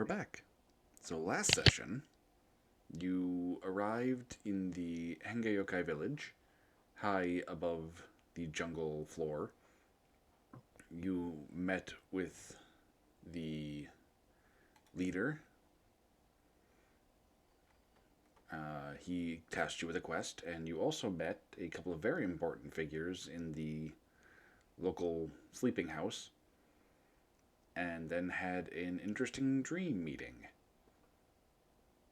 back. So last session, you arrived in the Hengeyokai village, high above the jungle floor. You met with the leader. He tasked you with a quest, and you also met a couple of very important figures in the local sleeping house, and then had an interesting dream meeting.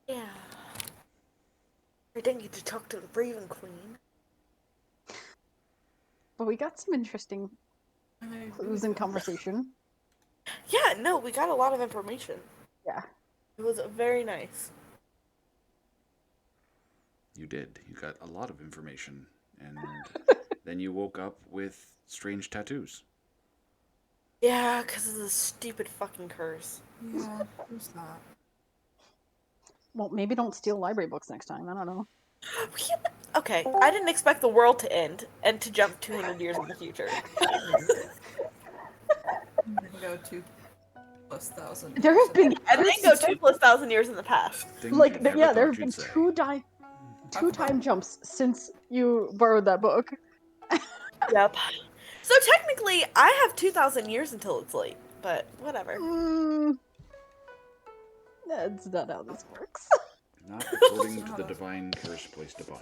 Yeah. I didn't get to talk to the Raven Queen. But we got some interesting clues in conversation. Yeah, no, we got a lot of information. Yeah. It was very nice. You did. You got a lot of information, and then you woke up with strange tattoos. Yeah, because of the stupid fucking curse. Yeah, who's that? Well, maybe don't steal library books next time. I don't know. Okay, I didn't expect the world to end and to jump 200 years in the future. I'm gonna go 2,000+. There have been And then go 2,000+ years in the past. Things like you never yeah, thought there have you'd been say. two time jumps since you borrowed that book. Yep. So technically, I have 2,000 years until it's late, but whatever. That's not how this works. Not according to the divine curse placed upon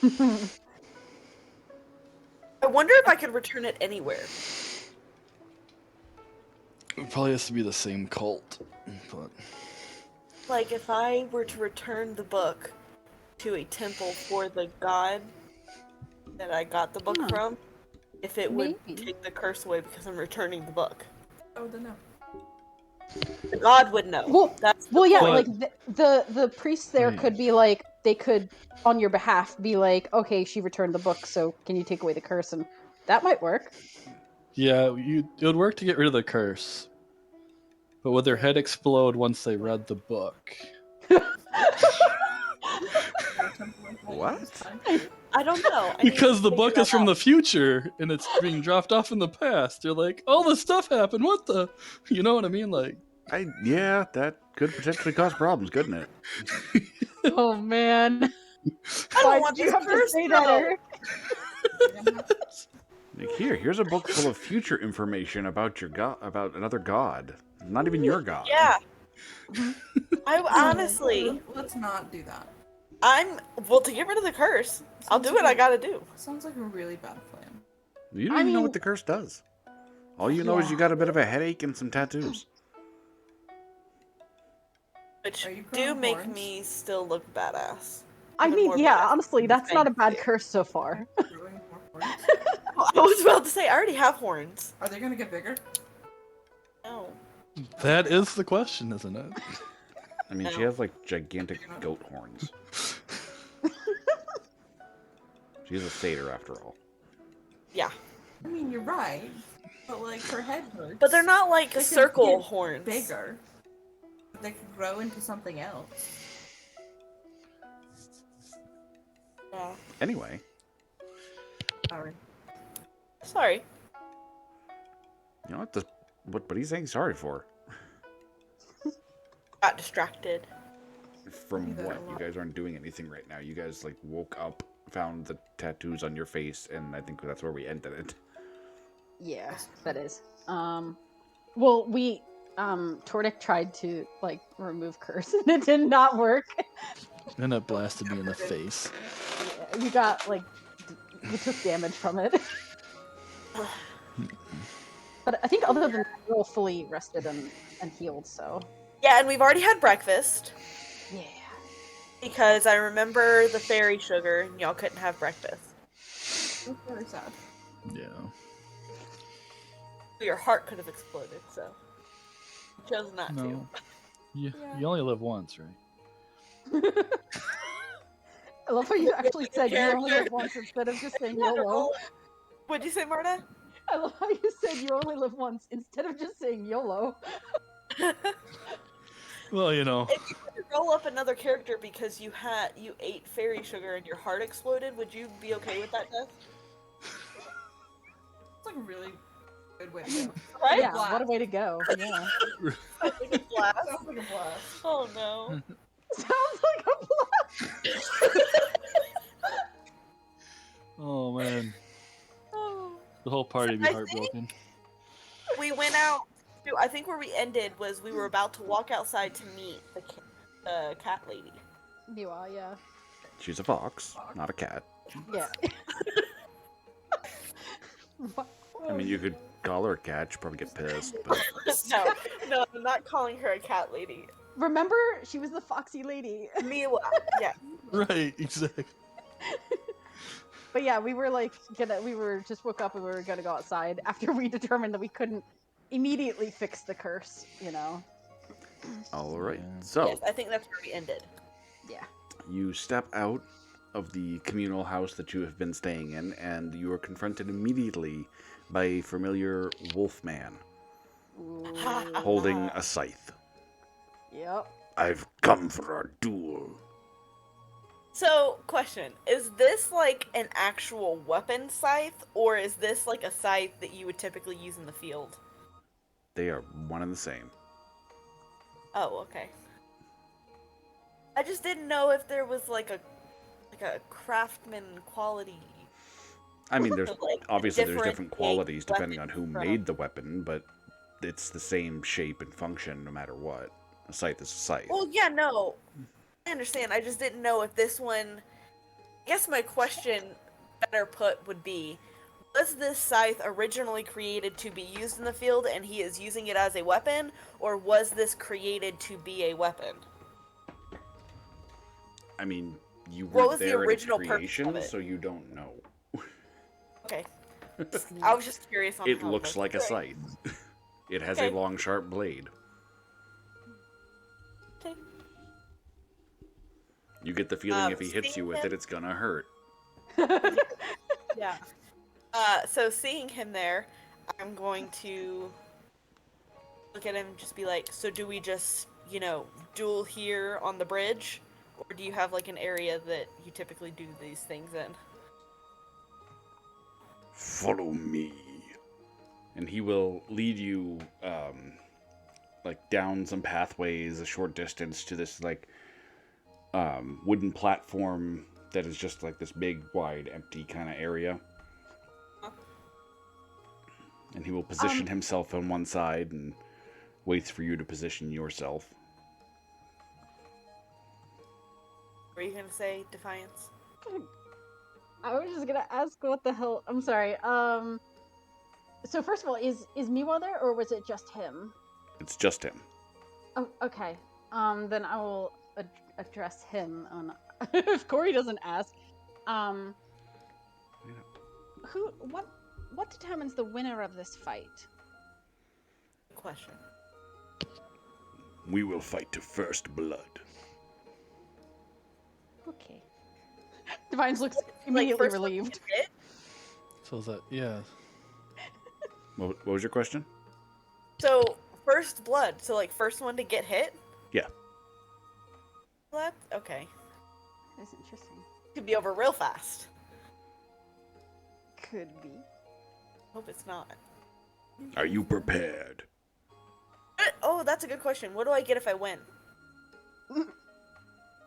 you. I wonder if I could return it anywhere. It probably has to be the same cult, but Like, if I were to return the book to a temple for the god that I got the book from, if it would Maybe. take the curse away because I'm returning the book. Oh, don't know. The god would know. Well, That's the yeah, point. like the priests there could be like, they could on your behalf be like, okay, she returned the book, so can you take away the curse? And that might work. yeah, it would work to get rid of the curse. But would their head explode once they read the book? What? I don't know. I Because need the to book figure is that from out. the future and it's being dropped off in the past. They're like, all this stuff happened. What the? You know what I mean? Like, Yeah, that could potentially cause problems, couldn't it? Oh man. I Why don't want did you this have to curse, say that, though. Eric? Like, here's a book full of future information about your god, about another god. Not even your god. Yeah. I honestly, Let's not do that. well, to get rid of the curse, I'll do what I gotta do. Sounds like a really bad plan. You don't I even know mean- what the curse does. All you know is you got a bit of a headache and some tattoos. Which Are you do growing make horns? me still look badass. I Even mean, more yeah, badass. honestly, that's not a bad Thank you. curse so far. Growing more horns? I was about to say, I already have horns. Are they gonna get bigger? No. that is the question, isn't it? I mean, she No. has like gigantic goat horns. She's a satyr after all. Yeah. I mean, you're right. But like, her head hurts. But they're not like They could circle get horns. bigger. They could grow into something else. Yeah. Anyway, Sorry. Sorry. you know what he's saying sorry for? Got distracted. From do that what? a You lot. guys aren't doing anything right now. You guys like woke up, found the tattoos on your face, and I think that's where we ended it. Yeah, that is. Well, we Tordik tried to like remove curse and it did not work. And it blasted me in the face. Yeah, we got like we took damage from it. But I think other than that, we're all fully rested and healed, so Yeah, and we've already had breakfast yeah. because I remember the fairy sugar and y'all couldn't have breakfast. That's really sad. Yeah. Your heart could have exploded, so you chose not to. No. You, Yeah. you only live once, right? I love how you actually said you only Character. live once instead of just saying You had to YOLO. roll- What'd you say, Marta? I love how you said you only live once instead of just saying YOLO. Well, you know. If you could roll up another character because you ate fairy sugar and your heart exploded, would you be okay with that death? It's like a really good way to go. Right? Yeah, what a way to go. Yeah. I think it's blast. Sounds like like a blast. Oh no. Sounds like a plot. Oh man, Oh. the whole party would be I heartbroken. We went out. I think where we ended was we were about to walk outside to meet the cat lady. Meanwhile, yeah. She's a fox, not a cat. Yeah. I mean, you could call her a cat. She'd probably get pissed, but No, I'm not calling her a cat lady. Remember, she was the foxy lady. Miwa. Yeah. Right, exactly. But yeah, we were just woke up and we were gonna go outside after we determined that we couldn't immediately fix the curse, you know? all right. Yeah. So Yes, I think that's where we ended. Yeah. you step out of the communal house that you have been staying in, and you are confronted immediately by a familiar wolf man holding a scythe. Yep. I've come for a duel. So, question: is this like an actual weapon scythe, or is this like a scythe that you would typically use in the field? They are one and the same. Oh, okay. I just didn't know if there was like a craftsman quality. I mean, there's Like, obviously there's different differentiate qualities depending on weapons who from- made the weapon, but it's the same shape and function no matter what. A scythe is a scythe. Well, yeah, no, I understand. I just didn't know if this one. I guess my question, better put, would be: was this scythe originally created to be used in the field, and he is using it as a weapon, or was this created to be a weapon? I mean, you What weren't was the there at its original purpose of creation, it? so you don't know. Okay, I was just curious on. It how looks this like a worked. scythe. It has Okay. a long, sharp blade. Okay. You get the feeling if he hits you seeing with him- it, it's gonna hurt. Yeah. So seeing him there, I'm going to look at him and just be like, so do we just, duel here on the bridge? Or do you have like an area that you typically do these things in? Follow me. And he will lead you, like, down some pathways a short distance to this, like, wooden platform that is just like this big, wide, empty kind of area. And he will position himself on one side and waits for you to position yourself. Were you gonna say Defiance? I was just gonna ask what the hell. I'm sorry. So first of all, is Miwa there, or was it just him? It's just him. Oh, okay. Then I will address him. If Corey doesn't ask. What determines the winner of this fight? Good question. We will fight to first blood. Okay. Divines looks immediately first one to relieved. get hit? So is that yeah? What was your question? So first blood. So like first one to get hit? Yeah. Well, that's okay. That's interesting. Could be over real fast. Could be. Hope it's not. Are you prepared? Oh, that's a good question. What do I get if I win?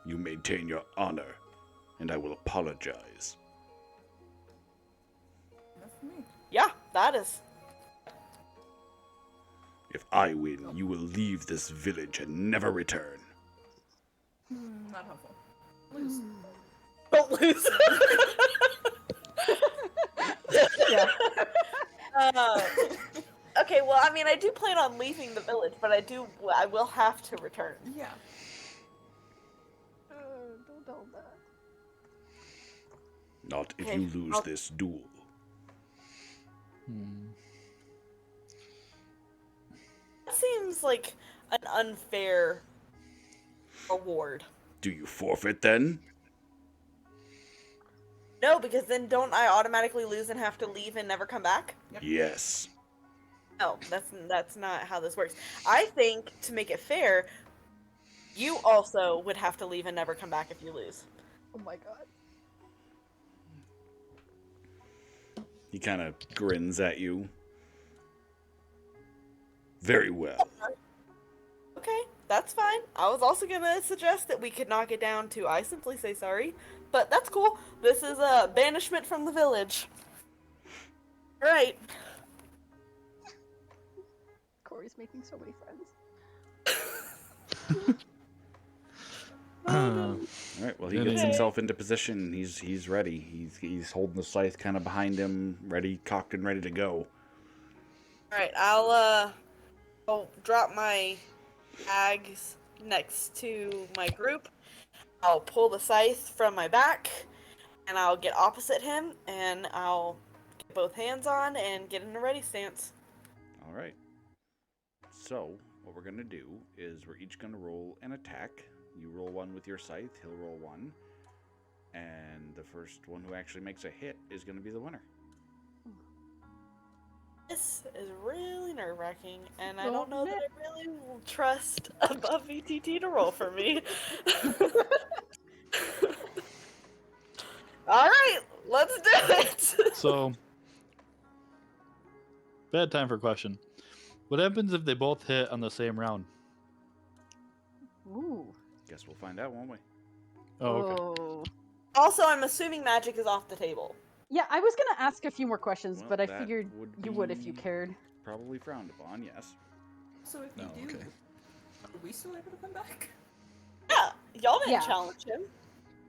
You maintain your honor, and I will apologize. That's for me. Yeah, that is. If I win, you will leave this village and never return. Not helpful. Lose. Don't lose. Yeah. Okay, well, I mean, I do plan on leaving the village, but I will have to return. Yeah. Don't tell that. Not if Okay, you lose I'll- this duel. That seems like an unfair reward. Do you forfeit then? No, because then don't I automatically lose and have to leave and never come back? Yes. No, that's not how this works. I think to make it fair, you also would have to leave and never come back if you lose. Oh my god. He kind of grins at you. Very well. Okay, that's that's fine. I was also gonna suggest that we could knock it down to I simply say sorry, but that's cool. This is a banishment from the village. Right. Corey's making so many friends. All right. Well, he gets Okay. himself into position. He's ready. He's holding the scythe kind of behind him, ready, cocked and ready to go. Alright, I'll drop my bags next to my group. I'll pull the scythe from my back, and I'll get opposite him, and I'll get both hands on and get in a ready stance. All right. So what we're gonna do is we're each gonna roll an attack. You roll one with your scythe. He'll roll one, and the first one who actually makes a hit is gonna be the winner. This is really nerve-wracking, and I Roll don't know that it. I really will trust above VTT to roll for me. Alright, let's do it! So, bad time for a question. What happens if they both hit on the same round? Ooh. Guess we'll find out, won't we? Oh, okay. Oh. Also, I'm assuming magic is off the table. Yeah, I was gonna ask a few more questions, Well, but I that figured would you would if you be cared. Probably frowned upon, yes. So if you Oh, do, okay. are we still able to come back? Yeah, y'all didn't Yeah. challenge him.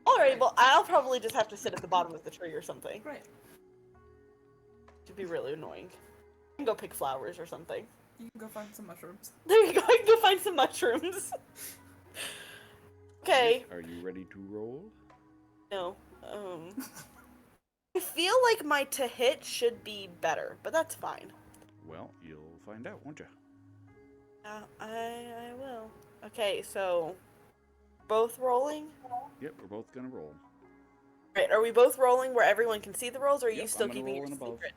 Alright, well, I'll probably just have to sit at the bottom of the tree or something. Right. It'd be really annoying. I can go pick flowers or something. You can go find some mushrooms. There you go, I can go find some mushrooms. Okay, Are you ready to roll? no. I feel like my to hit should be better, but that's fine. Well, you'll find out, won't you? I will. Okay, so both rolling? Yep, we're both gonna roll. Right, are we both rolling where everyone can see the rolls, or are you Yep, still I'm gonna keeping roll it in above. secret?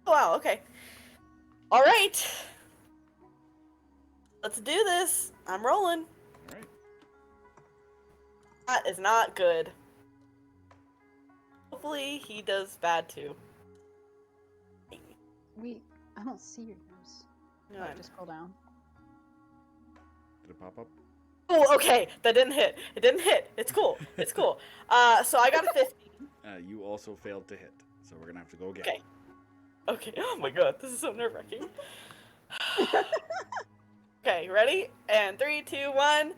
Oh, wow, okay. Alright. Let's do this. I'm rolling. All right. That is not good. Hopefully he does bad too. I don't see your nose. No, Oh, just scroll down. Did it pop up? Oh, okay. That didn't hit. It didn't hit. It's cool. It's cool. So I got a 15. You also failed to hit, so we're gonna have to go again. Okay. Okay. Oh my god, this is so nerve-wracking. Okay, ready? And 3, 2, 1.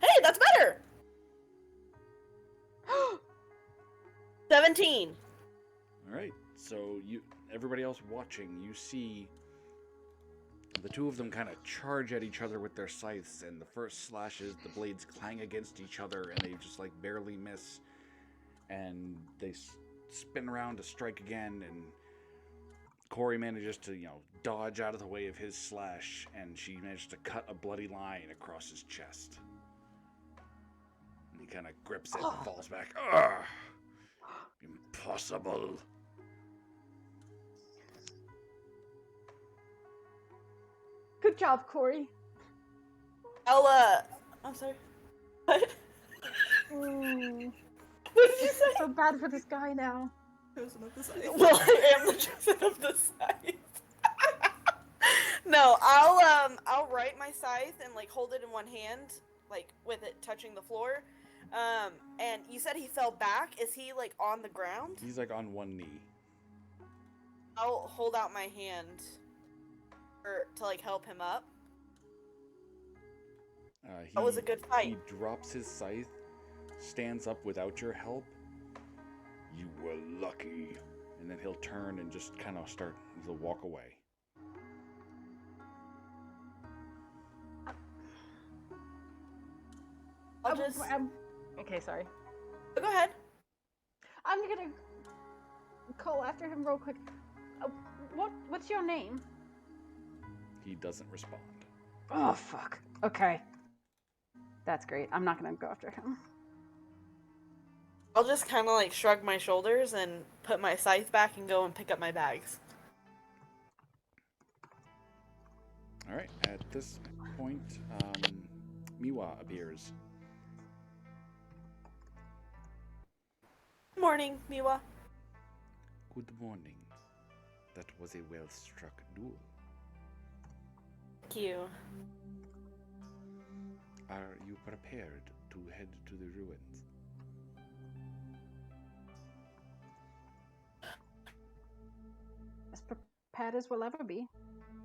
Hey, that's better. 17. All right. So everybody else watching, you see the two of them kind of charge at each other with their scythes, and the first slashes, the blades clang against each other, and they just like barely miss, and they spin around to strike again, and Corey manages to, dodge out of the way of his slash, and she manages to cut a bloody line across his chest. And he kind of grips it and falls back. Ugh! Impossible. Good job, Corey. I'm sorry. What? Ooh. What did you say? So bad for this guy now. Chosen of the side. Well, I am the chosen of the scythe. No, I'll right my scythe and like hold it in one hand, like with it touching the floor. And you said he fell back. Is he like on the ground? He's like on one knee. I'll hold out my hand to like help him up. That was a good fight. He drops his scythe, stands up without your help. You were lucky. And then he'll turn and just kind of he'll walk away. I'll just Okay, sorry. go ahead. I'm gonna call after him real quick. What's your name? He doesn't respond. Oh, fuck. Okay. That's great. I'm not gonna go after him. I'll just kind of like shrug my shoulders and put my scythe back and go and pick up my bags. All right. At this point, Miwa appears. Good morning, Miwa. Good morning. That was a well-struck duel. Thank you. Are you prepared to head to the ruins? As prepared as we'll ever be.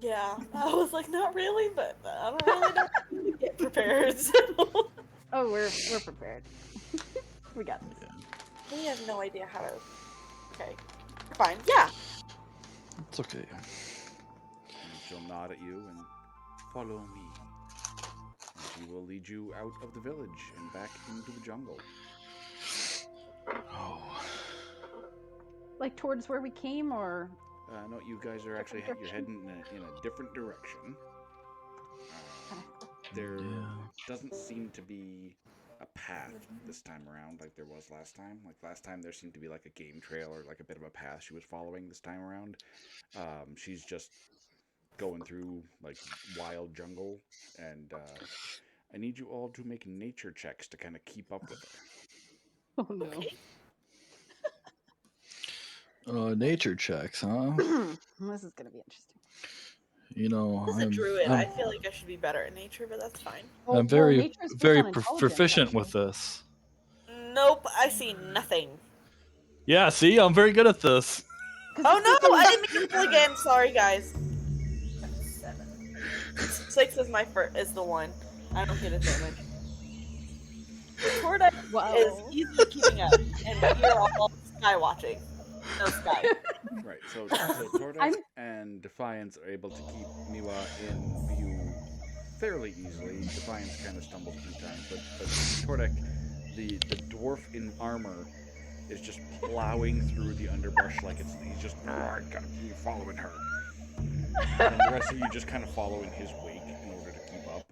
Yeah, I was like, not really, but I don't really know how to get prepared. So. Oh, we're prepared. We got this. We have no idea how to. Okay, fine. Yeah. It's okay. And she'll nod at you and follow me. And she will lead you out of the village and back into the jungle. Oh. Like towards where we came, or No, you guys are actually you're heading in a different direction. There doesn't seem to be a path this time around like there was last time. Like last time there seemed to be like a game trail or like a bit of a path she was following. This time around, she's just going through like wild jungle, and I need you all to make nature checks to kind of keep up with her. oh no. Okay. Nature checks, huh? This is gonna be interesting. You know, As a druid, I feel like I should be better at nature, but that's fine. I'm very, nature's based very on intelligence, proficient actually. with this. Nope, I see nothing. Yeah, see, I'm very good at this. 'Cause Oh it's no, freaking- I didn't mean to roll again. Sorry, guys. 7. 6 is my is the one. I don't get advantage. Torda Wow. is easily keeping up, and we are all sky watching. No sky. Right, so Tordak and Defiance are able to keep Miwa in view fairly easily. Defiance kind of stumbles a few times, but Tordak, the dwarf in armor, is just plowing through the underbrush like he's just you're following her. And the rest of you just kind of follow in his wake in order to keep up.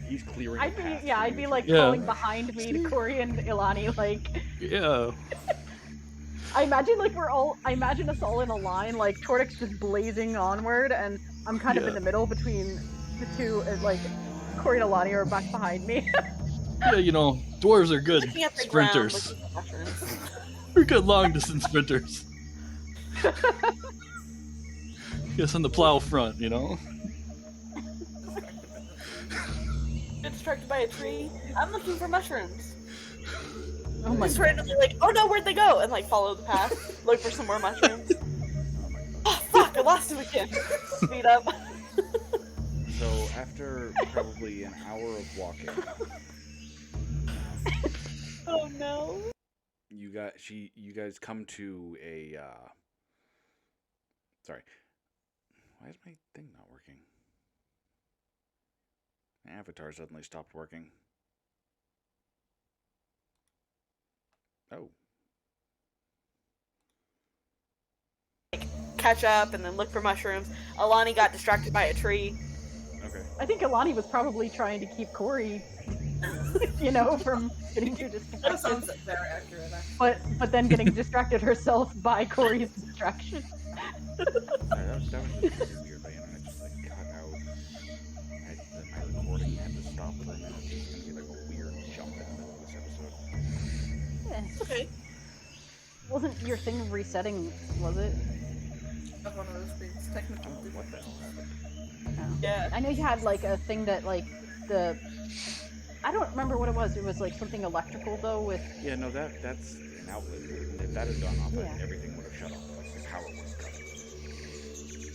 He's clearing. I'd be like Yeah. falling behind me to Corey and Ilani, like. Yeah. I imagine us all in a line, like Tordek's just blazing onward, and I'm kind of in the middle between the two, like Corey and Ilani are back behind me. Yeah, you know, dwarves are good Looking at the ground, sprinters. looking at mushrooms. We're good long distance sprinters. Yes, on the plow front, you know. Get distracted by a tree. I'm looking for mushrooms. Oh my Just god. randomly like, oh no, where'd they go? And like follow the path, look for some more mushrooms. Oh fuck, I lost him again. Speed up. So after probably an hour of walking, Oh no. you guys come to a sorry. Why is my thing not working? My avatar suddenly stopped working. Oh. Catch up and then look for mushrooms. Alani got distracted by a tree. Okay. I think Ilani was probably trying to keep Corey, you know, from getting too That distracted. sounds very accurate, actually. But then getting distracted herself by Corey's distraction. Sorry, that was just weird. My internet just like cut out. My recording had to stop for a minute. It's gonna be like a weird jump in the middle of this episode. Yeah. Okay. Wasn't your thing resetting, was it? That's one of those things. Technical What the hell happened? Oh. Yeah. I know you had like a thing that like the I don't remember what it was. It was like something electrical though with Yeah, no, that's an outlet. If that had gone off, Yeah. everything would have shut off. Like the power was cut.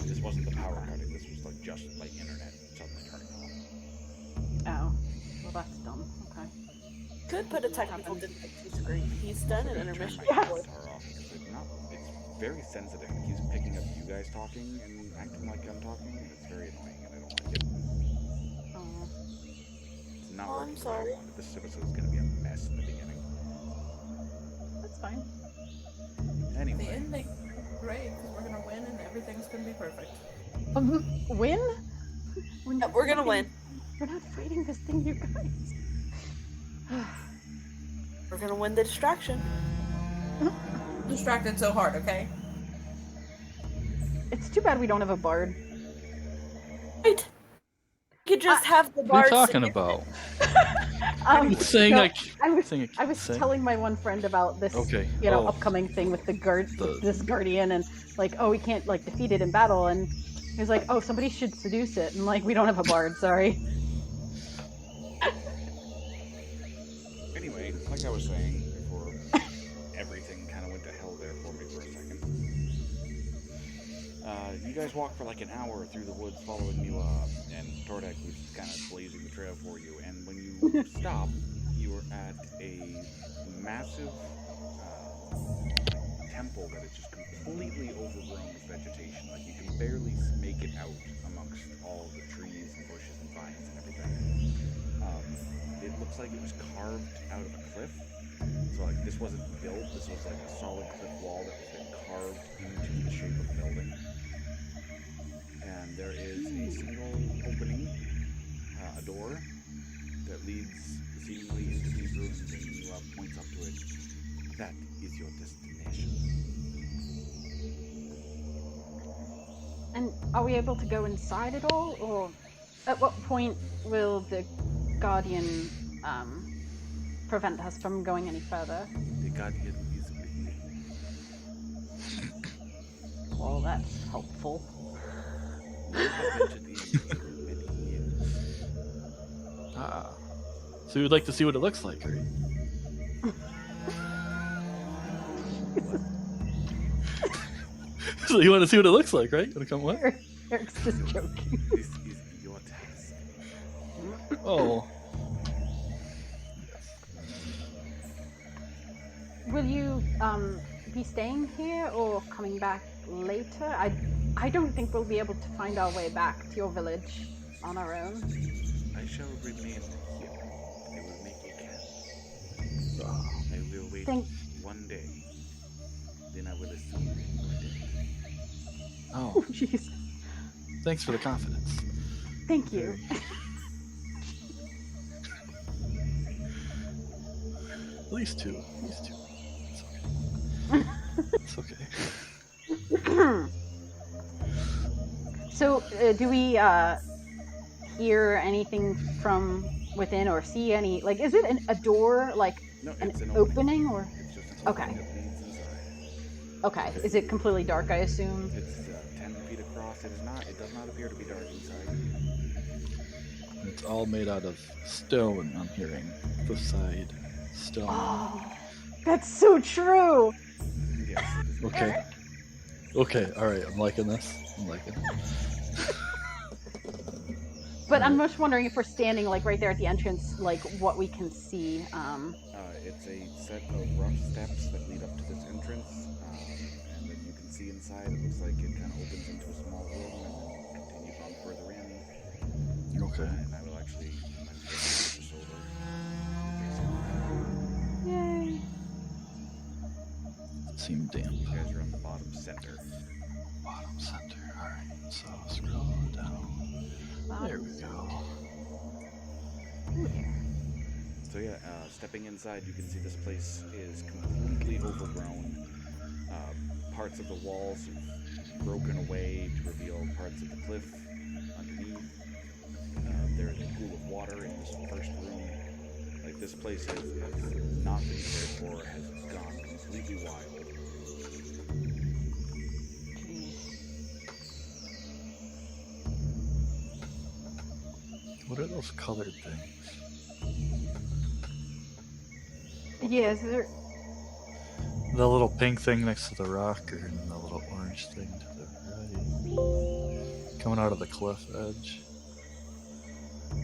This wasn't the power cutting. This was like just like internet suddenly turning off. oh. Well that's dumb. Okay. Could put a technical difficulty screen. He's done an intermission Turn my before. avatar off because it's very sensitive. It keeps picking up you guys talking and acting like I'm talking, and it's very annoying, and I don't like it. Oh. It's not Oh, I'm working the way I sorry. wanted. This episode is going to be a mess in the beginning. That's fine. The Anyway, ending, great, because we're gonna win and everything's gonna be perfect. Win? Yeah, we're gonna win. We're not fighting this thing, you guys. We're gonna win the distraction. Distracted so hard, okay? It's too bad we don't have a bard. Right. You could just have the What are you bard talking about? It's Saying no, like I was saying- telling my one friend about this, Okay. you know, Oh. upcoming thing with The- this guardian, and like, oh, we can't like defeat it in battle, and He was like, "Oh, somebody should seduce it," and like, we don't have a bard. Sorry. Anyway, like I was saying before, everything kind of went to hell there for me for a second. You guys walk for like an hour through the woods following you, and Tordek was kind of blazing the trail for you. And when you stop, you are at a massive temple that is just completely overgrown with vegetation. Like you can barely make it out amongst all the trees and bushes and vines and everything. It looks like it was carved out of a cliff. So like this wasn't built, this was like a solid cliff wall that was then carved into the shape of a building. And there is a single opening, a door, that leads seemingly into these rooms, and you points up to it. That is your destination. And are we able to go inside at all, or at what point will the Guardian prevent us from going any further? The Guardian is within. Well, that's helpful. You have ventured in for many years. Ah. So you'd like to see what it looks like, right? So you want to see what it looks like, right? You want to come what? Eric's just joking. This is your task. Oh. Will you be staying here or coming back later? I don't think we'll be able to find our way back to your village on our own. I shall remain here. I will make a camp. Ah. I will wait one day. Then I will assume you are dead. Oh. Jeez. Thanks for the confidence. Thank you. At least two. At least two. It's okay. It's okay. So, do we hear anything from within or see any? Like, is it a door, like No, an it's an opening, or? It's just an Okay. opening that leads inside. Okay. Is it completely dark? I assume. It's 10 feet across. It does not appear to be dark inside. It's all made out of stone, I'm hearing. The side. Stone. Oh, that's so true. Yes, it is. Okay. Okay, alright, I'm liking this. I'm liking it. But I'm just wondering if we're standing like right there at the entrance, like what we can see. It's a set of rough steps that lead up to this entrance, and then you can see inside. It looks like it kind of opens into a small room and then continues on further in. Okay. And I will actually just over. Yay. Seem damp. You guys are on the bottom center. Bottom center. Alright, so scroll down. There we go. So yeah, stepping inside, you can see this place is completely overgrown. Parts of the walls have broken away to reveal parts of the cliff underneath. There is a pool of water in this first room. Like this place has not been cared for, has gone completely wild. What are those colored things? Yes, there. The little pink thing next to the rock, or the little orange thing to the right. Coming out of the cliff edge.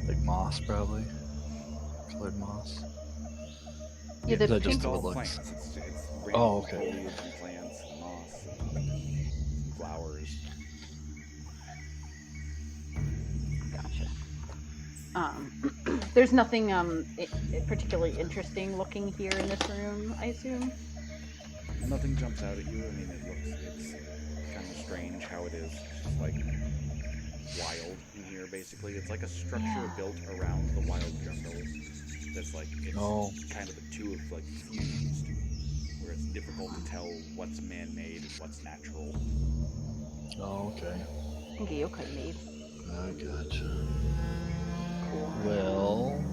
Like moss, probably. Colored moss. Yeah, the Is that pink. just It's how it all looks? plants. It's random Oh, okay. foliage and plants and moss and flowers. Gotcha. There's nothing particularly interesting looking here in this room, I assume. Nothing jumps out at you. I mean, it's kind of strange how it is. It's just like wild in here, basically. It's like a structure built around the wild jungle. That's like, it's kind of the two of like fused, where it's difficult to tell what's man-made and what's natural. Oh, okay. Okay, maybe. I gotcha. Cool. Well.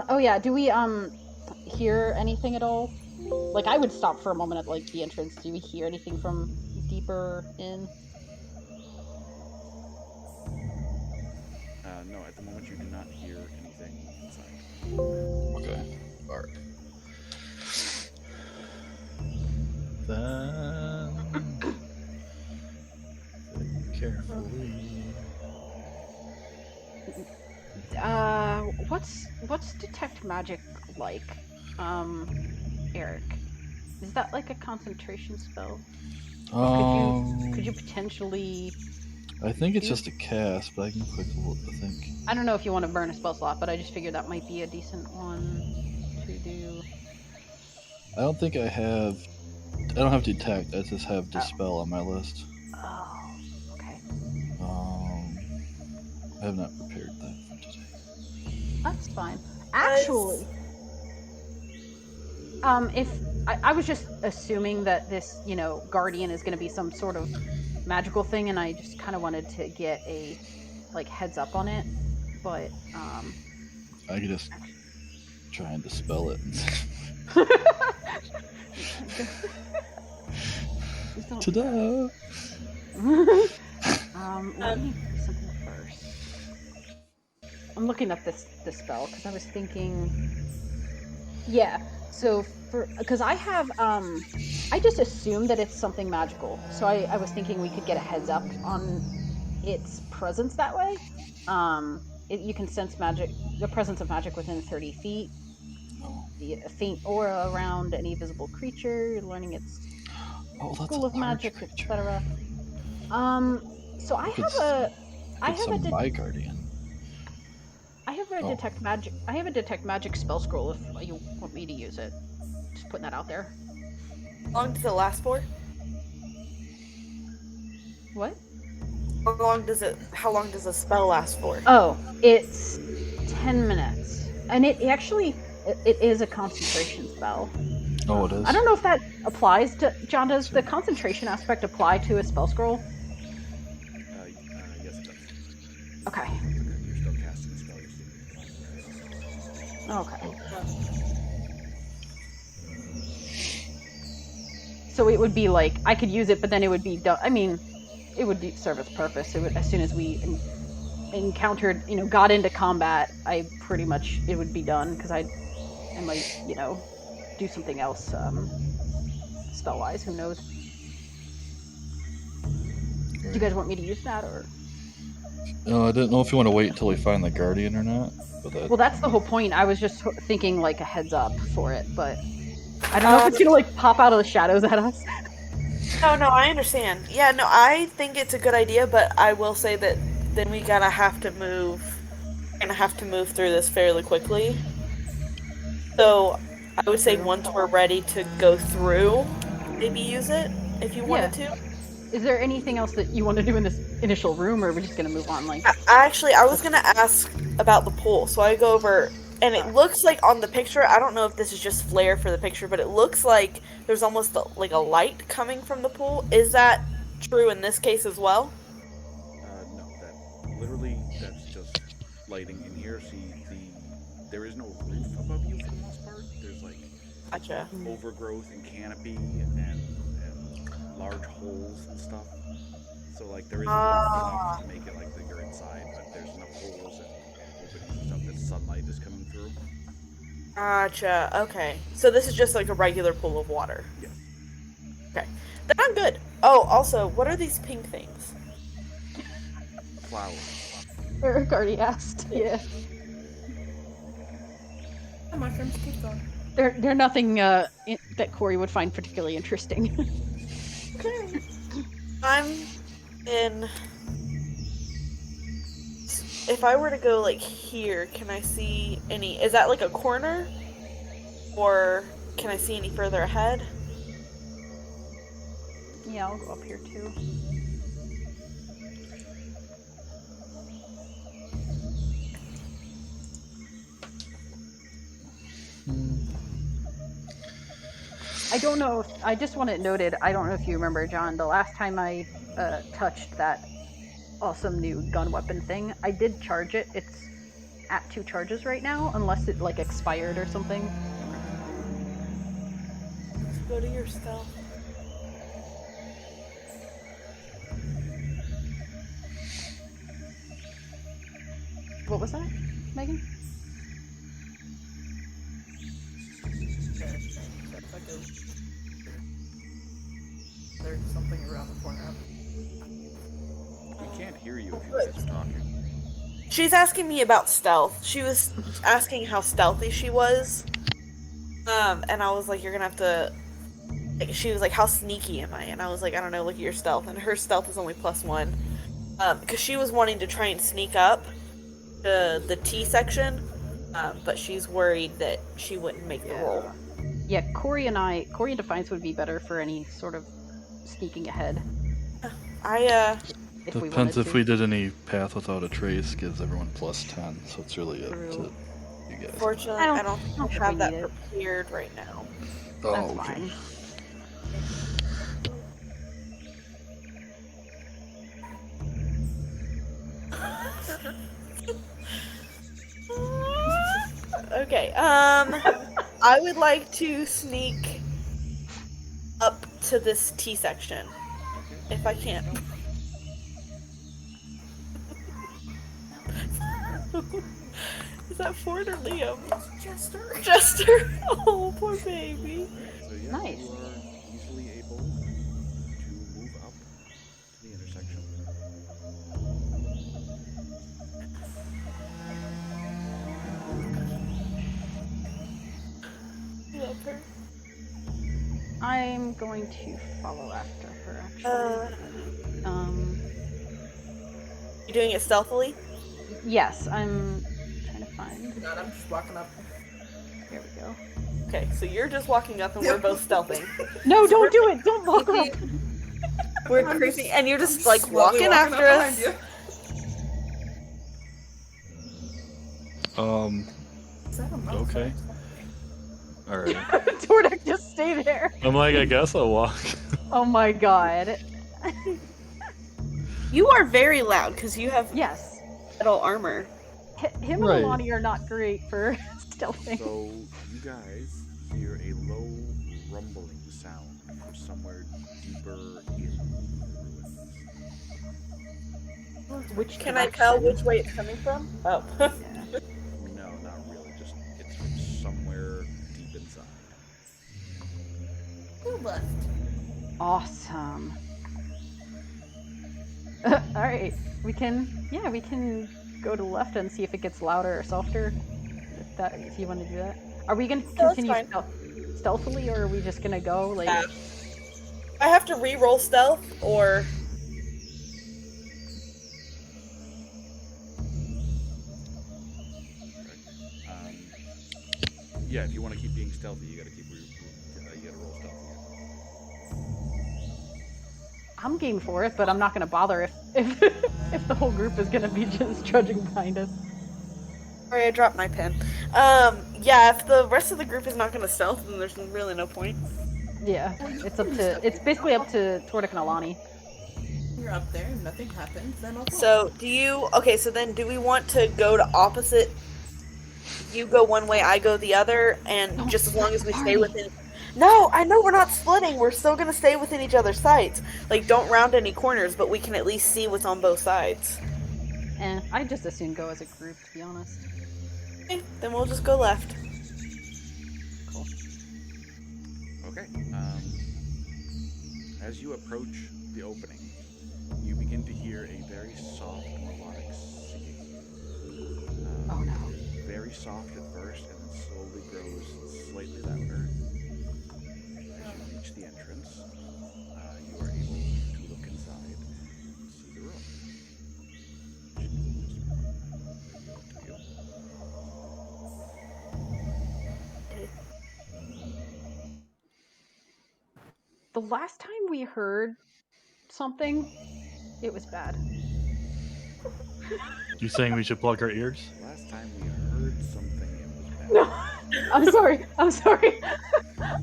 Oh yeah, do we hear anything at all Like, I would stop for a moment at, like, the entrance. Do we hear anything from deeper in? No, at the moment you do not hear anything inside. Okay. Alright. Then carefully. What's detect magic like? Eric, is that like a concentration spell? Could you potentially? I think it's just a cast, but I can quick look. I think. I don't know if you want to burn a spell slot, but I just figured that might be a decent one to do. I don't think I have. I don't have detect. I just have dispel on my list. Oh, okay. I have not prepared that for today. That's fine. Actually, if I was just assuming that this, guardian is going to be some sort of magical thing, and I just kind of wanted to get a heads up on it, but I could just try and dispel it. Ta-da! Let me do something first. I'm looking up this spell because I was thinking, yeah. So because I have I just assumed that it's something magical. So I was thinking we could get a heads up on its presence that way. You can sense the presence of magic within 30 feet. A faint aura around any visible creature, learning its school of magic, etc. So I have a my guardian. I have a detect magic. I have a detect magic spell scroll if you want me to use it. Just putting that out there. How long does it last for? What? How long does a spell last for? Oh, it's 10 minutes, and it actually is a concentration spell. Oh, it is. I don't know if that applies to John. Does the concentration aspect apply to a spell scroll? Yes, it does. Okay. You're still casting a spell. Okay. So it would be like I could use it, but then it would be done. I mean, it would serve its purpose. It would, as soon as we encountered, got into combat, it would be done because I might, do something else spell wise. Who knows? Do you guys want me to use that or? No, I didn't know if you want to wait until we find the guardian or not. But Well, that's the whole point. I was just thinking like a heads up for it, but I don't know if it's gonna pop out of the shadows at us. No, I understand. Yeah, no, I think it's a good idea, but I will say that then we have to move through this fairly quickly. So I would say once we're ready to go through, maybe use it if you wanted to. Is there anything else that you want to do in this initial room, or are we just gonna move on? I was gonna ask about the pool, so I go over, and it looks like on the picture. I don't know if this is just flare for the picture, but it looks like there's almost like a light coming from the pool. Is that true in this case as well? No, that's just lighting in here. See, there is no roof above you for the most part. There's Gotcha. Overgrowth and canopy and large holes and stuff. So there is enough to make it like that you're inside, but there's enough holes and openings and stuff that sunlight is coming through. Gotcha. Okay. So this is just like a regular pool of water. Yes. Okay. Then I'm good. Oh, also, what are these pink things? Flowers. Eric already asked. Yeah. Mushrooms, keep going. They're nothing that Corey would find particularly interesting. Okay. I'm in. If I were to go here, can I see any? Is that like a corner? Or can I see any further ahead? Yeah, I'll go up here too. I don't know I just want it noted, I don't know if you remember, John, the last time I touched that awesome new gun weapon thing, I did charge it. It's at 2 charges right now, unless it expired or something. Go to your stealth. What was that, Megan? There's something around the corner. We can't hear you if you guys are talking. She's asking me about stealth. She was asking how stealthy she was. And I was like, you're gonna have to. She was like, how sneaky am I? And I was like, I don't know. Look at your stealth, and her stealth is only +1. Because she was wanting to try and sneak up to the T section, but she's worried that she wouldn't make the roll. Yeah, Corey and Defiance would be better for any sort of sneaking ahead. If we Depends wanted if to. we did any path without a trace, gives everyone +10, so it's really up to you guys. Fortunately, I don't think we have that need it. prepared right now. Oh, That's okay. fine. Okay, I would like to sneak up to this T section, if I can. Is that Ford or Liam? Chester. Jester! Oh, poor baby. So yeah, Nice. you are easily able to move up to the intersection. Love her. I'm going to follow after her, actually. You doing it stealthily? Yes, I'm trying to find. God, I'm just walking up. There we go. Okay, so you're just walking up and we're both stealthing. No, don't do it! Don't walk up! We're I'm creepy, just- and you're just I'm like slowly walking after up us. behind you. Is that a mouse? Okay. Alright. Tordek, just stay there! I'm like, I guess I'll walk. Oh my god. You are very loud because you have Yes. metal armor. Him Right. and Lonnie are not great for stealthing. So you guys hear a low rumbling sound from somewhere deeper in the ruins. Which Can I tell direction? which way it's coming from? Oh. Yeah. No, not really. Just it's from somewhere deep inside. Who left? Awesome. Alright, we can go to the left and see if it gets louder or softer. If you want to do that. Are we gonna that's continue fine. stealthily, or are we just gonna go like? Yeah. I have to re-roll stealth, or Yeah, if you want to keep being stealthy, you gotta roll stealth again. I'm game for it, but I'm not gonna bother if if the whole group is gonna be just trudging behind us. sorry, I dropped my pen. Yeah, if the rest of the group is not going to stealth, then there's really no point. Yeah, it's basically up to Tordek and Alani. You're up there and nothing happens, then I'll So, so then do we want to go to opposite? You go one way, I go the other, and Don't just as long as we split stay the within... No, I know we're not splitting. We're still going to stay within each other's sides. Like, don't round any corners, but we can at least see what's on both sides. I'd just as soon go as a group, to be honest. Okay, then we'll just go left. Cool. Okay. As you approach the opening, you begin to hear a very soft melodic singing. Oh no. Very soft at first, and then slowly grows slightly louder. As you reach the entrance, you are able to look inside and see the room. The last time we heard something, it was bad. You saying we should plug our ears? Last time we heard something, it was bad. No, I'm sorry.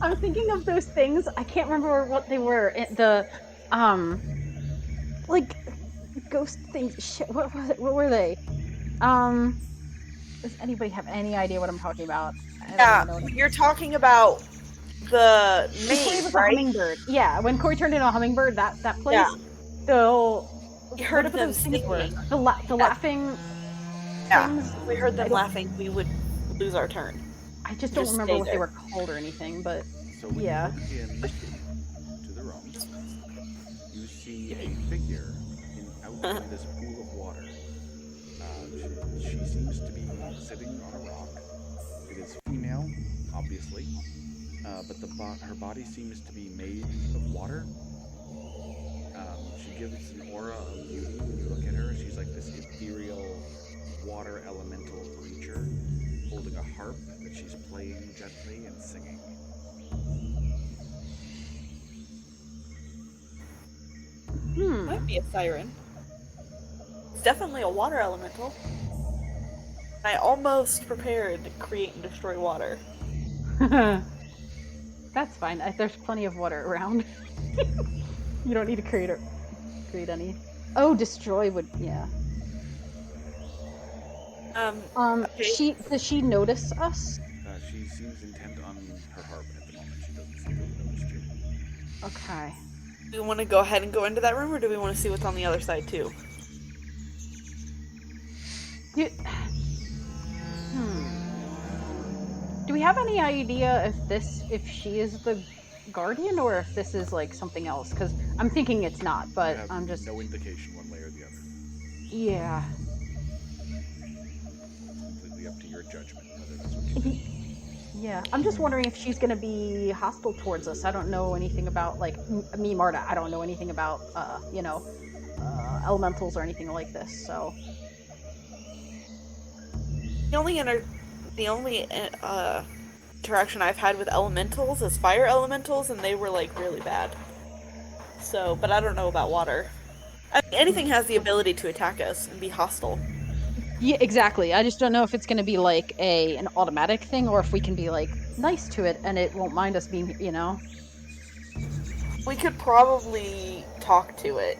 I'm thinking of those things. I can't remember what they were. Like ghost things. Shit, what was it? What were they? Does anybody have any idea what I'm talking about? I don't Yeah, know. you're talking about the Corey maze, was a right? hummingbird. Yeah, when Corey turned into a hummingbird, that place. Yeah. So We heard whatever them those things were, singing. the laughing Yeah. things. If we heard them I don't. laughing, we would lose our turn. I just don't Just remember stay what they there. were called or anything, but So when yeah. you look into the room, you see a figure out in this pool of water. She seems to be sitting on a rock. It is female, obviously, but her body seems to be made of water. She gives an aura of beauty when you look at her. She's like this ethereal water elemental creature holding a harp that she's playing gently and singing. Might be a siren. It's definitely a water elemental. I almost prepared to create and destroy water. That's fine. There's plenty of water around. You don't need to create any. Oh, destroy would yeah. Okay. Does she notice us? She seems intent on her harp at the moment. She doesn't seem to have noticed you. Okay. Do we want to go ahead and go into that room, or do we want to see what's on the other side too? Do we have any idea if she is the guardian or if this is like something else? Because I'm thinking it's not, but I have I'm just no indication one way or the other. yeah. It's completely up to your judgment whether that's what you think. Yeah, I'm just wondering if she's gonna be hostile towards us. I don't know anything about like me, Marta. I don't know anything about elementals or anything like this. So The only interaction I've had with elementals is fire elementals, and they were like really bad. So, but I don't know about water. I mean, anything has the ability to attack us and be hostile. yeah, exactly. I just don't know if it's gonna be like an automatic thing or if we can be like nice to it and it won't mind us being, We could probably talk to it.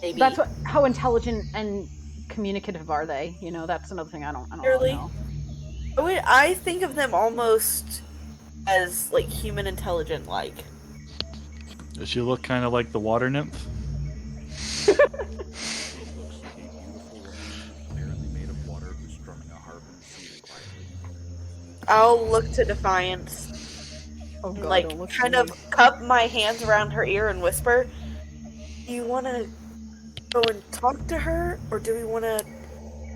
Maybe. That's how intelligent and communicative are they? That's another thing I don't Really? know. I think of them almost as like human intelligent, like. Does she look kind of like the water nymph? She looks like a beautiful woman, apparently made of water, who's strumming a harp and singing quietly. I'll look to Defiance. Oh God, Like, don't look kind at of me. cup my hands around her ear and whisper, do you want to go and talk to her, or do we want to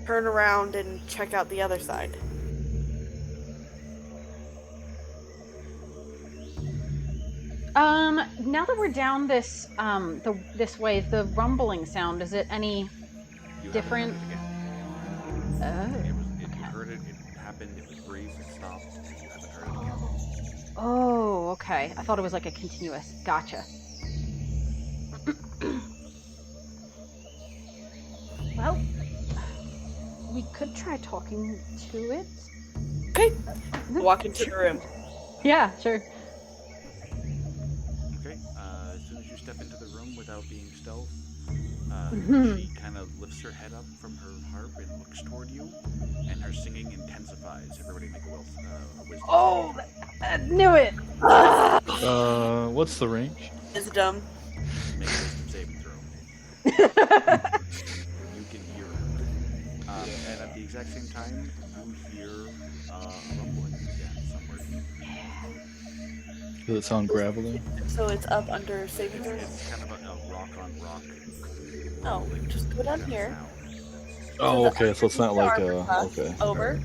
turn around and check out the other side? Now that we're down this this way, the rumbling sound, is it any You different? haven't heard it again. You heard it, it happened, it was brief, it stopped, and you haven't heard it again. Oh, okay. I thought it was like a continuous. Gotcha. Well, we could try talking to it. Okay. Walk into the room. Yeah, sure. Okay, as soon as you step into the room without being stealth, Mhm. she kind of lifts her head up from her harp and looks toward you, and her singing intensifies. Everybody make a wisdom. Oh, I knew it. What's the range? Wisdom. Make a wisdom saving throw. You can hear her. And at the exact same time, you hear a rumbling again somewhere. Does it sound gravelly? So it's up under saving throw. It's kind of a rock on rock. Oh, rumbling just go down kind of here. sound. Oh, okay. So it's not like Armor class okay. Over.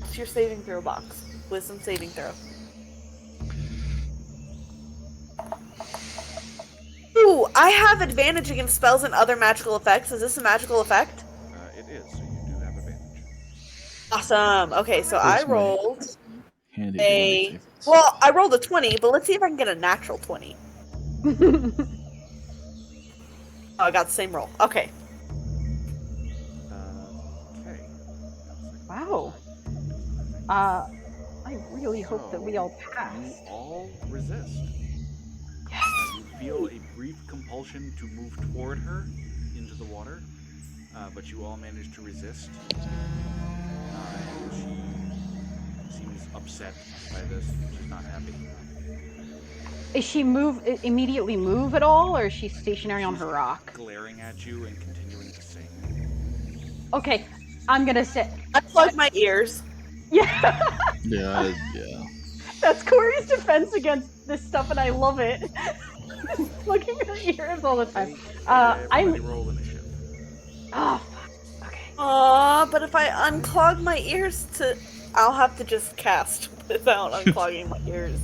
It's your saving throw box. Wisdom saving throw. Ooh, I have advantage against spells and other magical effects. Is this a magical effect? It is, so you do have advantage. Awesome. Okay, so I Here's my rolled Handy a. dandy Well, I rolled a 20, but let's see if I can get a natural 20. Oh, I got the same roll. Okay. Okay. Wow. I really hope that we all pass. You all resist. Yes. You feel a brief compulsion to move toward her into the water, but you all manage to resist. And she seems upset by this. She's not happy. Is she immediately move at all, or is she stationary on She's her rock? glaring at you and continuing to sing. Okay, I'm gonna say, Unplug my ears. yeah, Yeah. that's Corey's defense against this stuff, and I love it. Looking at her ears all the time. Everybody roll initiative. Oh, fuck. Okay. But if I unclog my ears I'll have to just cast without unclogging my ears.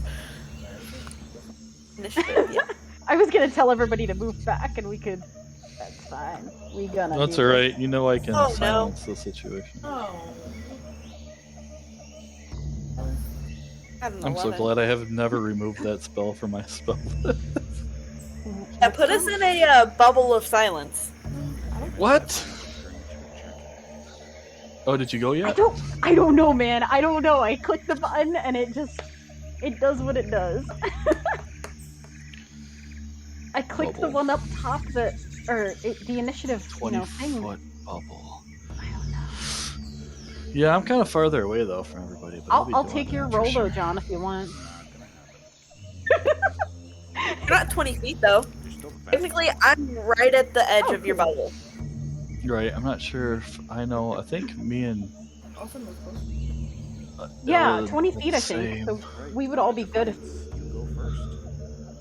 Initiative, yeah. I was gonna tell everybody to move back, and we could. That's fine. We gonna. That's do all this. right. You know I can Oh, no. silence the situation. Oh. I'm so glad I have never removed that spell from my spell. Yeah, put us in a bubble of silence. What? Oh, did you go yet? I don't know, man. I don't know. I clicked the button, and it does what it does. I clicked the Bubble. one up top the initiative, 20 thing. foot bubble. I don't know. Yeah, I'm kind of farther away though from everybody. But I'll be take doing your that for roll though, sure. John, if you want. You're not 20 feet, though. You're still the best. Technically, I'm right at the edge of your cool. bubble. Right. I'm not sure if I know. I think me and Yeah, Ella 20 are feet, the I think. same. So we would all be good. You go first.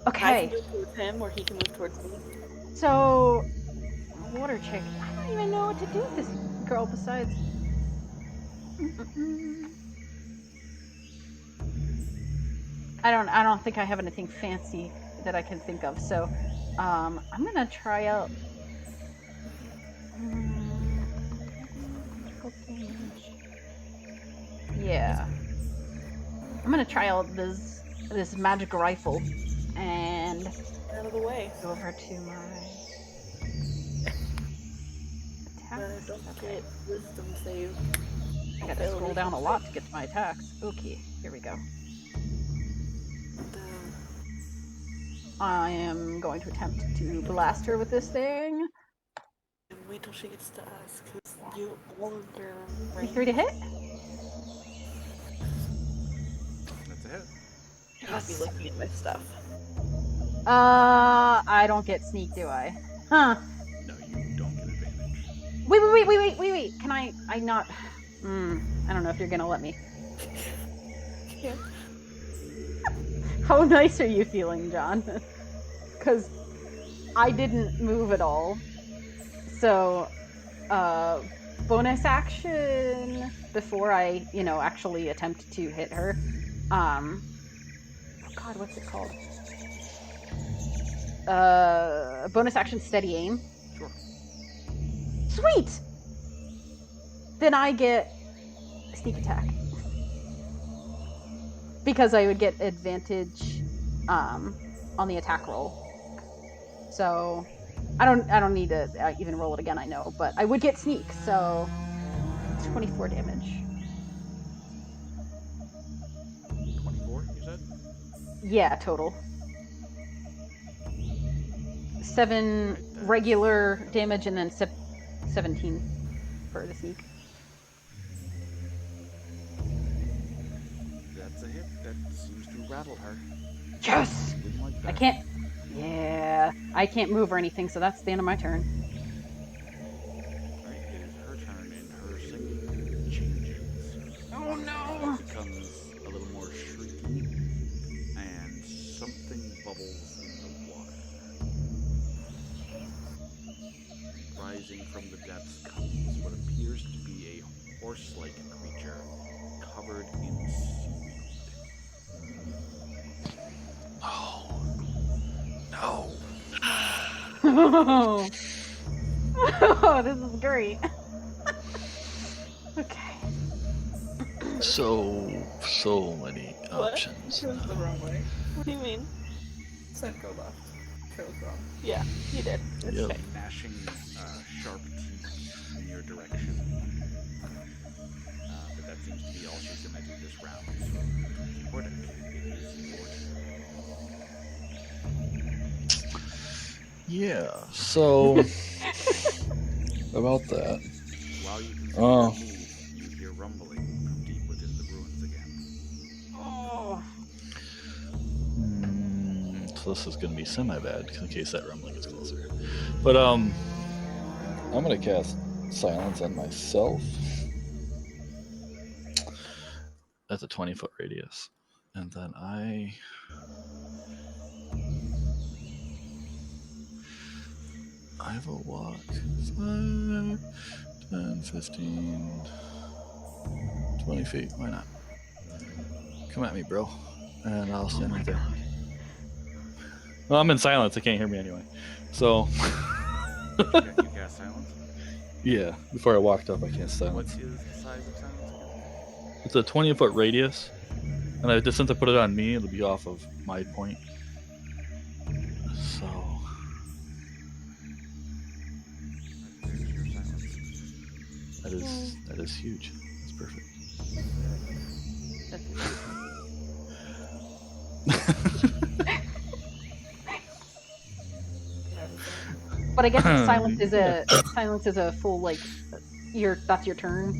I Okay. can move towards him, or he can move towards me. So, water check. I don't even know what to do with this girl besides. I don't think I have anything fancy that I can think of. So, I'm gonna try out. Yeah. I'm gonna try out this magic rifle and Out of the way. go over to my attacks. Don't Okay. get wisdom save. I gotta scroll down a lot to get to my attacks. Okay, here we go. I am going to attempt to blast her with this thing. And wait till she gets to us, because you all of your 23 to hit? That's a hit. You must be looking at my stuff. I don't get sneak, do I? Huh. No, you don't get advantage. Wait. Can I not... I don't know if you're gonna let me. Yeah. How nice are you feeling, John? Because I didn't move at all. So, bonus action before I, actually attempt to hit her. Oh God, what's it called? Bonus action steady aim. Sure. Sweet! Then I get sneak attack. Because I would get advantage on the attack roll. So I don't need to even roll it again, I know, but I would get sneak, so 24 damage. 24, you said? Yeah, total. 7 regular damage and then 17 for the sneak. That's a hit. That seems to rattle her. Yes! Didn't like that. I can't... Yeah, I can't move or anything, so that's the end of my turn. Right, it is her turn, and her singing changes. Oh no! It becomes a little more shrieky, and something bubbles in the water. Rising from the depths comes what appears to be a horse-like creature covered in seaweed. Oh, this is great. Okay. So many What? options. Chose the wrong way. What do you mean? Said go left. Chose wrong. Yeah, you did. It's Yep. okay. Gnashing sharp teeth in your direction. But that seems to be all she's going to do this round. So, Hordic, it is yours. Yeah. So about that. While you continue Oh. to move, you hear rumbling from deep within the ruins again. Oh. Hmm. so this is going to be semi-bad in case that rumbling gets closer. But I'm going to cast silence on myself. That's a 20-foot radius. And then I will walk 5, 10, 15, 20 feet. Why not? Come at me, bro. And I'll stand right there. Well, I'm in silence. They can't hear me anyway. So. You cast silence? Yeah, before I walked up, I cast silence. What's the size of silence again? It's a 20-foot radius. And since I put it on me, it'll be off of my point. So. That is huge. That's perfect. But I guess silence is a full like that's your turn.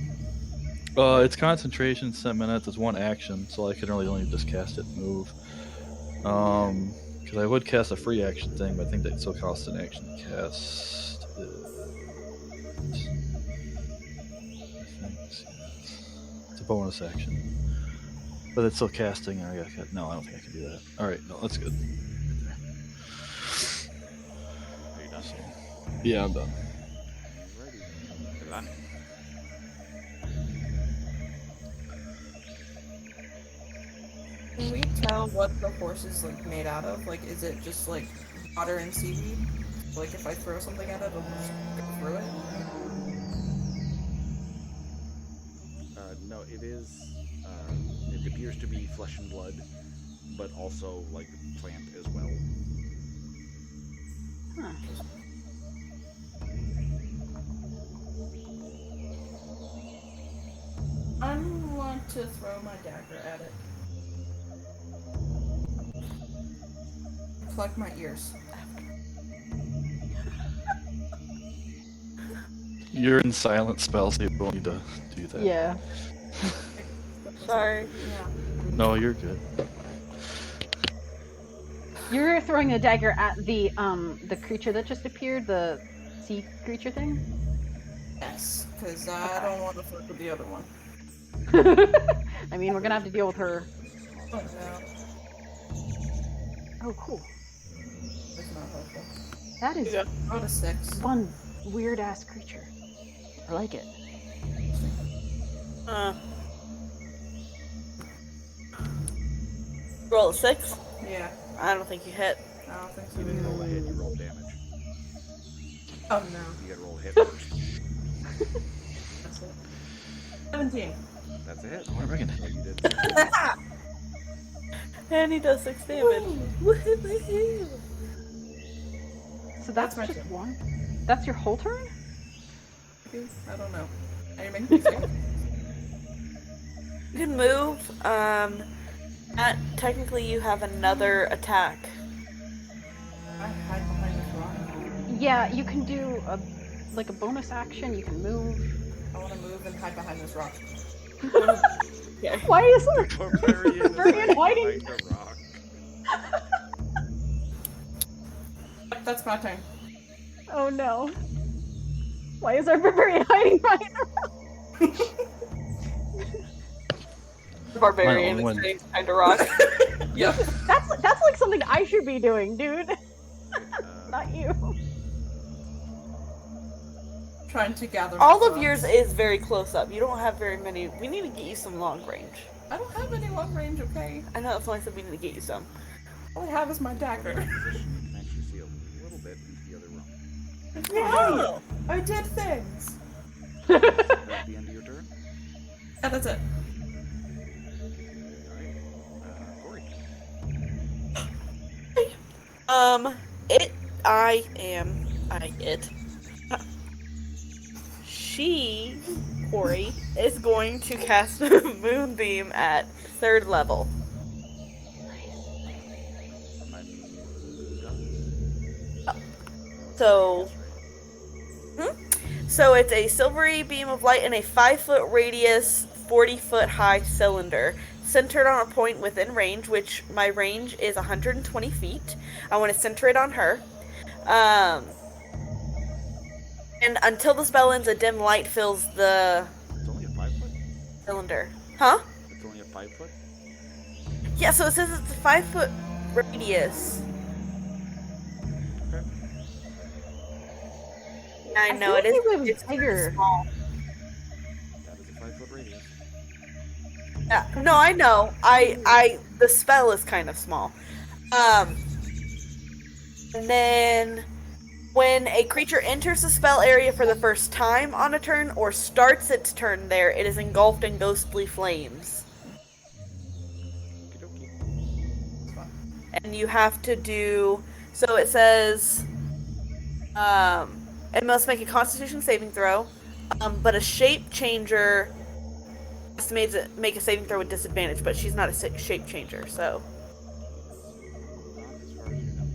It's concentration, 10 minutes. It's one action, so I can really only just cast it and move. Because I would cast a free action thing, but I think that still costs an action to cast. It's a bonus action, but it's still casting. No, I don't think I can do that. All right, no, that's good. Are you done? Yeah, I'm done. Alrighty. Ilani. Can we tell what the horse is like made out of? Like, is it just like water and seaweed? Like, if I throw something at it, it'll just go through it. No, it is. It appears to be flesh and blood, but also like plant as well. Huh. I want to throw my dagger at it. Pluck my ears. You're in silent spell, so you don't need to do that. Yeah. Sorry. Yeah. No, you're good. You're throwing a dagger at the creature that just appeared, the sea creature thing? Yes, because I don't want to fuck with the other one. I mean, we're gonna have to deal with her. Oh no, Oh, cool. that's not helpful. That is Roll a 6. one weird ass creature. I like it. Roll a 6. Yeah, I don't think you hit. I don't think so. You didn't roll a hit, you rolled damage. Oh no, You gotta roll a hit first. that's it. 17. That's a hit. What am I gonna So you did. And he does 6 damage. Woohoo! So that's That's my just turn. one? That's your whole turn? I don't know. Are you making me sick? You can move. Technically, you have another attack. I hide behind this rock. Yeah, you can do a bonus action. You can move. I want to move and hide behind this rock. Okay. Why is there Barbarian Barbarian hiding? behind a rock. That's my turn. Oh no. Why is our barbarian hiding behind her? The barbarian Well, is staying behind a rock. Yep. That's like something I should be doing, dude. Not you. Trying to gather. All my of yours thoughts. is very close up. You don't have very many. We need to get you some long range. I don't have any long range, okay? I know that's why I said we need to get you some. All I have is my From dagger. that position, you can actually see a little bit into the other room. Yeah, I did things. Is that the end of your turn? Yeah, that's it. Alright. Corey. It. Corey, is going to cast Moonbeam at 3rd level. So, so it's a silvery beam of light in a 5-foot radius, 40-foot high cylinder. centered on a point within range, which my range is 120 feet. I want to center it on her. And until the spell ends, a dim light fills the It's only a 5 foot? cylinder. Huh? It's only a 5 foot? Yeah, so it says it's a 5 foot radius. Okay. I know think it is. it was It's kinda bigger. small. That is a 5 foot radius. Yeah, no, I know. The spell is kind of small. And then when a creature enters the spell area for the first time on a turn or starts its turn there, it is engulfed in ghostly flames. Okie dokie. It's fun. And you have to do so it says it must make a constitution saving throw. But a shape changer has to make a saving throw with disadvantage, but she's not a shape changer, so. Not as far as you know.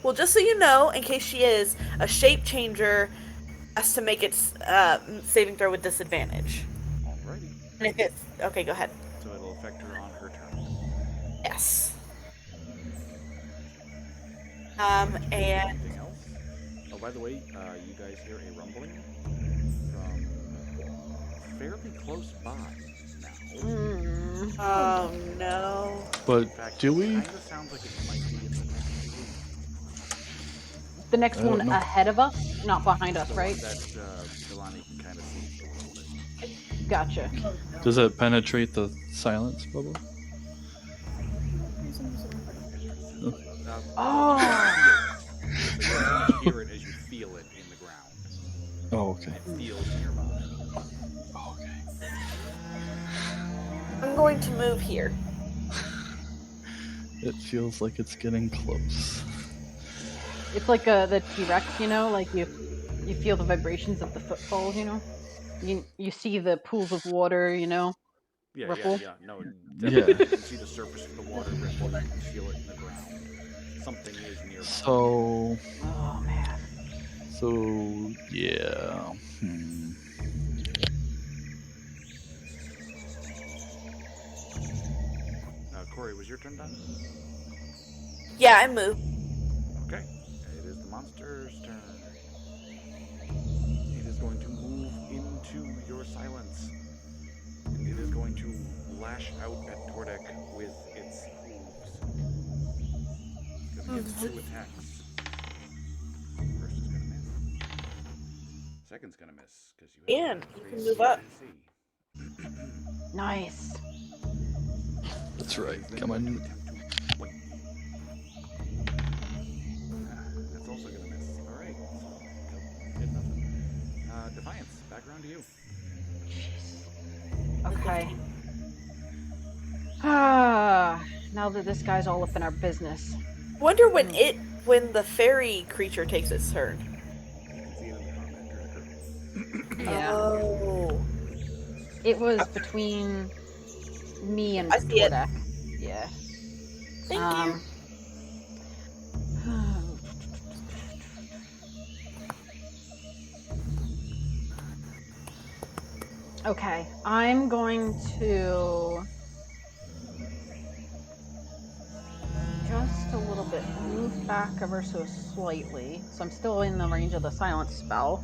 Well, just so you know, in case she is, a shape changer has to make its saving throw with disadvantage. Alrighty. And if it's okay, go ahead. So it'll affect her on her turn. Yes. And And anything else? Oh, by the way, you guys hear a rumbling from fairly close by now. oh no. But In fact, do it we? kind of sounds like it might be in the next room. The next I don't one know. ahead of us, not behind us, The right? one that Delani can kind of see a little bit. Gotcha. Does it penetrate the silence bubble? Oh. So you only hear it as you feel it in the ground. Oh, okay. It feels nearby. Oh, okay. I'm going to move here. It feels like it's getting close. It's like the T-Rex, you know, like you feel the vibrations of the footfalls, you know. You see the pools of water, you know. Yeah, Ripple? yeah. No, Yeah. definitely. You can see the surface of the water ripple. You can feel it in the ground. Something is nearby. So, Oh man. yeah. Corey, was your turn done? Yeah, I moved. Okay. It is the monster's turn. It is going to move into your silence. It is going to lash out at Tordek with its hooves. It's going to get 2 attacks. First is going to miss. Second's going to miss because you have And a you can raised move up. AC. Nice. That's right. He's then Come going to on. attempt to bite. That's also going to miss. All right. So hit nothing. Defiance, back around to you. Okay. Ah, now that this guy's all up in our business. Wonder when the fairy creature takes its turn. You can see it in the combat tracker. Yeah. Oh. It was between me and I see it. Tordek. Yeah. Thank you. Okay, I'm going to just a little bit move back ever so slightly. So I'm still in the range of the silence spell.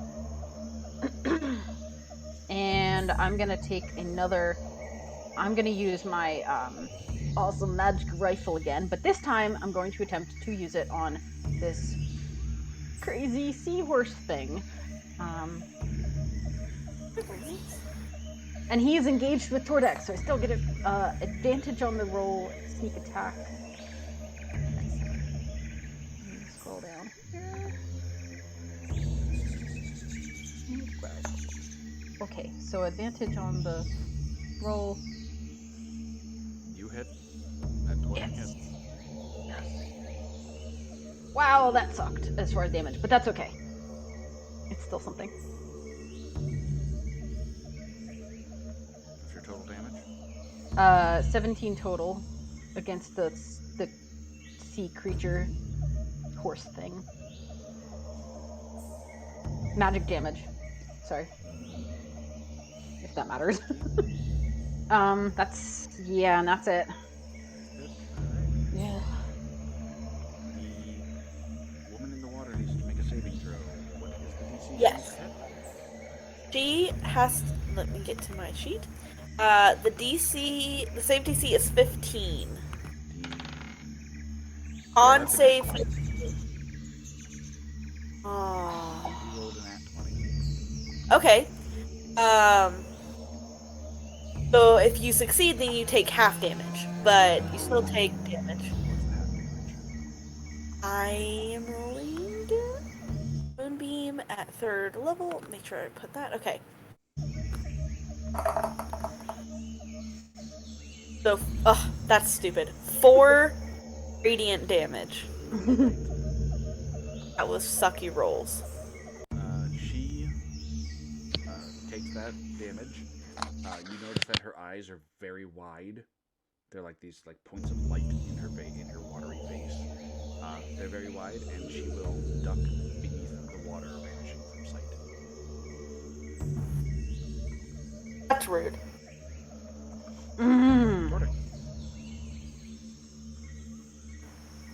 And I'm gonna take another. I'm gonna use my awesome magic rifle again, but this time I'm going to attempt to use it on this crazy seahorse thing. And he is engaged with Tordek, so I still get an advantage on the roll. Sneak attack. Scroll down here. Okay, so advantage on the roll. You hit. That Tordek hits. Wow, that sucked as far as damage, but that's okay. It's still something. What's your total damage? 17 total against the sea creature horse thing. Magic damage. Sorry. If that matters. Yeah, and that's it. Good. Alright. Yeah. The woman in the water needs to make a saving throw. What is the DC she needs Yes. to hit? She has. Let me get to my sheet. The DC, the save DC is 15. On That's a save. nat 20. Oh. You rolled a nat 20. Okay. So if you succeed, then you take half damage, but you still take damage. What's the half damage? I am rolling Moonbeam at 3rd level. Make sure I put that. Okay. So, that's stupid. 4 radiant damage. That was sucky rolls. She takes that damage. You notice that her eyes are very wide. They're like these points of light in her watery face. They're very wide, and she will duck beneath the water, vanishing from sight. That's rude. Jordan.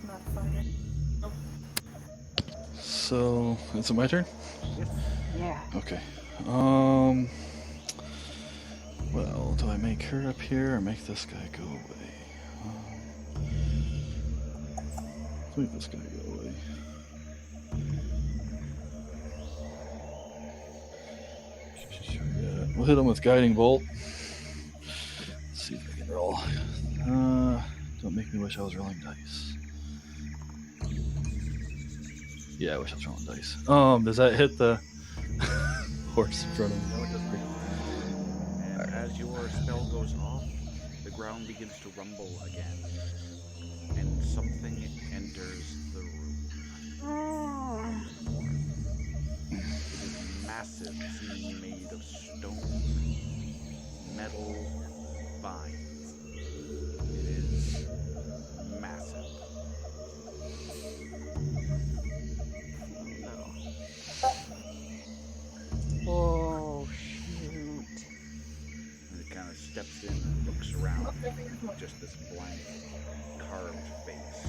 Not a fighter. So, is it my turn? Yeah. Okay. Well, do I make her appear or make this guy go away? Let's make this guy go away. Yeah, we'll hit him with Guiding Bolt. Let's see if I can roll. Don't make me wish I was rolling dice. Yeah, I wish I was rolling dice. Does that hit the horse in front of me? No, it doesn't. And as your spell goes off, the ground begins to rumble again, and something enters the room. It is massive, seemingly made of stone, metal, vines. It is massive. Oh, shoot. And it kind of steps in and looks around. Just this blank, carved face.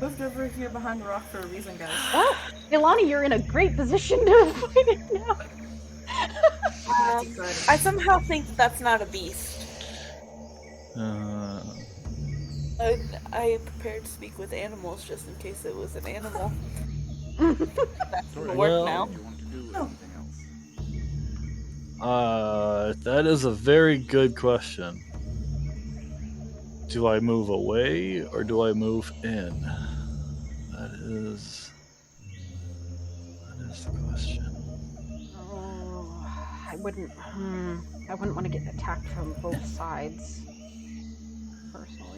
Moved over here behind the rock for a reason, guys. Well, Ilani, you're in a great position to fight it now. I somehow think that's not a beast. I prepared to speak with animals just in case it was an animal. That's gonna work Well- now. What do you want to do with anything else? That is a very good question. Do I move away or do I move in? That is the question. Oh, I wouldn't want to get attacked from both sides. Personally.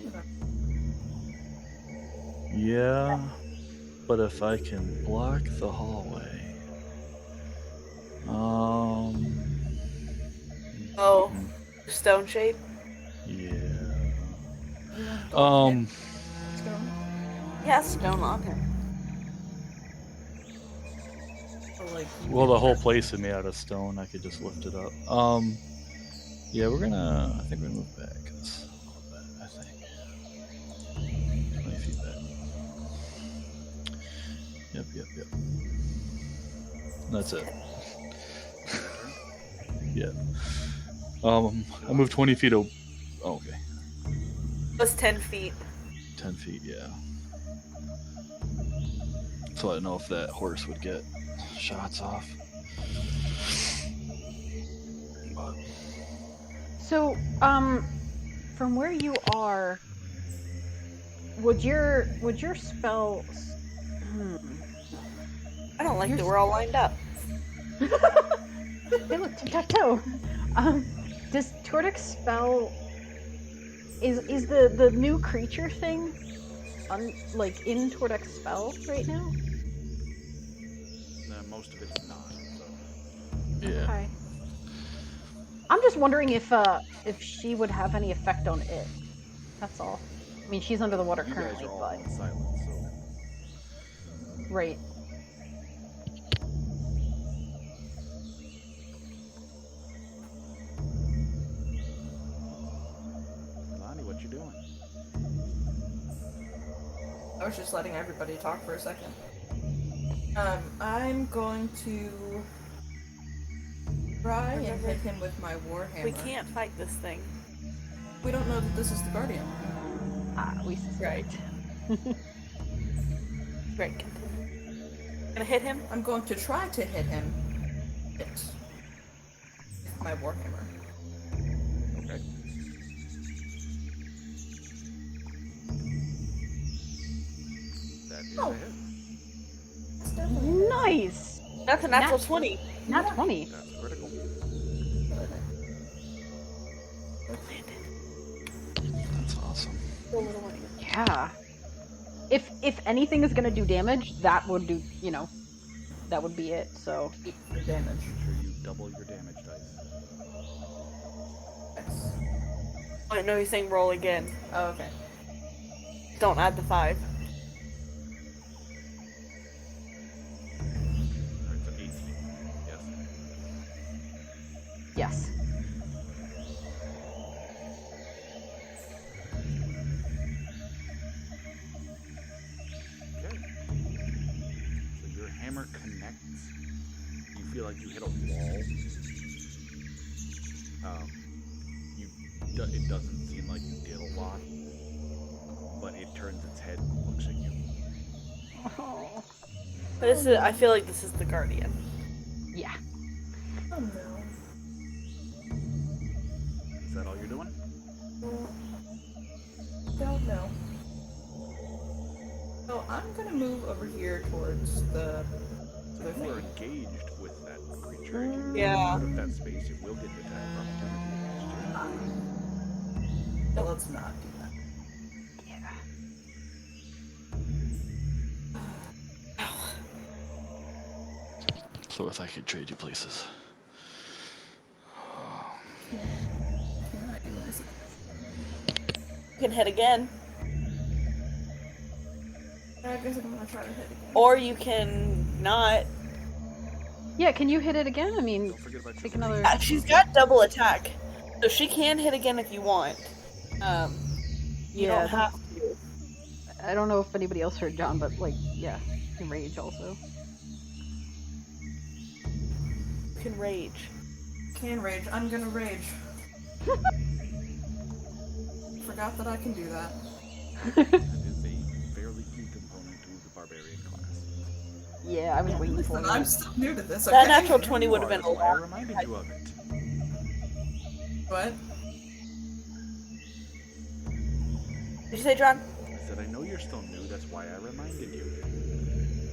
Yeah, but if I can block the hallway, Oh, stone shape? yeah, Let's go. Yeah, stone on him. So, like, well, the whole place is made out of stone. I could just lift it up. Yeah, I think we're gonna move back this a little bit. I think 20 feet back. Yep. That's it. Yeah. I moved 20 feet. Oh, okay. It was 10 feet. 10 feet, yeah. So I don't know if that horse would get shots off. But So, from where you are, would your spell? I don't like that we're all lined up. Hey, look, tic-tac-toe. Does Tordek's spell is the new creature thing like in Tordek's spell right now? Most of it's not. So. yeah. Okay. I'm just wondering if she would have any effect on it. That's all. I mean, she's under the water You guys currently, are all but on silent, so. right. I was just letting everybody talk for a second. I'm going to try and hit him with my warhammer. We can't fight this thing. We don't know that this is the Guardian. We suspect. Great. Gonna hit him? I'm going to try to hit him. With my warhammer. Okay. That is a hit. It's definitely Nice! That's a natural Nat- 20. Not 20. That's critical. That's awesome. Yeah. If anything is gonna do damage, that would do, that would be it, so. for damage. Make sure you double your damage dice. Yes. Wait, no, he's saying roll again. Oh, okay. Don't add the 5. Alright, so 18. Yes. Yes. Okay. So your hammer connects. You feel like you hit a wall. It doesn't seem like you did a lot, but it turns its head and looks at you. Oh. But this is, I feel like this is the Guardian. Yeah. Oh no. Is that all you're doing? Don't know. So I'm gonna move over here towards the So if you're engaged with that creature, if you Yeah. out of that space, it will get the attack of opportunity against you. So let's not do that. Yeah. So if I could trade you places. You can hit again. I guess I'm gonna try to hit again. Or you can not. Yeah, can you hit it again? I mean, Don't forget about take your another. She's got double attack. So she can hit again if you want. You Yeah, don't have to. I don't know if anybody else heard John, but yeah, you can rage also. You can rage. Can rage. I'm gonna rage. Forgot that I can do that. That is a fairly key component to the barbarian class. Yeah, I was waiting for Listen, it. I'm still new to this. Okay? That natural 20 would have been a That's why I lot. reminded you of it. What? Did you say, John? I said, I know you're still new, that's why I reminded you.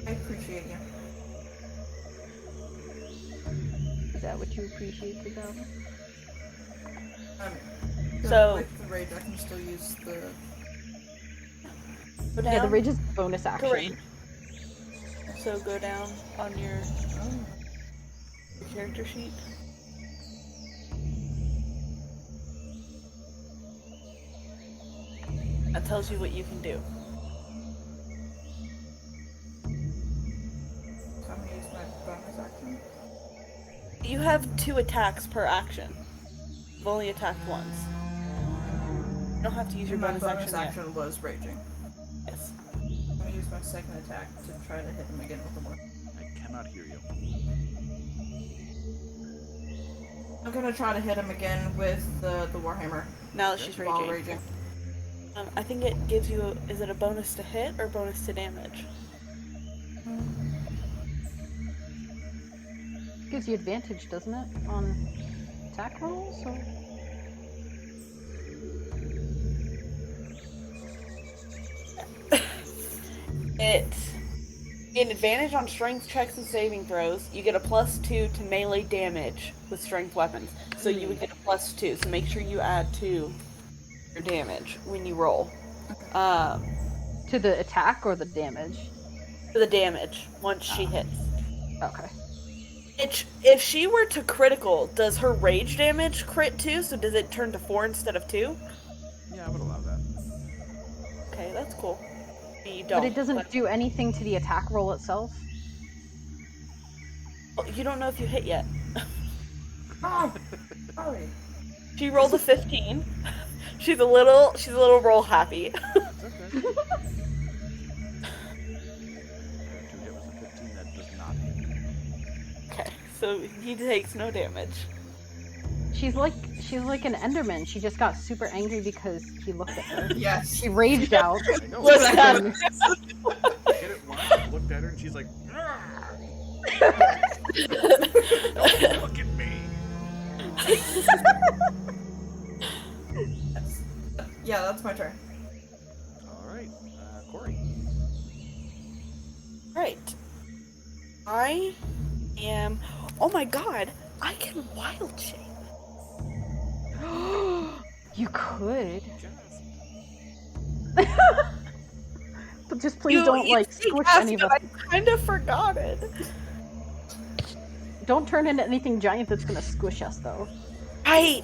I appreciate you. Is that what you appreciate about it? So- with the rage, I can still use the. Go down. Yeah, the rage is bonus Go action. rage. So go down on your Oh. character sheet. That tells you what you can do. So I'm gonna use my bonus action. You have 2 attacks per action. You've only attacked once. You don't have to use your My bonus, bonus action, action was raging. yet. Yes. I'm gonna use my second attack to try to hit him again with the more. I cannot hear you. I'm gonna try to hit him again with the warhammer Now that she's while raging. raging. I think it gives you is it a bonus to hit or bonus to damage? Gives you advantage, doesn't it, on attack rolls? Or... It's an advantage on strength checks and saving throws. You get a +2 to melee damage with strength weapons. So you would get a +2. So make sure you add 2 your damage when you roll. To the attack or the damage? For the damage once she hits. Okay. If she were to critical, does her rage damage crit too? So does it turn to 4 instead of 2? Yeah, I would allow that. Okay, that's cool. You don't. But it doesn't do anything to the attack roll itself? You don't know if you hit yet. Oh, sorry. She rolled a 15. She's a little roll happy. It's okay. so he takes no damage. She's like an Enderman. She just got super angry because he looked at her. Yes. She raged out. I know. Look I at And hit it once, I looked at her, and she's like, "Don't look at me." Yes. Yeah, that's my turn. All right, Corey. Right. I am. Oh my god! I can wild shape. you could. Just But just please don't like squish any of us. I kind of forgot it. Don't turn into anything giant that's gonna squish us though. Right.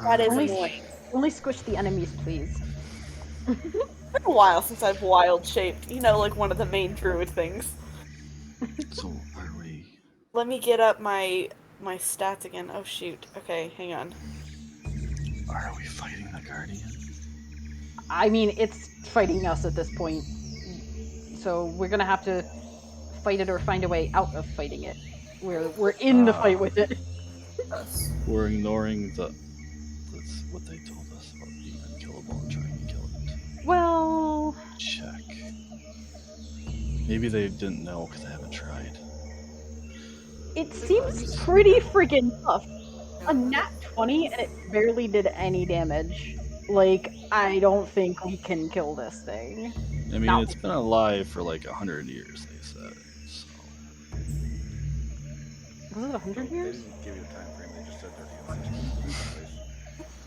That is Only- annoying. Only squish the enemies, please. It's been a while since I've wild shaped. You know, like one of the main druid things. So are we? Let me get up my stats again. Oh shoot. Okay, hang on. Are we fighting the Guardian? I mean, it's fighting us at this point. So we're gonna have to fight it or find a way out of fighting it. We're in the fight with it. Yes. We're ignoring that's what they told us about being unkillable and trying to kill it. Well, Check. Maybe they didn't know because they haven't tried. it seems pretty freaking tough. A nat 20 and it barely did any damage. Like, I don't think we can kill this thing. I mean, No. it's been alive for like 100 years, they said. So Was it 100 They years? didn't give you a time frame. They just said their ancestors.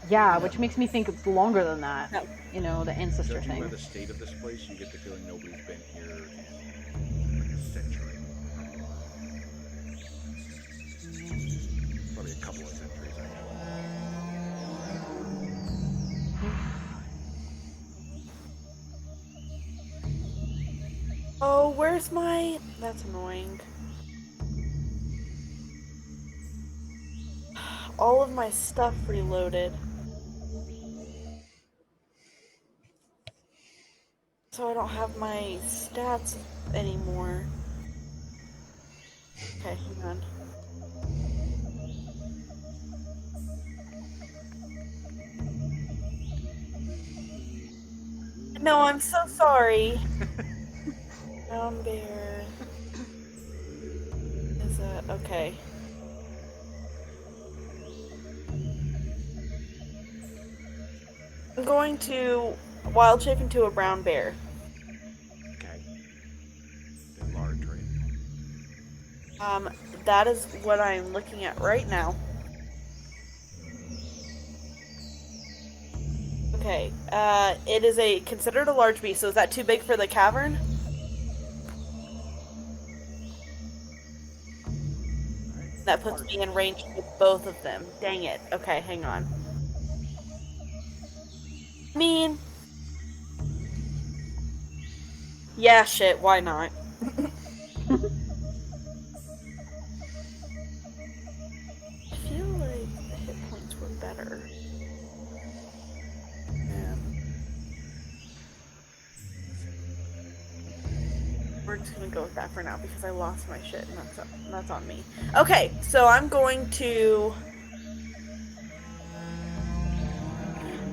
Yeah, which makes me think it's longer than that. No. You know, the ancestor Judging by thing. the state of this place, you get the feeling nobody's been here in like a century. Probably a couple of centuries, Oh, where's my... That's annoying. All of my stuff reloaded. So I don't have my stats anymore. Okay, hang on. No, I'm so sorry. Brown bear. Is that okay? I'm going to wild shape into a brown bear. Okay. They're large, right? That is what I'm looking at right now. Okay, it is considered a large beast, so is that too big for the cavern? That puts me in range with both of them. Dang it. Okay, hang on. I mean... Yeah, shit, why not? I feel like the hit points were better. We're just gonna go with that for now because I lost my shit and that's on me. Okay, so I'm going to...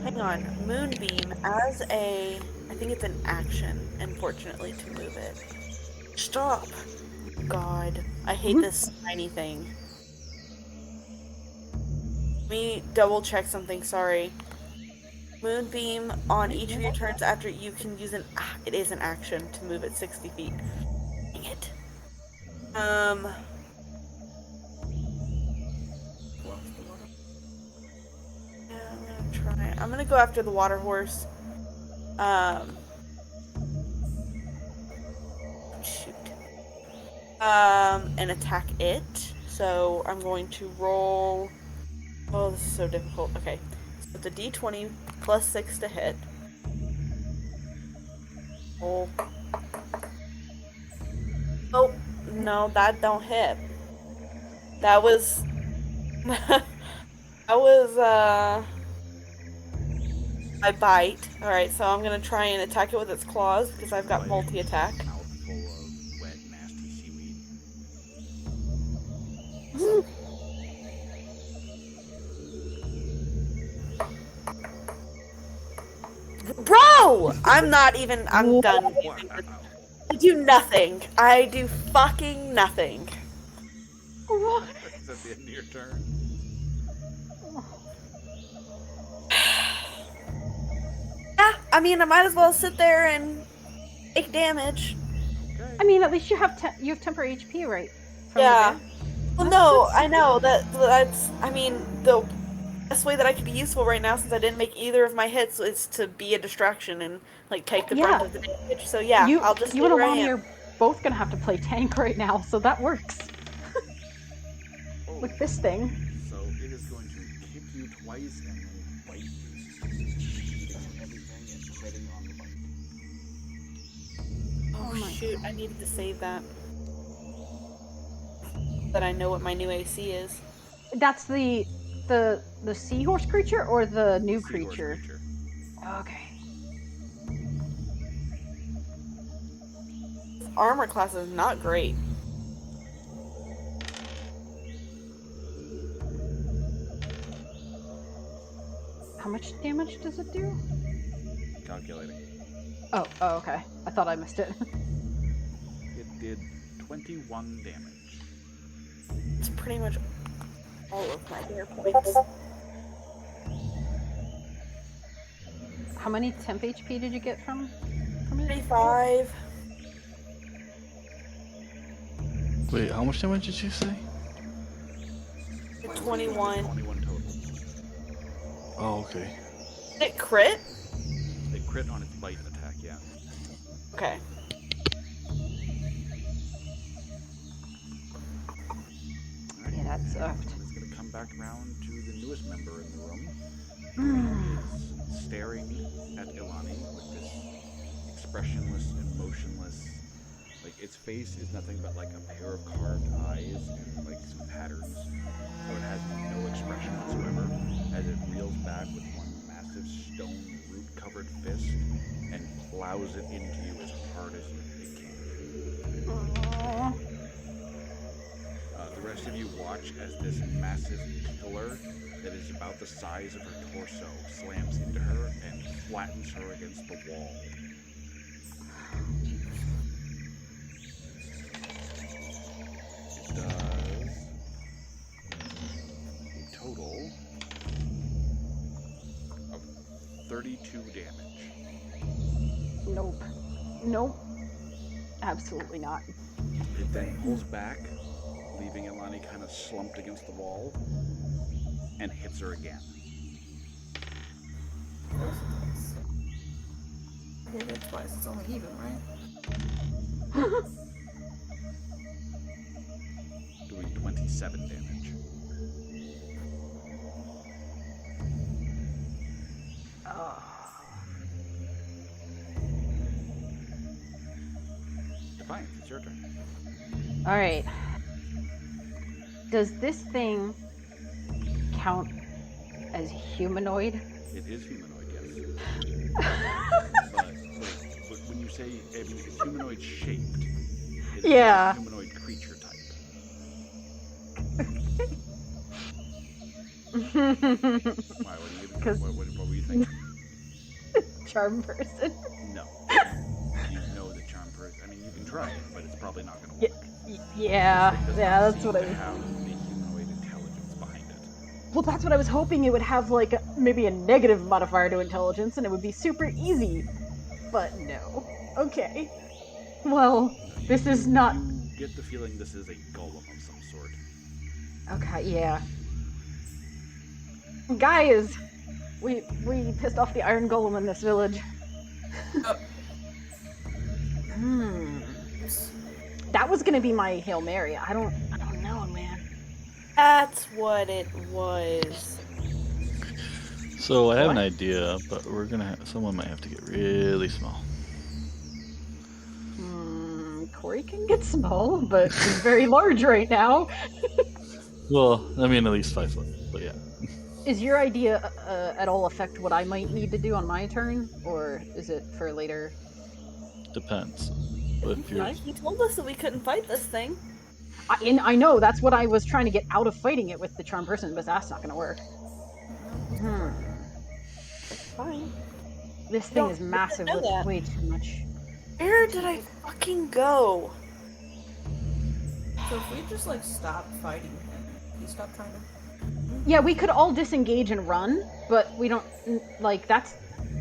Hang on. Moonbeam as a... I think it's an action, unfortunately, to move it. Stop! God, I hate this tiny thing. Let me double check something, sorry. Moonbeam on each of your turns after you can use it is an action to move it 60 feet. Dang it. Yeah, I'm gonna try. I'm gonna go after the water horse. Shoot. And attack it. So I'm going to roll. Oh, this is so difficult. Okay. So it's a d20 plus 6 to hit. Oh. Oh, no, that don't hit. That was... that was, my bite. Alright, so I'm gonna try and attack it with its claws, because I've got multi-attack. Mouthful of wet, nasty seaweed. Bro! I'm not even. I'm done. Wow. I do nothing. I do fucking nothing. What? Is that the end of your turn? Yeah, I mean, I might as well sit there and take damage. Okay. I mean, at least you have you have temporary HP, right? From Yeah. the bear? Well, That's- no, that's- I know that's. I mean, the best way that I could be useful right now, since I didn't make either of my hits, is to be a distraction and like take the brunt Yeah. of the damage. So yeah, you, I'll just you stay and where I Alani am. are both gonna have to play tank right now, so that works. Oh, With this thing. so it is going to kick you twice and then bite you, eating everything and critting on the bite. Oh, Oh my shoot! I needed to save that. That I know what my new AC is. That's the seahorse creature or the new Seahorse creature? Okay. Armor class is not great. How much damage does it do? Calculating. Oh, okay. I thought I missed it. It did 21 damage. It's pretty much all of my gear points. How many temp HP did you get from it? 35. Wait, how much damage did you say? 21. 21 total. Oh, okay. Did it crit? It crit on its bite attack, yeah. Okay. Alright. Yeah, that And sucked. It's going to come back around to the newest member in the room. Mm. Is staring at Ilani with this expressionless and motionless. Like, its face is nothing but like a pair of carved eyes and like some patterns. So it has no expression whatsoever as it reels back with one massive stone root-covered fist and plows it into you as hard as it can. Aw. The rest of you watch as this massive pillar that is about the size of her torso slams into her and flattens her against the wall. It does a total of 32 damage. Nope. Nope. Absolutely not. It then pulls back, leaving Ilani kind of slumped against the wall, and hits her again. Hit it twice, it's only even, right? Doing 27 damage. Defiance, it's your turn. Alright. Does this thing count as humanoid? It is humanoid, yes. But when you say, I mean, it's humanoid shaped. It is Yeah. not a humanoid creature type. Why? What were you thinking? Charm person. No. You know the charm person. I mean, you can try it, but it's probably not going to Yeah, work. yeah, This thing does yeah, not that's seem what I to was. have the humanoid intelligence behind it. Well, that's what I was hoping it would have, like, maybe a negative modifier to intelligence, and it would be super easy. But no. Okay. Well, this is not. You get the feeling this is a golem of some sort. Okay, yeah. Guys, we pissed off the iron golem in this village. That was gonna be my Hail Mary. I don't know, man. That's what it was. So I have an What? idea, but we're gonna someone might have to get really small. Corey can get small, but he's very large right now. Well, I mean at least 5 foot, but yeah. Is your idea at all affect what I might need to do on my turn, or is it for later? Depends. But if you're He told us that we couldn't fight this thing. And I know that's what I was trying to get out of fighting it with the charm person, but that's not gonna work. Fine. This thing No, is I massive didn't with know that. way too much. Where did I fucking go? So if we just like stop fighting him, he stop trying to. Yeah, we could all disengage and run, but we don't like. That's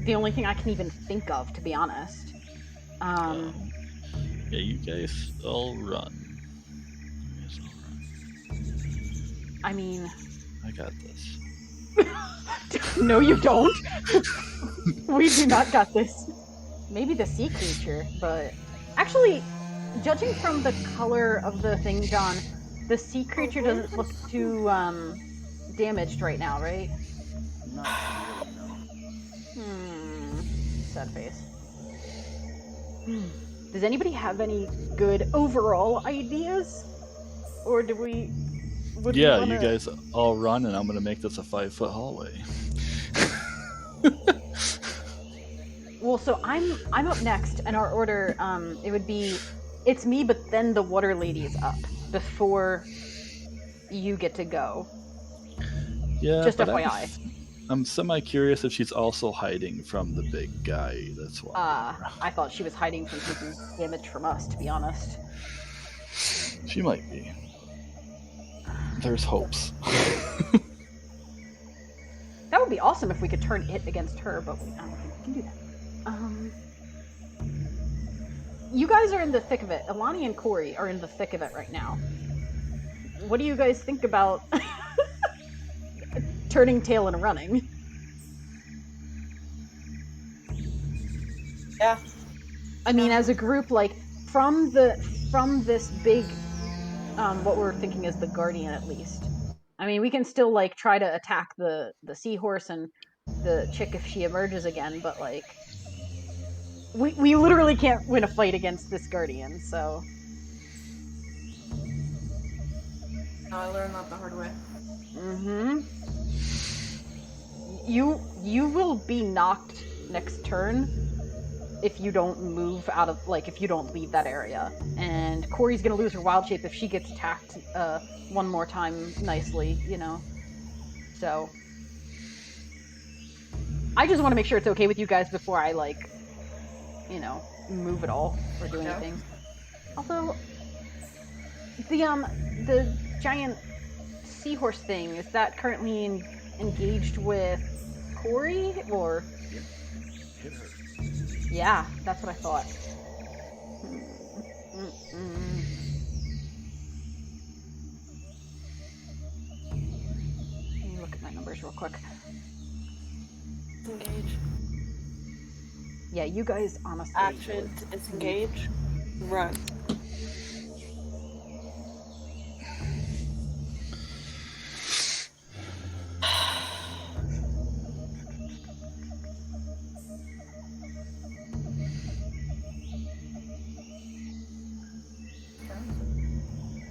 the only thing I can even think of, to be honest. Yeah, you guys all run. You guys all run. I mean, I got this. no, you don't. We do not got this. Maybe the sea creature, but actually, judging from the color of the thing, John, the sea creature doesn't look too damaged right now, right? Not really, no. Sad face. Does anybody have any good overall ideas, or do we? Yeah, you guys all run, and I'm gonna make this a 5-foot hallway. Well, so I'm up next, and our order it would be it's me, but then the water lady is up before you get to go. Yeah, Just but FYI. I'm semi-curious if she's also hiding from the big guy that's walking around. I thought she was hiding from taking damage from us, to be honest. She might be. There's hopes. That would be awesome if we could turn it against her, but I don't think we can do that. You guys are in the thick of it. Alani and Corey are in the thick of it right now. What do you guys think about turning tail and running? Yeah. I mean, as a group, like from this big, what we're thinking is the guardian, at least. I mean, we can still like try to attack the seahorse and the chick if she emerges again, but like, we literally can't win a fight against this guardian. So. No, I learned that the hard way. You will be knocked next turn if you don't move out of, like, if you don't leave that area. And Corey's gonna lose her wild shape if she gets attacked one more time nicely, you know. So I just want to make sure it's okay with you guys before I, like, you know, move at all or do anything. Also, the giant seahorse thing, is that currently engaged with Corey, or? Hit her. Yeah, that's what I thought. Let me look at my numbers real quick. Disengage. Yeah, you guys honestly. Action to disengage. Run.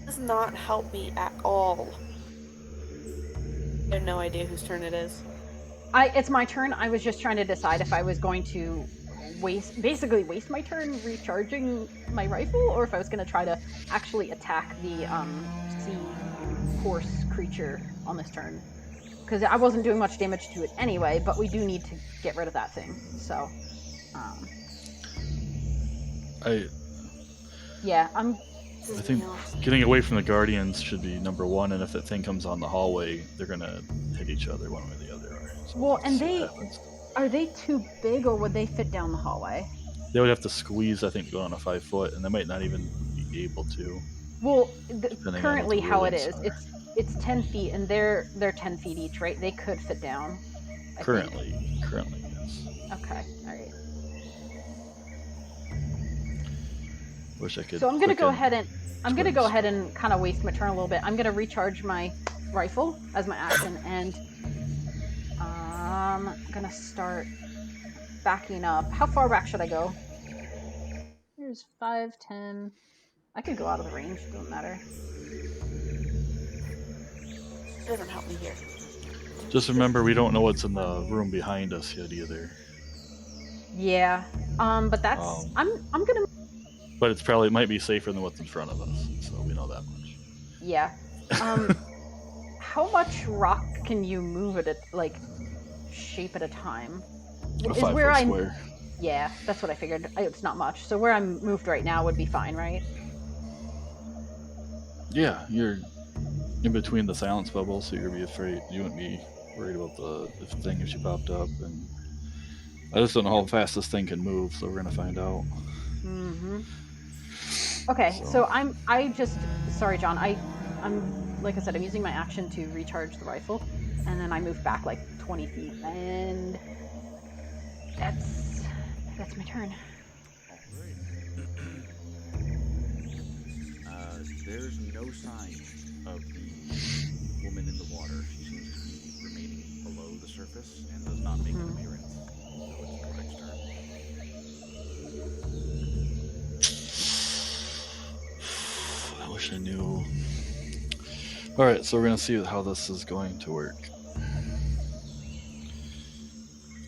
Does not help me at all. I have no idea whose turn it is. It's my turn. I was just trying to decide if I was going to waste my turn recharging my rifle, or if I was going to try to actually attack the sea horse creature on this turn. Because I wasn't doing much damage to it anyway, but we do need to get rid of that thing. So, yeah, I think getting away from the guardians should be number one, and if that thing comes on the hallway, they're gonna hit each other one way or the other. So well, and are they too big, or would they fit down the hallway? They would have to squeeze, I think, to go on a 5 foot, and they might not even be able to. Well, currently how it is, it's 10 feet, and they're 10 feet each, right? They could fit down. Currently, yes. Okay, all right. Wish I could. So I'm gonna go ahead and kind of waste my turn a little bit. I'm gonna recharge my rifle as my action, and I'm gonna start backing up. How far back should I go? Here's 5, 10. I could go out of the range. Doesn't matter. It doesn't help me here. Just remember, we don't know what's in the room behind us yet either. Yeah. But that's I'm gonna. But it might be safer than what's in front of us, so we know that much. Yeah. How much rock can you move at a shape at a time? A Is 5 where foot I'm. square. Yeah, that's what I figured. It's not much. So where I'm moved right now would be fine, right? Yeah, you're in between the silence bubbles, so you're gonna be afraid. You wouldn't be worried about the thing if she popped up. And I just don't know how fast this thing can move, so we're gonna find out. Mm-hmm. Okay, so sorry, John. I'm like I said, I'm using my action to recharge the rifle, and then I move back like 20 feet, and that's my turn. All right. There's no sign of the woman in the water. She seems to be remaining below the surface and does not make an appearance. So it's Tordek's turn. I wish I knew. All right, so we're gonna see how this is going to work.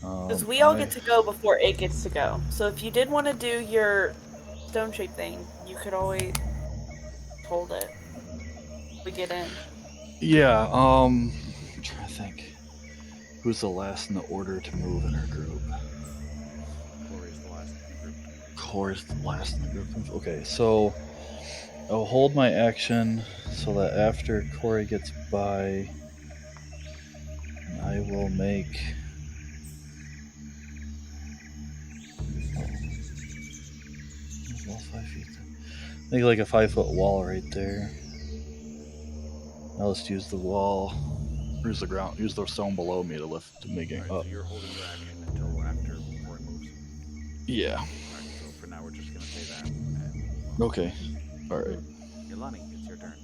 Because we all get to go before it gets to go. So if you did want to do your stone shape thing, you could always hold it. We get in. Yeah. I'm trying to think. Who's the last in the order to move in our group? Corey's the last in the group. Core's the last in the group. Okay, so I'll hold my action so that after Corey gets by, I will make. Well, 5 feet. Make like a 5 foot wall right there. Now let's use the wall. Use the ground. Use the stone below me to lift to make it Alright, up. so you're holding your action until after Corey moves. Yeah. Alright, so for now we're just gonna say that. And Okay. All right. Ilani, it's your turn.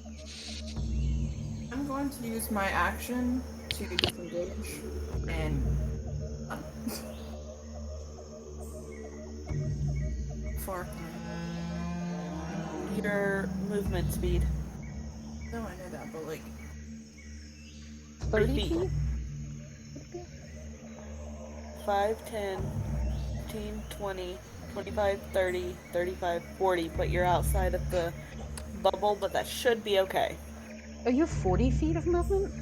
I'm going to use my action to disengage and run. Far. Your movement speed. No, I know that, but like 30 feet. feet? 5, 10, 15, 20, 25, 30, 35, 40, but you're outside of the bubble, but that should be okay. Oh, you have 40 feet of movement?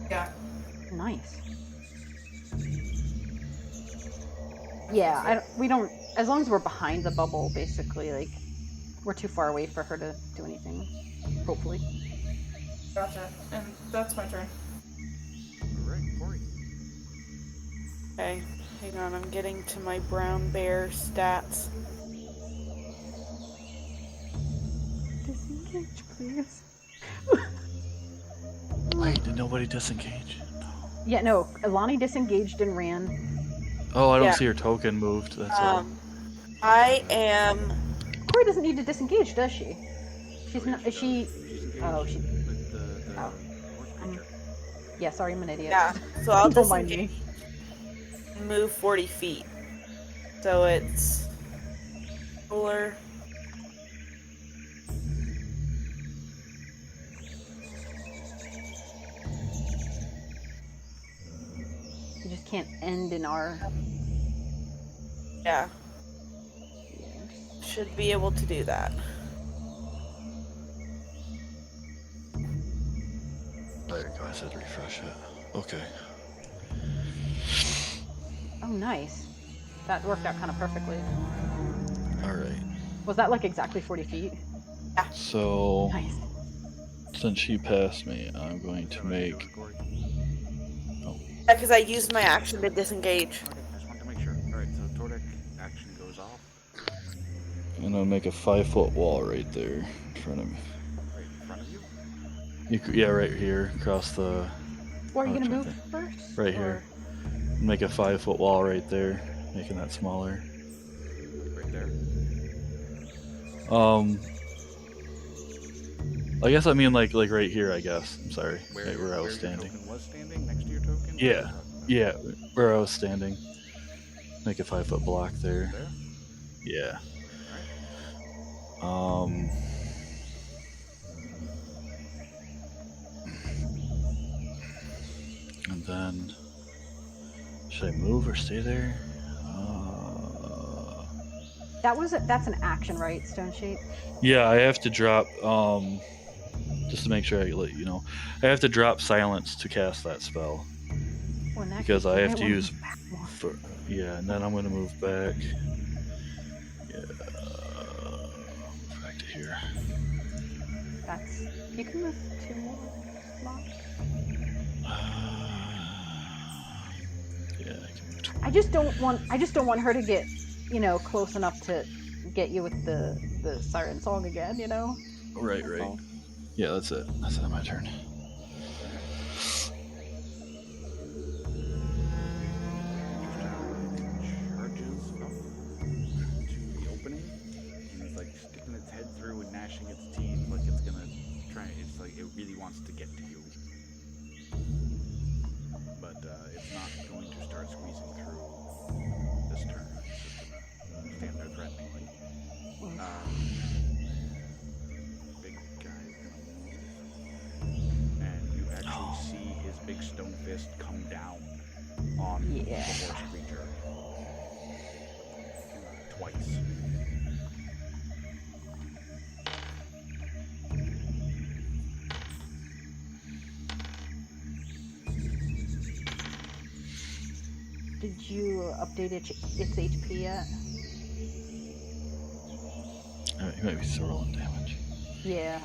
yeah. Nice. Yeah, we don't. As long as we're behind the bubble, basically, like we're too far away for her to do anything. Hopefully. Gotcha. And that's my turn. Alright, Corey. Okay, hang on, I'm getting to my brown bear stats. Disengage, please. Wait, did nobody disengage? No. Yeah, no. Ilani disengaged and ran. Oh, I don't Yeah. see her token moved. That's all. I am. Corey doesn't need to disengage, does she? She's not. Is she? She's engaged Oh, she. with the Oh. horse creature. Yeah, sorry, I'm an idiot. Yeah, so I'll Don't mind disengage me. and move 40 feet. So it's. Solar. You just can't end in our. Yeah, should be able to do that. There you go. I said refresh it. Okay. Oh, nice. That worked out kind of perfectly. All right. Was that like exactly 40 feet? So Nice. since she passed me, I'm going to make. Corey. Yeah, because I used my action to disengage. Okay, I just wanted to make sure. Alright, so Tordek action goes off. I'm gonna make a 5 foot wall right there in front of me. Right in front of you. Yeah, right here across the. Or are you Oh, gonna it's move right first? Right here. Make a 5 foot wall right there, making that smaller. Right there. I guess I mean like right here. I guess. I'm sorry. Right where I was your standing. token was standing next to your token? Yeah. Yeah, where I was standing. Make a 5 foot block there. There? Yeah. And then should I move or stay there? That's an action, right? Stone shape. Yeah, I have to drop just to make sure I let you know. I have to drop silence to cast that spell Well, in that because case, I you have might to wanna use. move back more. Yeah, and then I'm gonna move back. Yeah, move back to here. That's you can move 2 more slots. Yeah, I can move I just don't want her to get, close enough to get you with the siren song again, Right, That's right. all. Yeah, that's it. That's my turn. Charges up to the opening and is like sticking its head through and gnashing its teeth like it's gonna try. It's like it really wants to get to you, but it's not going to start squeezing through this turn. It's just gonna stand there threateningly. Big guy's gonna move, and you actually see his big stone fist come down on the horse creature twice. Did you update its HP yet? You might be rolling damage. Yeah,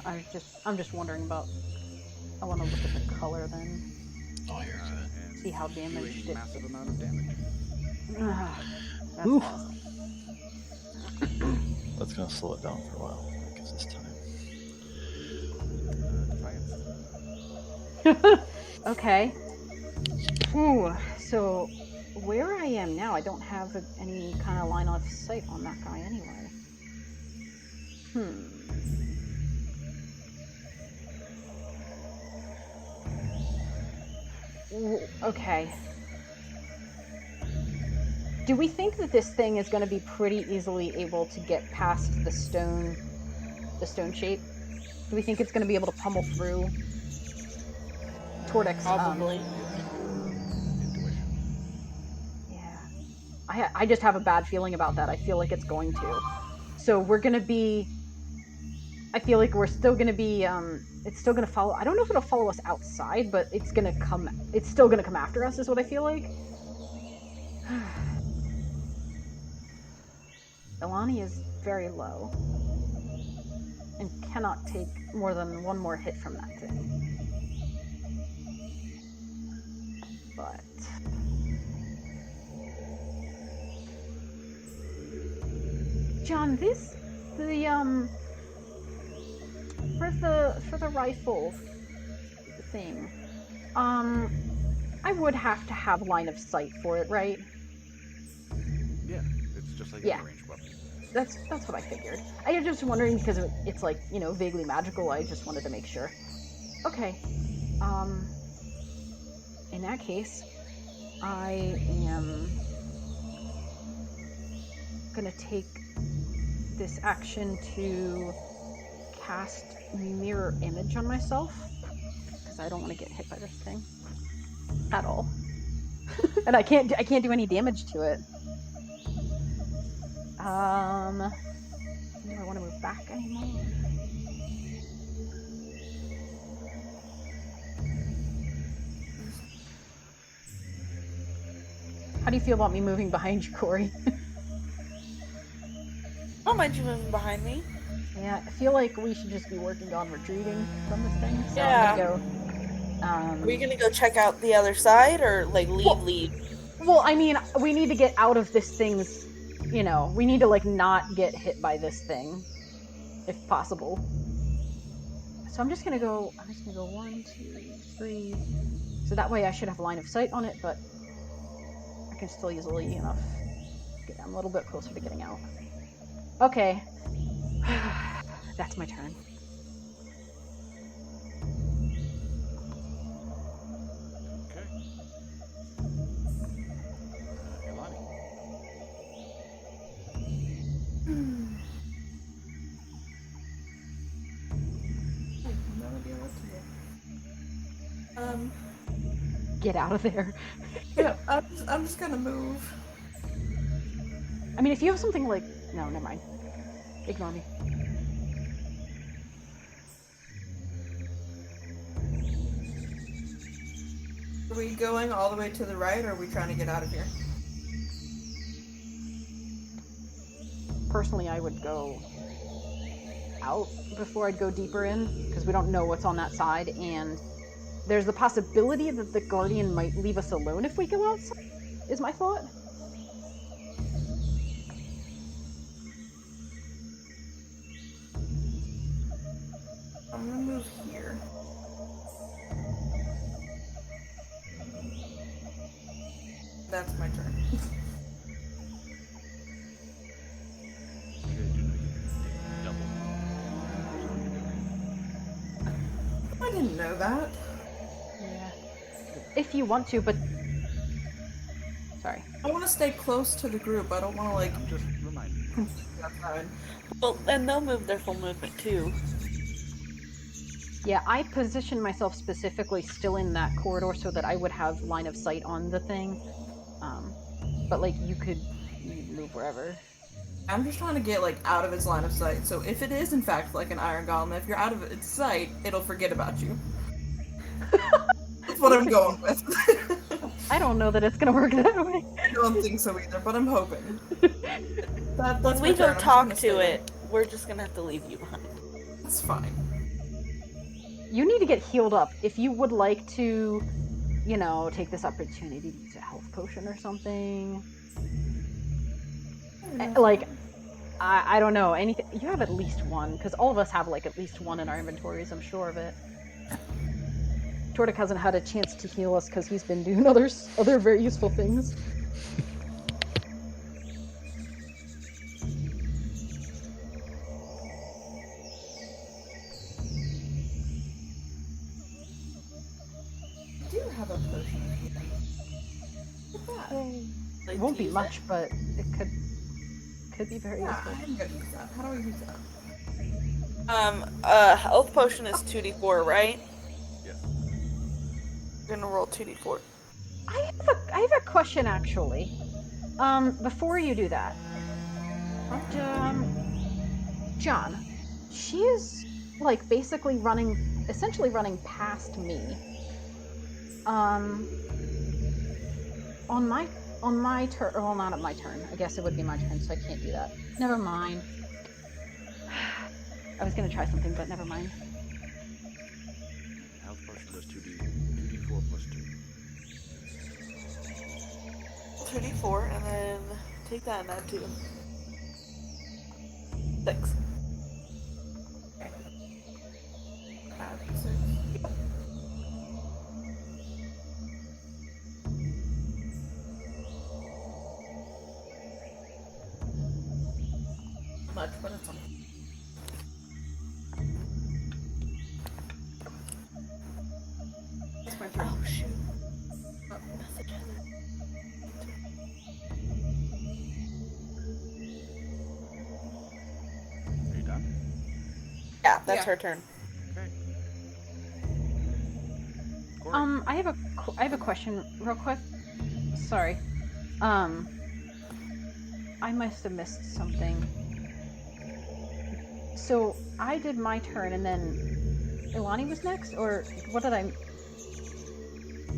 I'm just wondering about. I want to look at the color then. Oh, you're good. See how damaged a it. massive amount of damage. That's Oof. awesome. That's gonna slow it down for a while. Because this time. Defiance. Okay. Ooh, so where I am now, I don't have any kind of line of sight on that guy anyway. Okay. Do we think that this thing is going to be pretty easily able to get past the stone shape? Do we think it's going to be able to pummel through Tordex? Probably. Yeah. I just have a bad feeling about that. I feel like it's going to. So we're going to be... I feel like we're still going to be... it's still going to follow... I don't know if it'll follow us outside, but it's going to come... It's still going to come after us, is what I feel like. Ilani is very low. And cannot take more than one more hit from that thing. But... John, for the rifle thing, I would have to have line of sight for it, right? Yeah, it's just like Yeah. a ranged weapon. That's what I figured. I was just wondering because it's like, vaguely magical. I just wanted to make sure. Okay. In that case, I am gonna take this action to cast mirror image on myself because I don't want to get hit by this thing at all. And I can't do any damage to it. Do I want to move back anymore? How do you feel about me moving behind you, Corey? I don't mind you moving behind me. Yeah, I feel like we should just be working on retreating from this thing. So Yeah. I'm gonna go. Are we gonna go check out the other side or like leave? Well, I mean, we need to get out of this thing's. We need to like not get hit by this thing, if possible. So I'm just gonna go 1, 2, 3. So that way I should have line of sight on it, but I can still easily enough. I'm a little bit closer to getting out. Okay. That's my turn. Okay. Ilani. No idea what to do. Get out of there. Yeah, I'm just gonna move. I mean, if you have something like... No, never mind. Ignore me. Are we going all the way to the right, or are we trying to get out of here? Personally, I would go out before I'd go deeper in, because we don't know what's on that side, and there's the possibility that the Guardian might leave us alone if we go outside, is my thought. I'm gonna move here. That's my turn. You guys do know you can take double. I didn't know that. Yeah. If you want to, but... Sorry. I want to stay close to the group. I don't want to, like, I'm just reminding you. outside. Well, and they'll move their full movement too. Yeah, I positioned myself specifically still in that corridor so that I would have line of sight on the thing. But, like, you could move wherever. I'm just trying to get, like, out of its line of sight. So if it is, in fact, like an iron golem, if you're out of its sight, it'll forget about you. That's what I'm going with. I don't know that it's gonna work that way. I don't think so either, but I'm hoping. That's When my we go turn. I'm talk just to gonna stay it, we're just gonna have to leave you behind. there. It's fine. You need to get healed up. If you would like to, you know, take this opportunity to use a health potion or something. Like, I don't know, anything. You have at least one, because all of us have, like, at least one in our inventories, I'm sure of it. Tortic hasn't had a chance to heal us because he's been doing other very useful things. I do have a potion here. Look at that. It won't be much, but it could be very Yeah, useful. I'm gonna use that. How do I use that? Health potion is 2d4, right? Yes. You're gonna roll 2d4. I have a question, actually. Before you do that, John, she is, like, basically essentially running past me. On my turn, well, not on my turn. I guess it would be my turn, so I can't do that. Never mind. I was gonna try something, but never mind. Health potion does 2d4 plus 2. 2d4, and then take that and add 2. 6. Much, but it's on. It's my turn. Oh, shoot. Are you done? Yeah, that's Yeah. her turn. Okay. Corey. I have a question, real quick. Sorry. I must have missed something. So I did my turn, and then Ilani was next, or what did I? The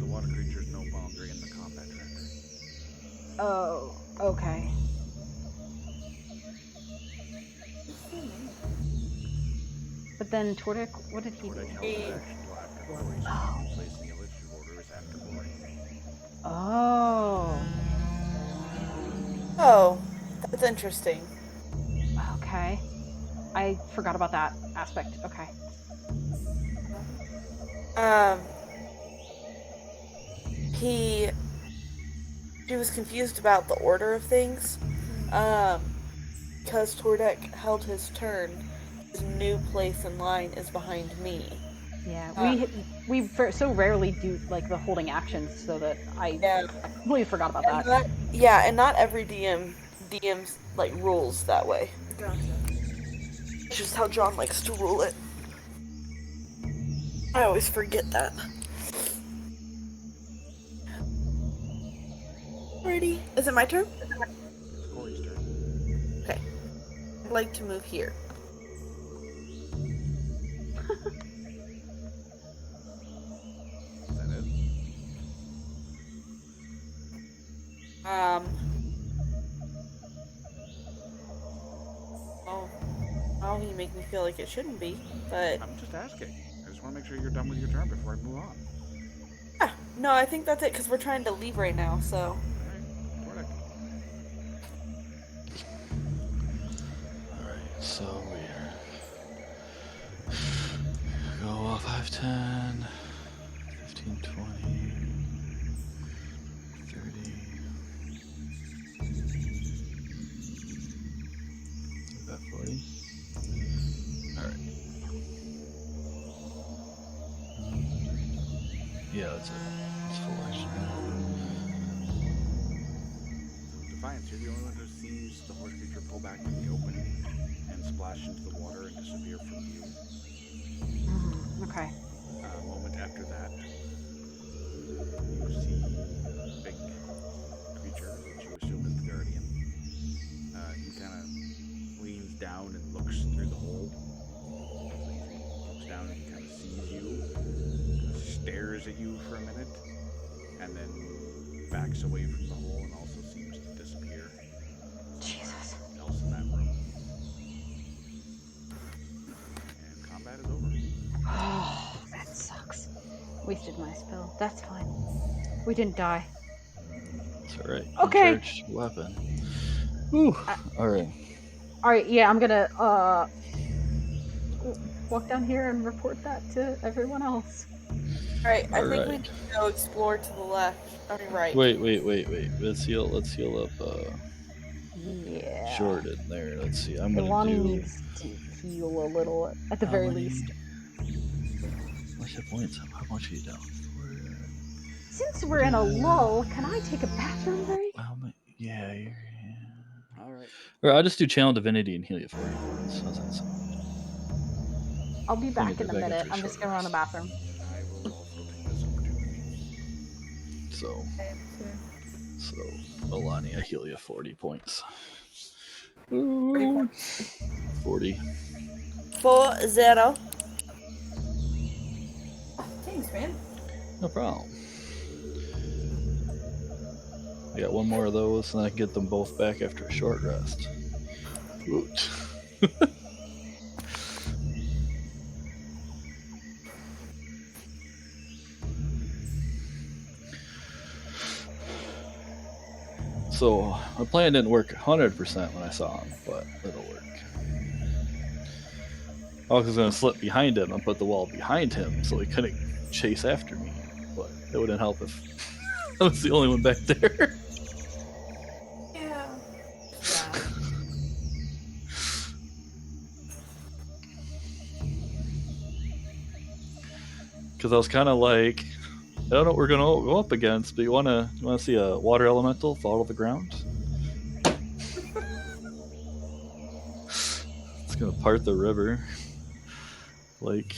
water creature is no longer in the combat tracker. Oh, okay. But then Tortic, what did he Or do? that held action until after Corey, so Oh. place in the initiative order is after Corey. Oh, Oh, that's interesting. okay. I forgot about that aspect. Okay. She was confused about the order of things. Because Tordek held his turn, his new place in line is behind me. Yeah, we so rarely do like the holding actions, so that I Yeah. completely forgot about And that. and not every DM's like rules that way. Gotcha. It's just how John likes to rule it. I always forget that. Alrighty. Is it my turn? It's Corey's turn. Okay. I'd like to move here. Is that it? Oh, oh, you make me feel like it shouldn't be, but I'm just asking. I just want to make sure you're done with your turn before I move on. yeah, no, I think that's it because we're trying to leave right now. So Alright, Alright, so we're go 5, 10, 15, 20, 30. About 40. Alright. Yeah, that's it. It's full action. Defiance, you're the only one who sees the horse creature pull back from the open and splash into the water and disappear from view. Okay. A moment after that, you see a big creature, which you assume is the guardian. He kind of leans down and looks through the hole. So he looks down and he kind of sees you, stares at you for a minute, and then backs away from the hole and also seems to disappear. Jesus. Else in that room. And combat is over. Oh, that sucks. Wasted my spell. That's fine. We didn't die. It's alright. Okay. Charged weapon. Whew. Alright. Alright, yeah, I'm gonna walk down here and report that to everyone else. all right, I think we Alright. need to go explore to the left. I mean, right. Wait. Let's heal up Yeah. Jordan there. Let's see. I'm gonna Ilani do needs to heal a little, at the How very many- least. what's your points? How much are you down? Since we're in a lull, can I take a bathroom break? How many? Yeah, you're. Alright. Or I'll just do Channel Divinity and heal you 40 points. How's that sound? I'll be back be in a back minute. after a I'm just short gonna run a rest. bathroom. And I will also take this opportunity. So, Alani, I heal you 40 points. 40 Ooh, points. 40. 4-0. Oh, thanks, man. No problem. I got one more of those, and I can get them both back after a short rest. Woot. So, my plan didn't work 100% when I saw him, but it'll work. I was going to slip behind him and put the wall behind him so he couldn't chase after me, but it wouldn't help if I was the only one back there. Yeah. Because I was kind of like, I don't know what we're going to go up against, but you want to see a water elemental fall to the ground? It's going to part the river. Like,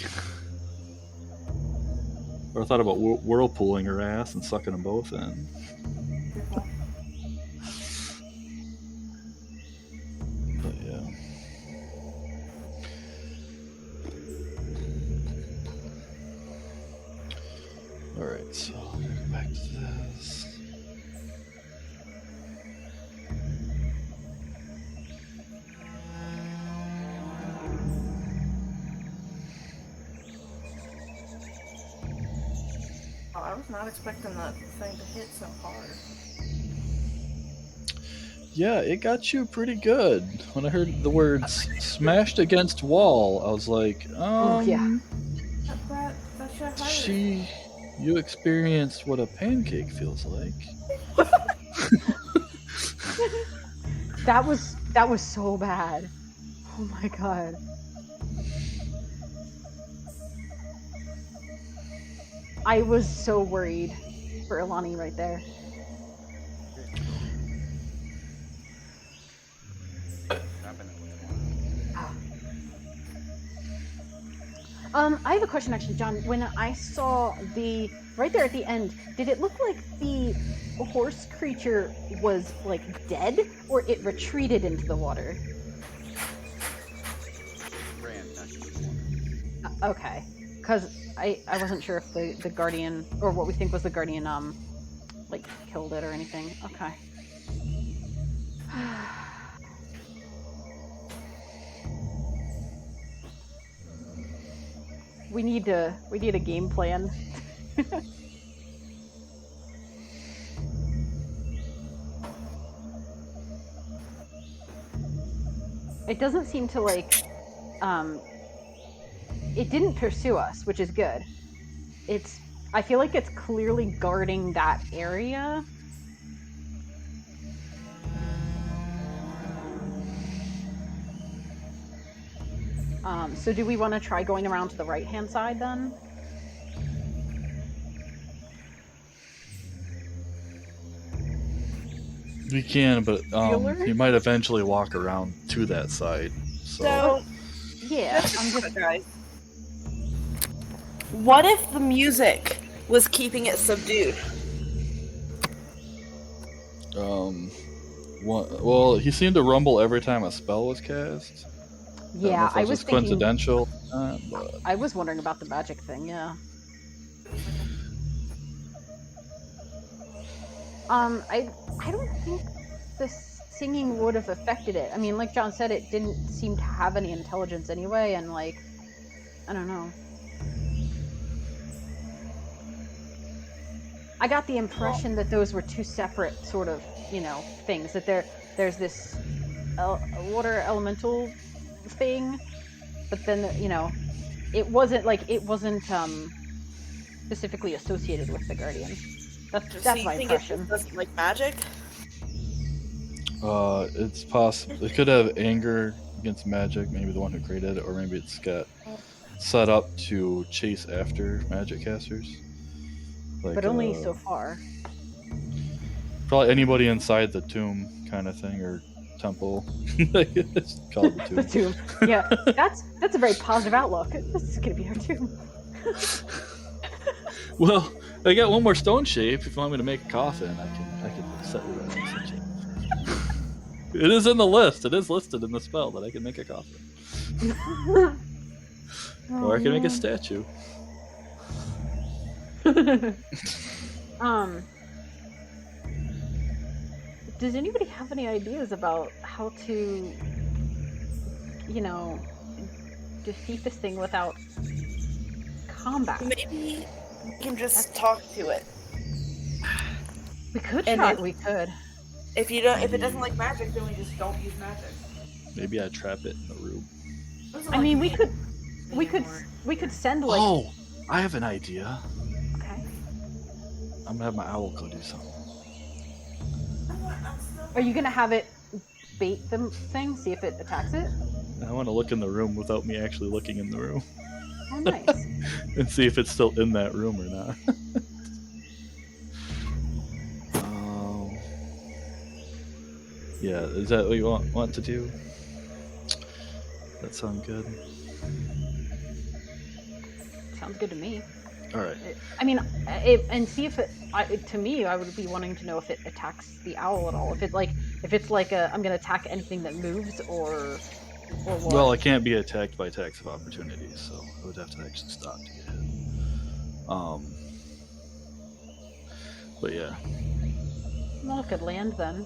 or I thought about whirlpooling her ass and sucking them both in. But yeah. Alright, so I'm gonna go back to this. Oh, I was not expecting that thing to hit so hard. Yeah, it got you pretty good. When I heard the words smashed against wall, I was like, Oh, yeah. That should hurt. you experienced what a pancake feels like. That was so bad. Oh my god. I was so worried for Ilani right there. I have a question actually, John. When I saw the right there at the end, did it look like the horse creature was like dead, or it retreated into the water? Ran back into the water. Okay, because I wasn't sure if the guardian, or what we think was the guardian, like killed it or anything. Okay. We need a game plan. It doesn't seem to it didn't pursue us, which is good. I feel like it's clearly guarding that area. So do we want to try going around to the right-hand side then? We can, but Bueller? he might eventually walk around to that side. So, Yeah, just I'm just guys. What if the music was keeping it subdued? Well, he seemed to rumble every time a spell was cast. yeah. I was just thinking. coincidental. But I was wondering about the magic thing. Yeah. I don't think the singing would have affected it. I mean, like John said, it didn't seem to have any intelligence anyway, and like, I don't know. I got the impression that those were two separate sort of, things. That there's this water elemental thing, but then it wasn't specifically associated with the guardian. That's So you my think impression. it doesn't like magic? it's possible. It could have anger against magic, maybe the one who created it, or maybe it's got set up to chase after magic casters. Like, But only so far. Probably anybody inside the tomb kind of thing, or temple. It's called the tomb. The tomb. Yeah, that's a very positive outlook. This is gonna be our tomb. Well, I got one more stone shape. If you want me to make a coffin, I can set you that. It is in the list. It is listed in the spell that I can make a coffin. Or I can make a statue. Does anybody have any ideas about how to, defeat this thing without combat? Maybe we can just talk to it. We could And try. if- We could. If it doesn't like magic, then we just don't use magic. Maybe I trap it in the room. I mean, we could send like. Oh, I have an idea. Okay. I'm gonna have my owl go do something. Are you gonna have it bait the thing? See if it attacks it. I want to look in the room without me actually looking in the room. Oh, nice. And see if it's still in that room or not. Yeah, is that what you want to do? That sound good? Sounds good to me. All right. I mean, and see if it. To me, I would be wanting to know if it attacks the owl at all. If it's like I'm gonna attack anything that moves or what. Well, it can't be attacked by attacks of opportunity, so I would have to actually stop to get hit. But yeah. Well, it could land then.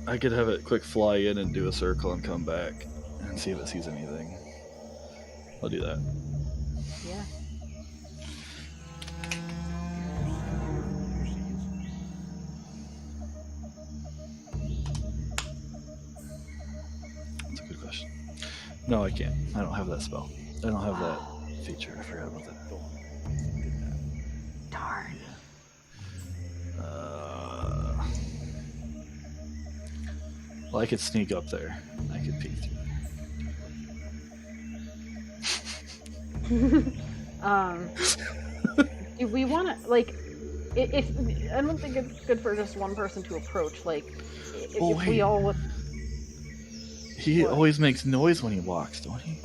I could have it quick fly in and do a circle and come back and see if it sees anything. I'll do that. Yeah. That's a good question. No, I can't. I don't have that spell. I don't have that feature. I forgot about that. Darn. Well, I could sneak up there. I could peek through. Do we want to if I don't think it's good for just one person to approach. Like, if we all would. He What? always makes noise when he walks, don't he?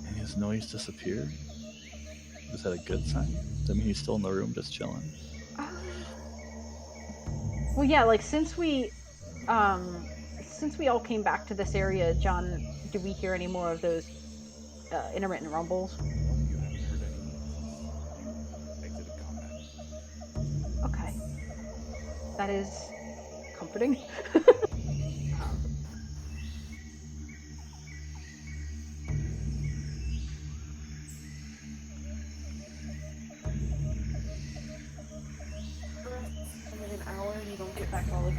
And his noise disappeared. Is that a good sign? Does that mean he's still in the room just chilling? Well, yeah. Like since we all came back to this area, John, did we hear any more of those intermittent rumbles? You haven't heard any. You exited combat. Okay. That is comforting.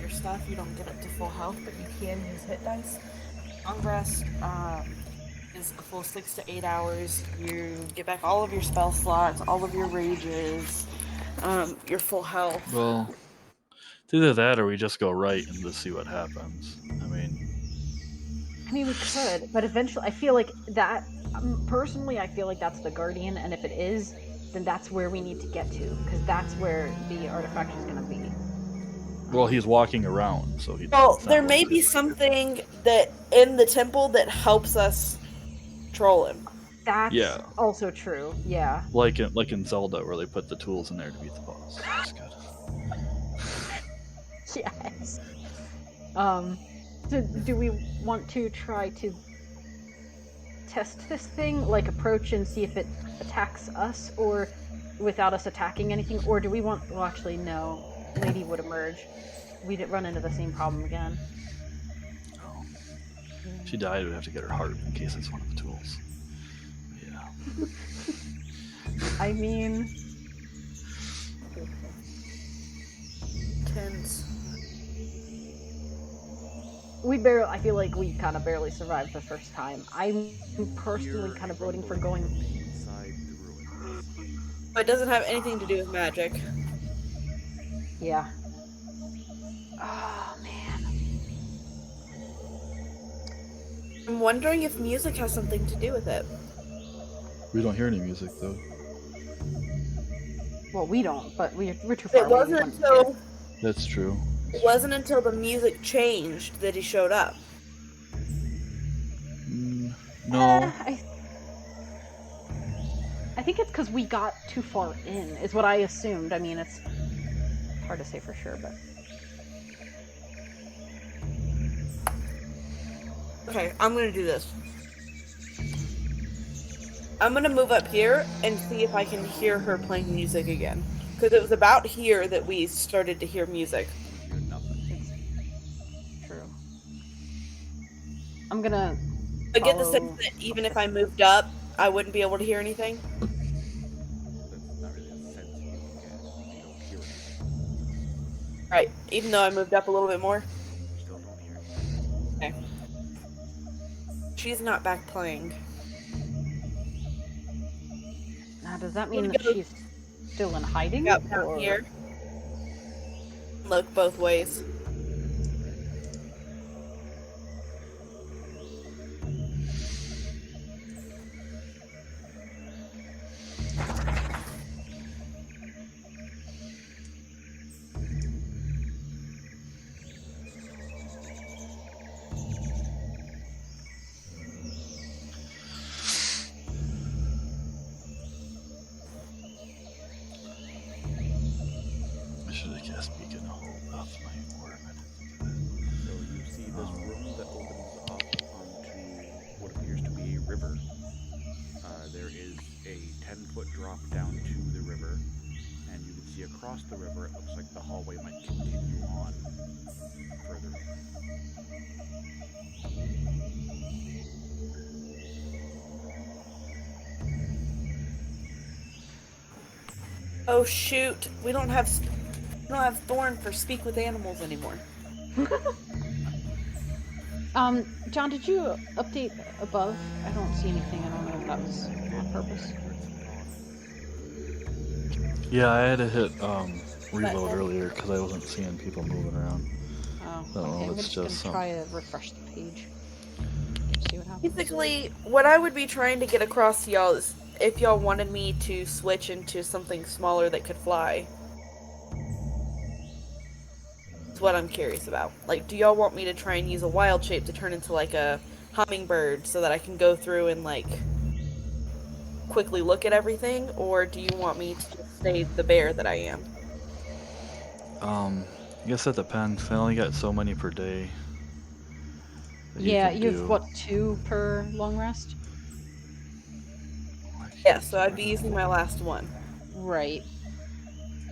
your stuff. You don't get up to full health, but you can use hit dice. Long rest is a full 6 to 8 hours. You get back all of your spell slots, all of your rages, your full health. Well, it's either that or we just go right and just see what happens. I mean, we could, but eventually, I feel like that. Personally, I feel like that's the Guardian, and if it is, then that's where we need to get to, because that's where the artifact is going to be. Well, he's walking around, so he. Well, there may be something that in the temple that helps us troll him. That's also true. Yeah. Like in Zelda, where they put the tools in there to beat the boss. That's good. Yes. So do we want to try to test this thing, like approach and see if it attacks us, or without us attacking anything, or do we want? Well, actually, no. Lady would emerge. We'd run into the same problem again. Oh. She died. We'd have to get her heart in case it's one of the tools. Yeah. I mean, Tense. I feel like we kind of barely survived the first time. I'm personally kind of voting for going. Inside the ruins. But it doesn't have anything to do with magic. Yeah. Oh man. I'm wondering if music has something to do with it. We don't hear any music though. Well, we don't, but we're too far It away. wasn't until That's true. the music changed that he showed up. No. I think it's because we got too far in, is what I assumed. I mean, it's hard to say for sure, but... Okay, I'm gonna do this. I'm gonna move up here and see if I can hear her playing music again. Because it was about here that we started to hear music. Hear nothing. It's true. I'm gonna... I get the sense that even if I moved up, I wouldn't be able to hear anything. That's not really a sense you can get. You don't hear anything. Right, even though I moved up a little bit more. You still don't hear anything. Okay. She's not back playing. Now, does that mean Wanna that go- she's still in hiding? Up down or... here. Look both ways. I should have cast Beacon to hold off my orb. So you see this room that opens up onto what appears to be a river. There is a 10-foot drop down to the river, and you can see across the river it looks like the hallway might continue on further in. Oh shoot, we don't have Thorn for speak with animals anymore. John, did you update above? I don't see anything. I don't know if that was on purpose. Yeah, I had to hit reload earlier because I wasn't seeing people moving around. Oh, I don't know okay. if I'm it's just just gonna try to refresh the page. See what happens. Basically, what I would be trying to get across to y'all is if y'all wanted me to switch into something smaller that could fly. That's what I'm curious about. Like, do y'all want me to try and use a wild shape to turn into like a hummingbird so that I can go through and like quickly look at everything, or do you want me to just stay the bear that I am? I guess that depends. I only got so many per day. that Yeah, can you do. have what, 2 per long rest? Yeah, so I'd be using my last one. Right.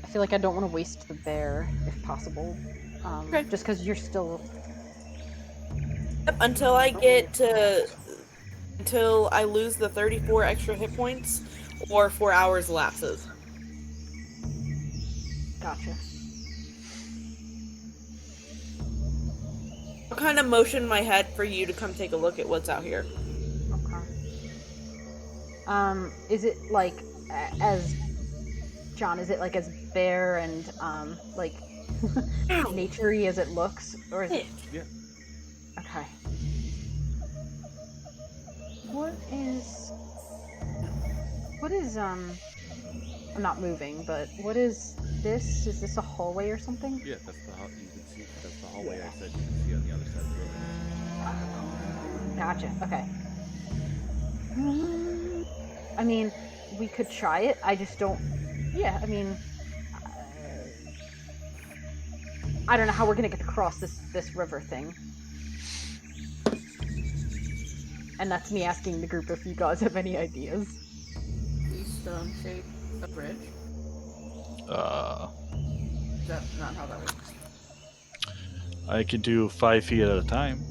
I feel like I don't want to waste the bear if possible. Okay. Just because you're still. Yep, until I lose the 34 extra hit points or 4 hours lapses. Gotcha. I'll kind of motion my head for you to come take a look at what's out here. Okay. Is it like as John? Is it like as bare and like naturey as it looks, or is it? Yeah. Okay. What is I'm not moving, but what is this? Is this a hallway or something? Yeah, that's the you can see. That's the hallway I said you can see on the other side of the river. Gotcha. Okay. I mean, we could try it. I just don't. Yeah. I mean, I don't know how we're gonna get across this river thing. And that's me asking the group if you guys have any ideas. The stone shape a bridge. Is that not how that works? I could do 5 feet at a time.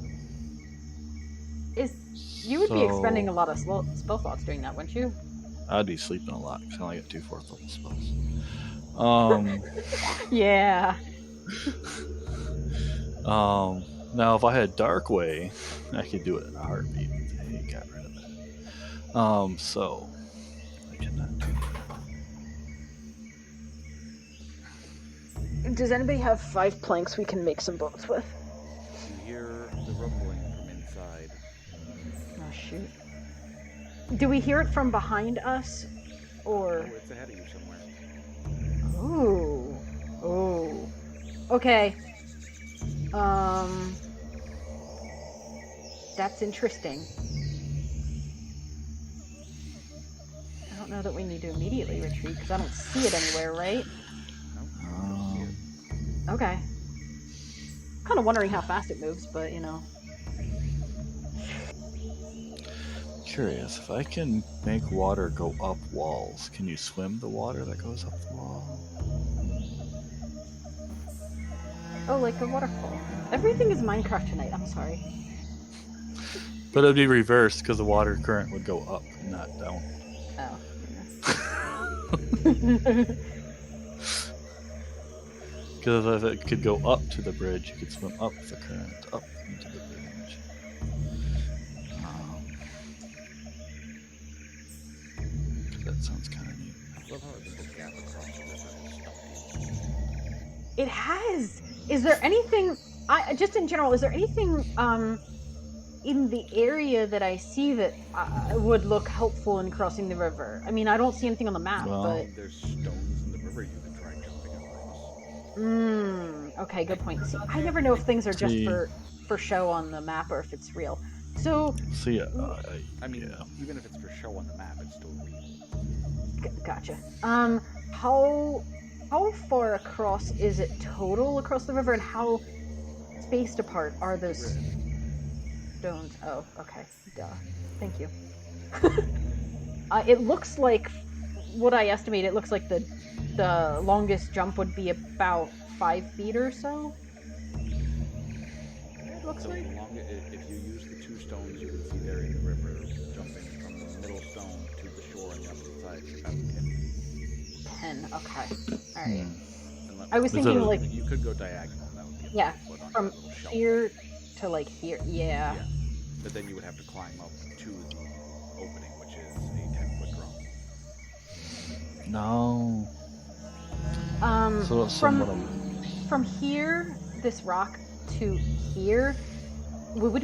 You would be So- expending a lot of spell slots doing that, wouldn't you? I'd be sleeping a lot because I only got 2 4th level spells. Yeah. Now if I had Dark Way, I could do it in a heartbeat. He got rid of it. So I cannot do that. Does anybody have 5 planks we can make some boats with? You hear the rumbling from inside. Oh shoot. Do we hear it from behind us? Or Oh, it's ahead of you somewhere. ooh. Oh. Okay. That's interesting. I don't know that we need to immediately retreat because I don't see it anywhere, right? Okay. Kind of wondering how fast it moves, but you know. Curious, if I can make water go up walls, can you swim the water that goes up the wall? Oh, like a waterfall. Everything is Minecraft tonight. I'm sorry. But it'd be reversed because the water current would go up, not down. Oh. Because if it could go up to the bridge, you could swim up the current, up into the bridge. That sounds kind of neat. I love how it's a gap across the river. It has. Is there anything? Just in general, is there anything in the area that I see that would look helpful in crossing the river? I mean, I don't see anything on the map, Well- but. There's stones in the river you can try jumping across. Okay, good point. See, I never know if things are just See- for show on the map or if it's real. So, See, I mean, yeah. even if it's for show on the map, it's still real. gotcha. How far across is it total across the river, and how spaced apart are those stones? Oh, okay. Duh. Thank you. It looks like what I estimate. It looks like the longest jump would be about 5 feet or so. It looks So like. if you use the 2 stones you can see there in the river, jumping from the middle stone to the shore on the opposite side, it's about 10 feet. 10. Okay. All right. Unless- I was Is thinking it a- like You could go diagonal, that would be a Yeah, 5 foot on from that little shelf. here to like here. Yeah. Yeah. But then you would have to climb up to the opening, which is a 10-foot drop. No. So it's From somewhat from here, this rock to here, would we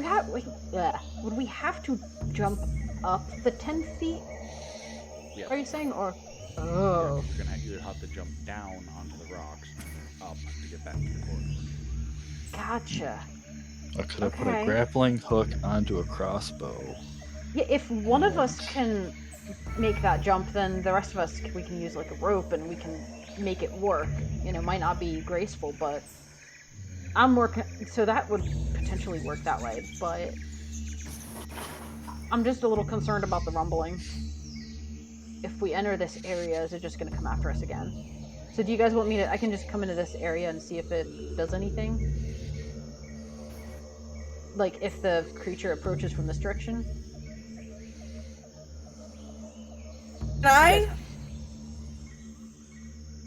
have to jump up the 10 feet? Yeah. Are you saying, or? Yeah, Oh. you're gonna either have to jump down onto the rocks and up to get back to the corridor. Gotcha. I could have put Okay. a grappling hook onto a crossbow. Yeah, if one of us can make that jump, then the rest of us we can use like a rope and we can make it work. You know, might not be graceful, but I'm working. So that would potentially work that way, but I'm just a little concerned about the rumbling. If we enter this area, is it just going to come after us again? So do you guys want me to? I can just come into this area and see if it does anything. Like if the creature approaches from this direction.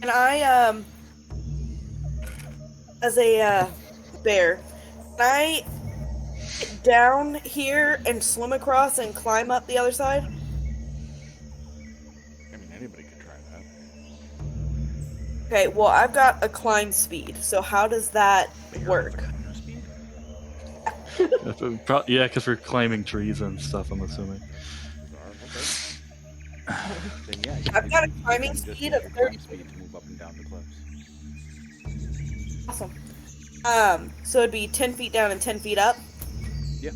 Can I, as a bear, can I get down here and swim across and climb up the other side? I mean, anybody could try that. Okay, well, I've got a climb speed, so how does that But you're work? also cutting your speed. Yeah, because we're climbing trees and stuff, I'm assuming. Okay. Then yeah, I've got a you climbing can just speed use of your 30. climb speed to move up and down the cliffs. Awesome. So it'd be 10 feet down and 10 feet up? Yeah.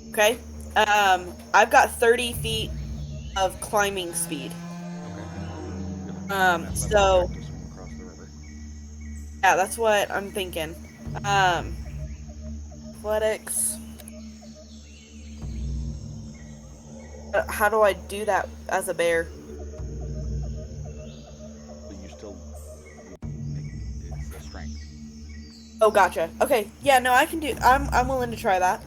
Okay. I've got 30 feet of climbing speed. Okay. So, to swim across the river. yeah, that's what I'm thinking. Athletics. How do I do that as a bear? But you still, it's a strength. Oh, gotcha. Okay, yeah, no, I can do. I'm willing to try that.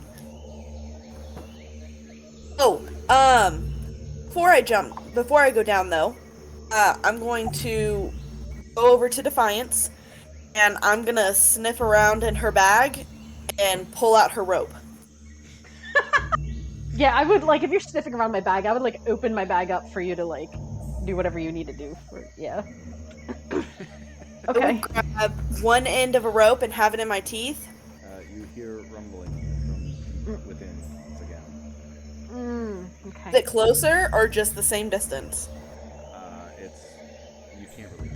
Oh, before I go down though, I'm going to go over to Defiance, and I'm gonna sniff around in her bag and pull out her rope. Yeah, I would like if you're sniffing around my bag, I would like open my bag up for you to like do whatever you need to do. Yeah. I Okay. would grab one end of a rope and have it in my teeth. You hear rumbling from within again. Is Okay. it closer or just the same distance? You can't really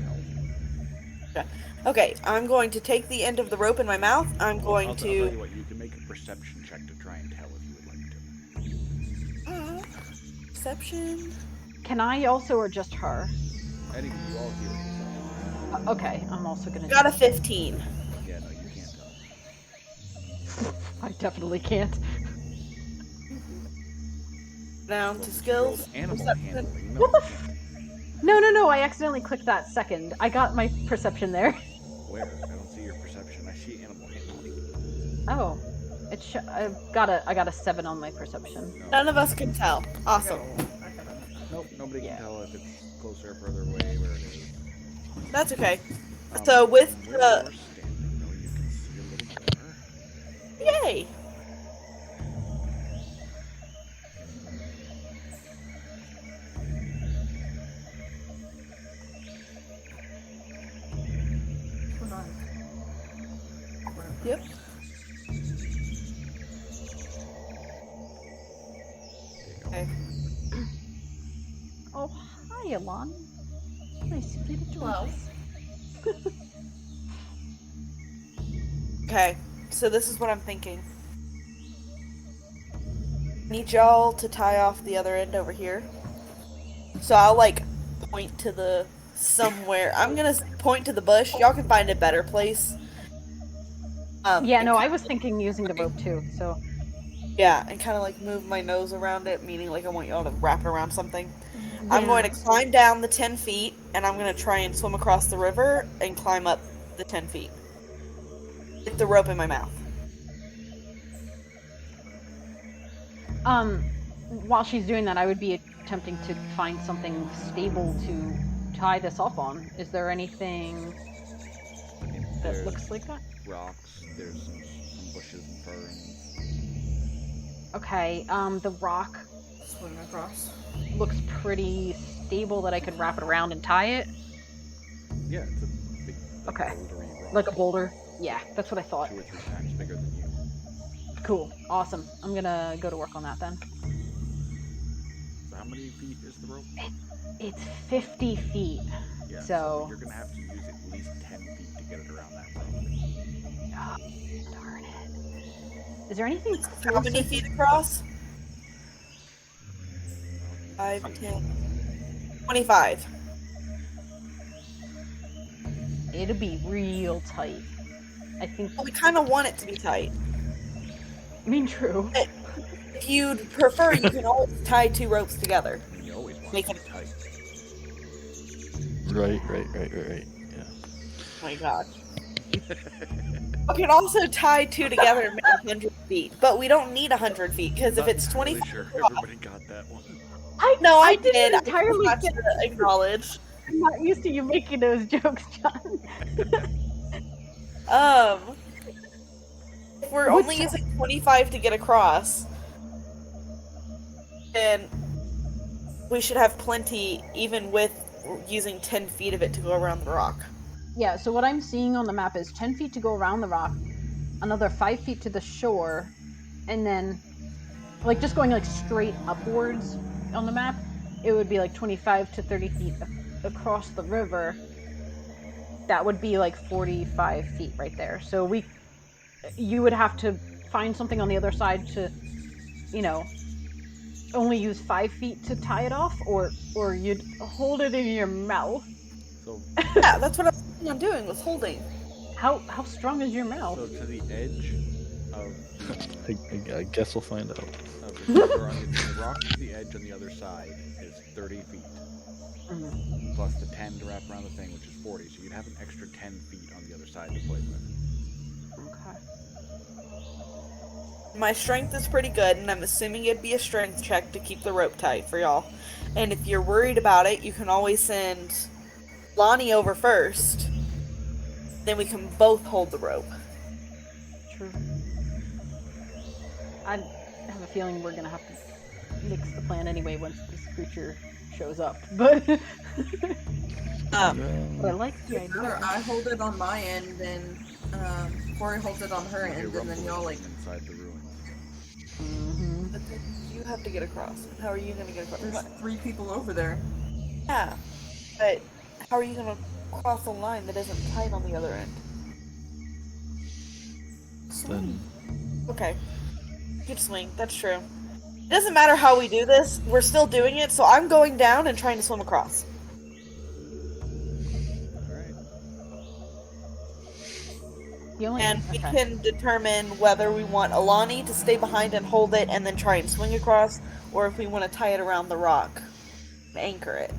tell. Okay, I'm going to take the end of the rope in my mouth. I'm going I'll tell you to. what, you can make a perception check to try and tell if you would like to. Perception. Can I also, or just her? Anyway, you all hear it. Okay, I'm also gonna. Got a 15. Yeah, no, you can't tell. I definitely can't. Down Well, to since you skills. rolled animal Perception. handling. No, What the you can't. No, I accidentally clicked that second. I got my perception there. Where? I don't see your perception. I see animal handling. Oh, I got a 7 on my perception. No. None of us can tell. Awesome. Nope, nobody Yeah. can tell if it's closer or further away where it is. That's okay. So with where the. you're standing, though, you can see a little more. Yay! Yep. Okay. Oh, hi, Alani. Nice of you to join Hello. us. Okay. So this is what I'm thinking. Need y'all to tie off the other end over here. So I'll like point to the somewhere. I'm gonna point to the bush. Y'all can find a better place. Yeah, no, I was thinking using the rope too. So Yeah, and kind of like move my nose around it, meaning like I want y'all to wrap it around something. I'm Yeah. going to climb down the 10 feet, and I'm going to try and swim across the river and climb up the 10 feet. With the rope in my mouth. While she's doing that, I would be attempting to find something stable to tie this off on. Is there anything that There's looks like that? rocks, there's some bushes and ferns. Okay, the rock Swim across. looks pretty stable that I could wrap it around and tie it. Yeah, it's a big, Okay. bouldery rock. Like a boulder. Yeah, that's what I thought. 2 or 3 times bigger than you. Cool. Awesome. I'm gonna go to work on that then. So how many feet is the rope? It's 50 feet. Yeah, So- you're gonna have to use at least 10 feet to get it around that rope. Oh, darn it. Is there anything How many closer? feet across? 5, 10, 25. It'll be real tight. I think. Well, we kind of want it to be tight. I mean, true. If you'd prefer, you can always tie 2 ropes together. I mean, you always want Make it it- tight. Right. Yeah. Oh my god. We can also tie 2 together and make 100 feet, but we don't need 100 feet because if Not it's entirely 25, sure everybody got that one. no, I didn't did. entirely I have get to acknowledge. I'm not used to you making those jokes, John. If we're What's- only using 25 to get across, then we should have plenty, even with using 10 feet of it to go around the rock. Yeah, so what I'm seeing on the map is 10 feet to go around the rock, another 5 feet to the shore, and then, like, just going, like, straight upwards on the map, it would be, like, 25 to 30 feet across the river. That would be, like, 45 feet right there. So you would have to find something on the other side to, you know, only use 5 feet to tie it off, or you'd hold it in your mouth. So, Yeah, that's what I was planning on doing, was holding. How strong is your mouth? so to the edge of I guess we'll find out. of the river on the rock to the edge on the other side is 30 feet. Mhm. Plus the 10 to wrap around the thing, which is 40. So you'd have an extra 10 feet on the other side to play with. Okay. My strength is pretty good, and I'm assuming it'd be a strength check to keep the rope tight for y'all. And if you're worried about it, you can always send Lonnie over first. Then we can both hold the rope. True. I have a feeling we're gonna have to nix the plan anyway once this creature shows up. But I like the Or idea. I hold it on my end, and Corey holds it on her You end, and rumble then y'all like. inside the ruins. Mm-hmm. But then you have to get across. How are you gonna get across? There's 3 people over there. Yeah, but how are you gonna cross a line that isn't tight on the other end? Then Okay. You can swing, that's true. It doesn't matter how we do this, we're still doing it, so I'm going down and trying to swim across. Alright. The only And we okay. can determine whether we want Alani to stay behind and hold it and then try and swing across, or if we want to tie it around the rock and anchor it.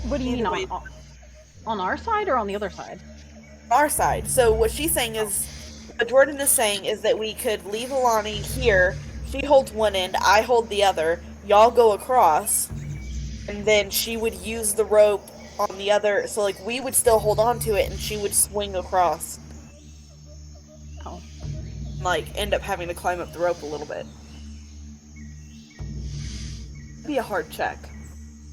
What do you mean Either way. on our side or on the other side? Our side. So what she's saying is, what Jordan is saying is that we could leave Alani here. She holds one end, I hold the other. Y'all go across, and then she would use the rope on the other. So like we would still hold on to it, and she would swing across. Oh. Like end up having to climb up the rope a little bit. Be a hard check.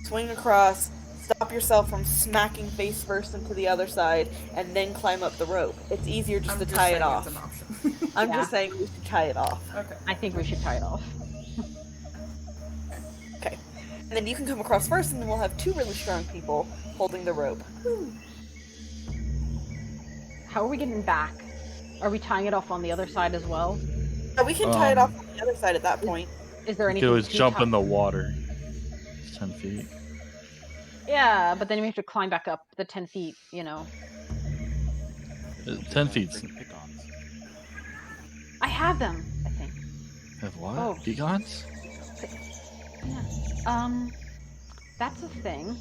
Swing across. Stop yourself from smacking face first into the other side, and then climb up the rope. It's easier just I'm to just tie saying it off. It's an option. I'm Yeah. just saying we should tie it off. Okay. I think we should tie it off. Okay. And then you can come across first, and then we'll have two really strong people holding the rope. How are we getting back? Are we tying it off on the other side as well? Yeah, we can tie it off on the other side at that point. Is there you anything could always to jump tie- in the water. It's 10 feet. Yeah, but then we have to climb back up the 10 feet, you know. 10 feet. Bring pick-ons. I have them, I think. Have what? Oh. Pecans? Yeah. That's a thing.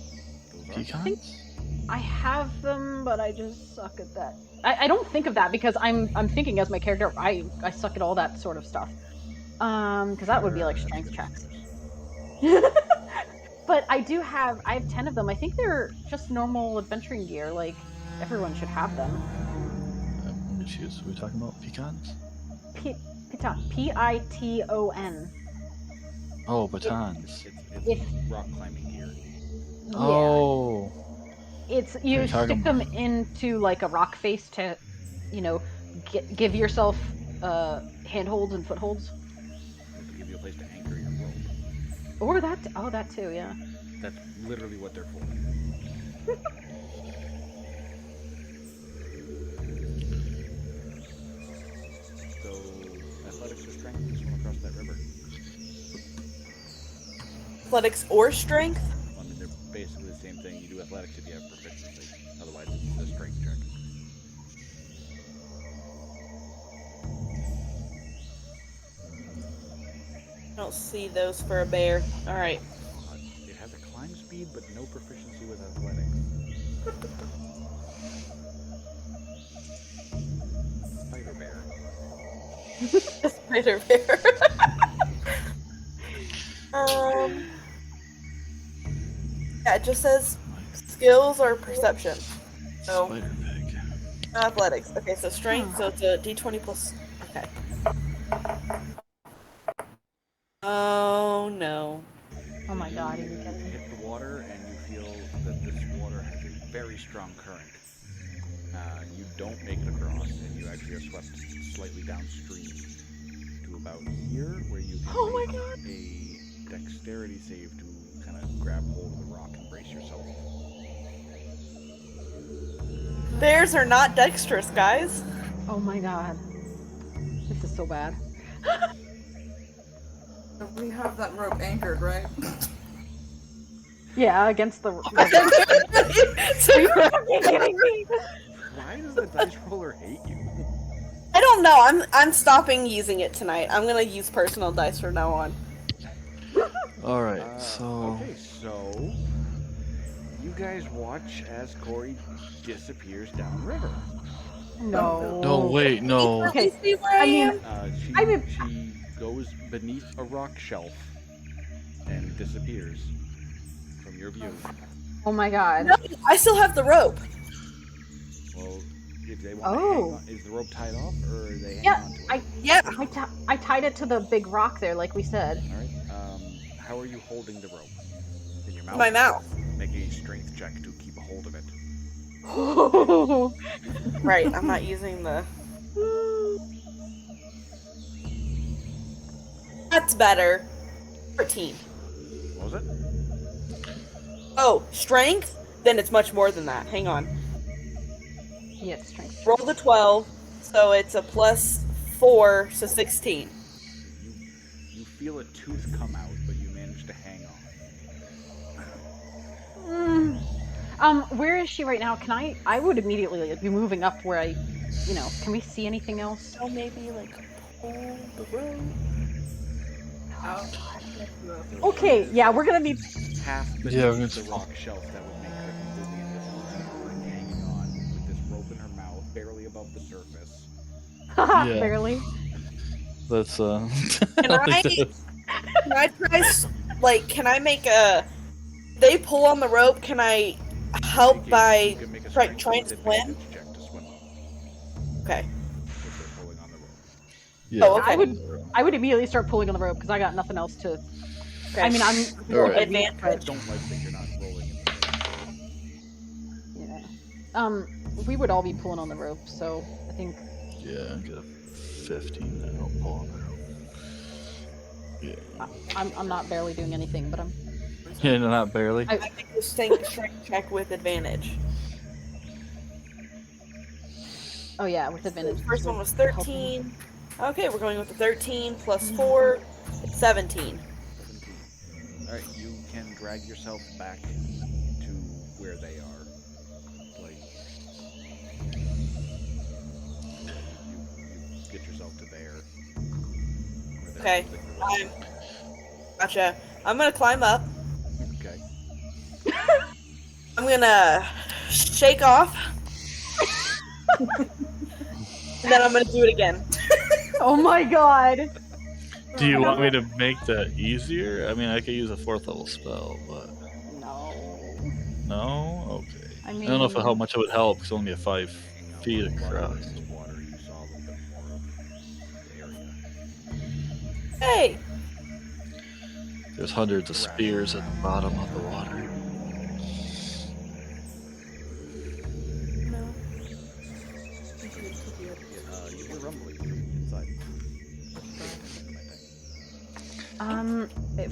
Those are- Pecans? I have them, but I just suck at that. I don't think of that because I'm thinking as my character, I suck at all that sort of stuff. Because that would be like strength checks. But I have 10 of them. I think they're just normal adventuring gear. Like, everyone should have them. Let me choose. Are we talking about pecans? Piton. Piton. Oh, batons. It's If rock climbing gear. yeah. Oh. It's you You're talking stick them into like a rock face to, you know, give yourself handholds and footholds. To give you a place to anchor your rope. Or that. Oh, that too. Yeah. That's literally what they're for. So, athletics or strength to swim across that river. Athletics or strength? I mean, they're basically the same thing. You do athletics if you have proficiency. Otherwise, it's a strength check. I don't see those for a bear. Alright. It has a climb speed, but no proficiency with athletics. Spider bear. Spider bear. Yeah, it just says skills or perception. So Spider pig. Athletics. Okay, so strength, so it's a d20 plus. Okay. Oh no. Oh my god, are you You kidding me? hit the water, and you feel that this water has a very strong current. You don't make it across, and you actually are swept slightly downstream to about here, where you can Oh my make god. a dexterity save to kind of grab hold of the rock and brace yourself. Bears are not dexterous, guys. Oh my god. This is so bad. We have that rope anchored, right? Yeah, against the. So- Are you kidding me? Why does the dice roller hate you? I don't know. I'm stopping using it tonight. I'm gonna use personal dice from now on. Alright, so. Okay, so you guys watch as Corey disappears downriver. No. No, wait, no. Okay, See where I mean- She I mean- she goes beneath a rock shelf and disappears from your view. Oh my god. No, I still have the rope. Well, if they want to Oh. hang on, is the rope tied off, or are they hanging Yeah, on to it? Yeah. I tied it to the big rock there, like we said. All right. How are you holding the rope? In your mouth. My mouth. Make a strength check to keep a hold of it. Right. I'm not using the. That's better. 14. What was it? Oh, strength? Then it's much more than that. Hang on. Yeah, it's strength. Roll the 12, so it's a plus 4, so 16. You feel a tooth come out, but you manage to hang on. Where is she right now? I would immediately be moving up where can we see anything else? So maybe, like, pull the rope. Okay, yeah, we're gonna need. Half beneath Yeah, we're the rock shelf that would make her completely invisible, and hanging on with this rope in her mouth, barely above the surface. Yeah. Barely. That's, Can I try, can I make a... They pull on the rope, can I help You by can make a try strength and with swim? advantage check to swim up, Okay. if they're pulling on the rope. yeah. Oh, okay. I would immediately start pulling on the rope because I got nothing else to. Okay. I mean, I'm Alright. Advantage. I don't like that you're not rolling in the rope. Yeah. We would all be pulling on the rope, so I think. Yeah, I'm gonna 15 then I'll pull on the rope. Yeah. I'm not barely doing anything, but I'm. Yeah, no, not barely. I make a strength check with advantage. Oh yeah, with advantage. The first one was 13. Okay, we're going with the 13 plus 4. It's 17. 17. Alright, you can drag yourself back to where they are. Like, you get yourself to there. Where they're Okay, holding the rope. Gotcha. I'm gonna climb up. Okay. I'm gonna shake off. And then I'm gonna do it again. Oh my god. Do you want me to make that easier? I mean, I could use a 4th level spell, but No. no. Okay. I I don't know if mean- how much it would help. It's only a 5 feet Water across. is the water, you saw a little bit more of the area. Hey! There's hundreds of spears at the bottom of the water. No. You hear rumbling from inside.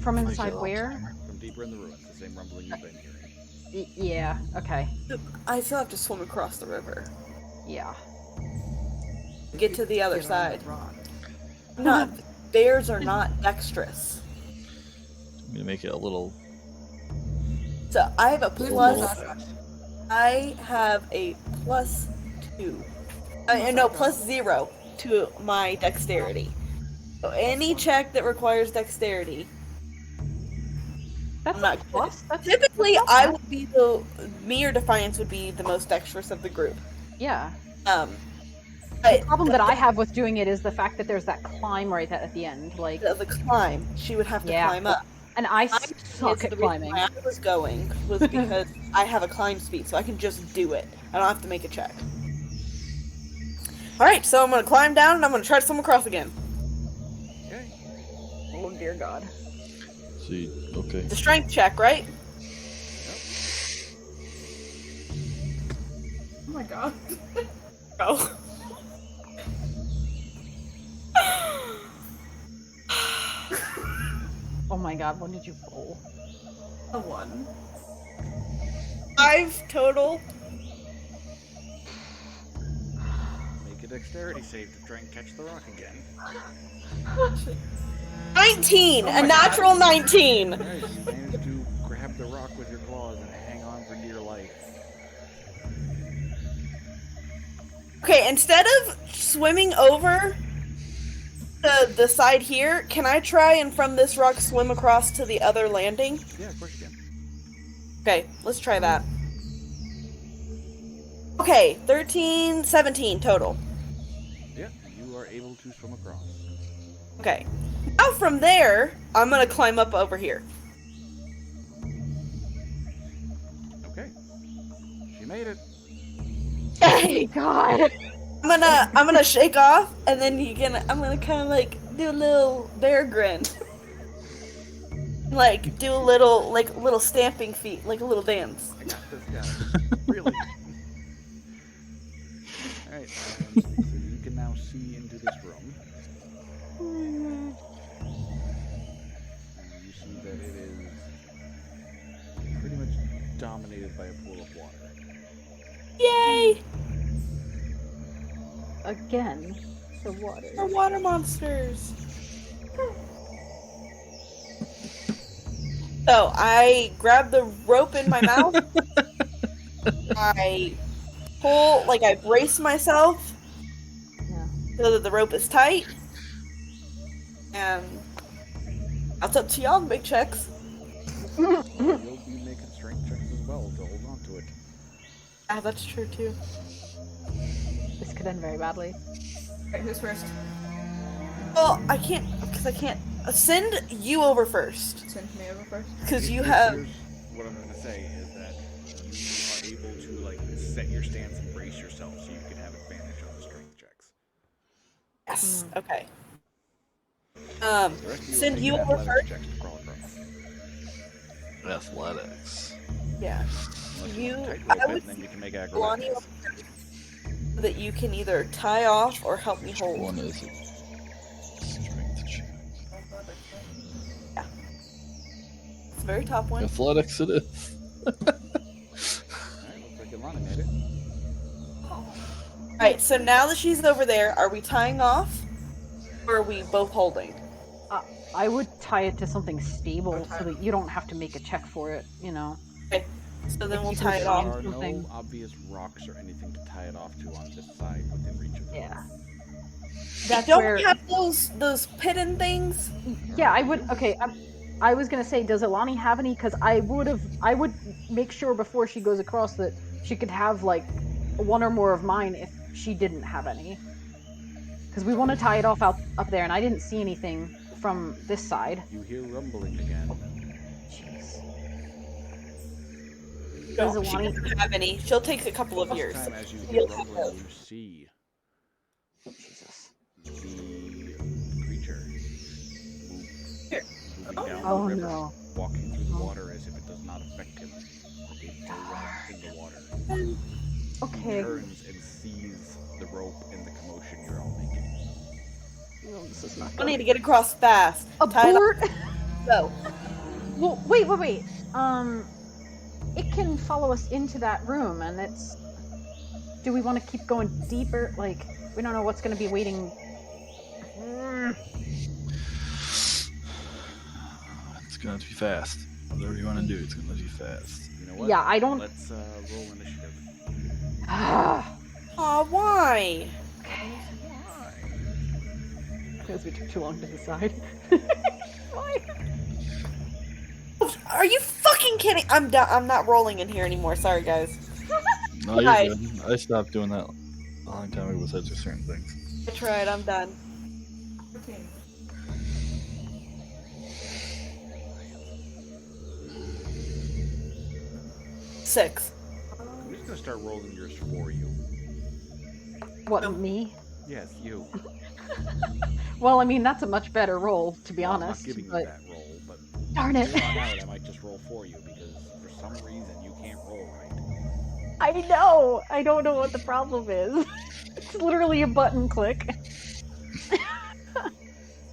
From Might inside get where? Alzheimer. From deeper in the ruins, the same rumbling you've been hearing. Yeah. Okay. I still have to swim across the river. Yeah. Get to the other Get on side. that rock. Not bears are not dexterous. I'm gonna make it a little. So I have a Who's plus. that? I have a plus 2. No, plus 0 to my dexterity. So any check that requires dexterity. That's I'm not a plus. That's Typically, that's not I bad. would be me or Defiance would be the most dexterous of the group. Yeah. But The problem that I have with doing it is the fact that there's that climb right at the end. Like, the climb, she would have to Yeah. climb up. and I Is suck the at reason climbing. why I was going was because I have a climb speed, so I can just do it. I don't have to make a check. Alright, so I'm gonna climb down and I'm gonna try to swim across again. Okay. Oh dear God. See, okay. The strength check, right? Oh my god. Oh. Oh my God, what did you roll? A 1. 5 total. Make a dexterity save to try and catch the rock again. 19! Oh A my natural God. 19! Nice. Managed to grab the rock with your claws and hang on for dear life. Okay, instead of swimming over the side here, can I try and from this rock swim across to the other landing? Yeah, of course you can. Okay, let's try that. Okay, 13, 17 total. Yeah, you are able to swim across. Okay. Now from there, I'm gonna climb up over here. Okay. She made it. Hey God! I'm gonna shake off, and then I'm gonna kind of like do a little bear grin. Like, do a little stamping feet, like a little dance. I got this guy. Really? Alright, so you can now see into this room. And you see that it is pretty much dominated by a pool of water. Yay! Again, the water. For water monsters. So, I grab the rope in my mouth. I pull, like I brace myself Yeah. so that the rope is tight. And that's up to y'all to make checks. You'll be making strength checks as well to hold on to it. Ah, that's true too. This could end very badly. Okay, who's first? Well, I can't, because I can't. Send you over first. Send me over first. Because you Here's have. what I'm going to say is that you are able to like set your stance and brace yourself so you can have advantage on the strength checks. Yes, okay. The rest of you Send will you make over athletics first? checks to crawl across. Athletics. Yeah. Unless You- want to I tightrope it, would and then you can make Lonnie acrobatics. so that you can either tie off or help me Which hold. one is it? Strength check. It's the very top one. Athletics it is. Alright, looks like Ilana made it. Alright, so now that she's over there, are we tying off? Or are we both holding? I would tie it to something stable so that you don't have to make a check for it, you know. Okay. So then If we'll you tie it can off. There are something. no obvious rocks or anything to tie it off to on this side within reach of the Yeah. rope. That's Don't where. we have those pitten things? Yeah, I would. Okay, I was gonna say, does Ilani have any? Because I would make sure before she goes across that she could have like one or more of mine if she didn't have any. Because we want to tie it off up there, and I didn't see anything from this side. You hear rumbling again. Jeez. No, Does she Ilani? doesn't have any. She'll take a couple of This years. time, as you hear rumbling, you see Jesus. the creature Here. moving down Oh the river, no. walking through the water as if it does not affect him. A rock in the water. He Okay. turns and sees the rope and the commotion you're all making. No, this is not I good. need to get across fast. Tie it Abort. off. Go. Well, wait. It can follow us into that room, and it's. Do we want to keep going deeper? Like, we don't know what's going to be waiting. It's gonna have to be fast. Whatever you want to do, it's gonna have to be fast. You know what? Yeah, I don't. Let's roll initiative. Aw, why? Because we took too long to decide. Why? Are you fucking kidding? I'm done. I'm not rolling in here anymore. Sorry, guys. No, you're Right. good. I stopped doing that a long time ago besides for certain things. I tried. I'm done. 14. Six. I'm just gonna start rolling yours for you. What, No. me? Yes, you. Well, I mean, that's a much better roll, to be Well, honest. I'm not giving you but that roll, but darn it. from here on out, I might just roll for you because for some reason you can't roll right. I know. I don't know what the problem is. It's literally a button click.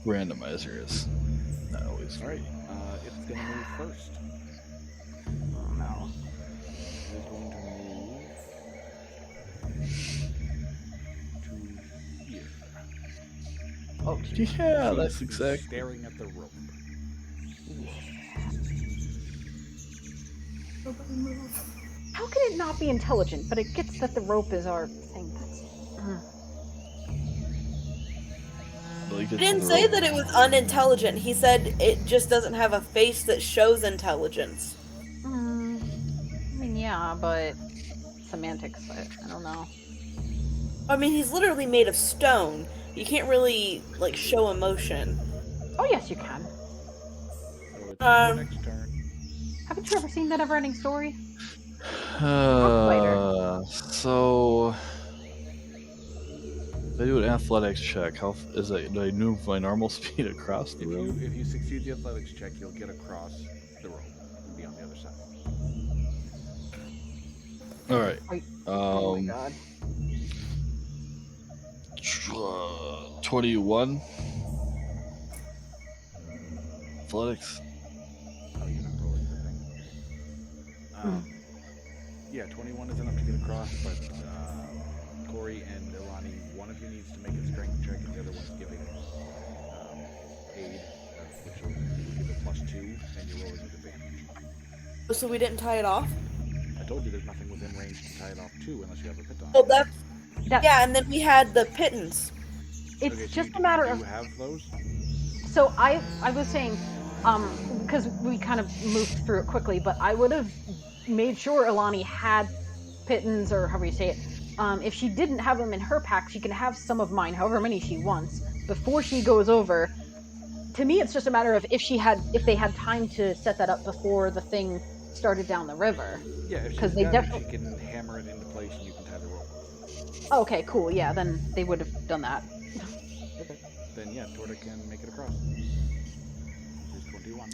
Randomizer is not always All free. right, it's gonna move first. Oh no. It is going to move to here. Oh, Yeah, She's that's exactly. staring at the rope. Nobody move. how can it not be intelligent? But it gets that the rope is our thing. That's. Like He didn't say that it was unintelligent. He said it just doesn't have a face that shows intelligence. I mean, yeah, but semantics. I don't know. I mean, he's literally made of stone. You can't really like show emotion. Oh yes, you can. So it's Um, your next turn. Haven't you ever seen that Never-Ending Story? So if I do an athletics check, how is it? Do I move my normal speed across the road? If you succeed the athletics check, you'll get across the rope and be on the other side. All right. Oh my god. 21. Athletics. Oh, you're not rolling the thing. Yeah, 21 is enough to get across, but Corey and Ilani, one of you needs to make a strength check, and the other one's giving aid, which will give it +2, and you're rolling with advantage. so we didn't tie it off. I told you there's nothing within range to tie it off to unless you have a piton. Well, that's That, yeah, and then we had the pittance. It's Okay, so just you a matter do of. have those? So I was saying, because we kind of moved through it quickly, but I would have made sure Ilani had pittons, or however you say it. If she didn't have them in her pack, she can have some of mine, however many she wants, before she goes over. To me, it's just a matter of if they had time to set that up before the thing started down the river. Yeah, if she's 'Cause they got definitely- it, she can hammer it into place and you can tie the rope. Oh, okay, cool. Yeah, then they would have done that. Then yeah, Torta can make it across. It's 21.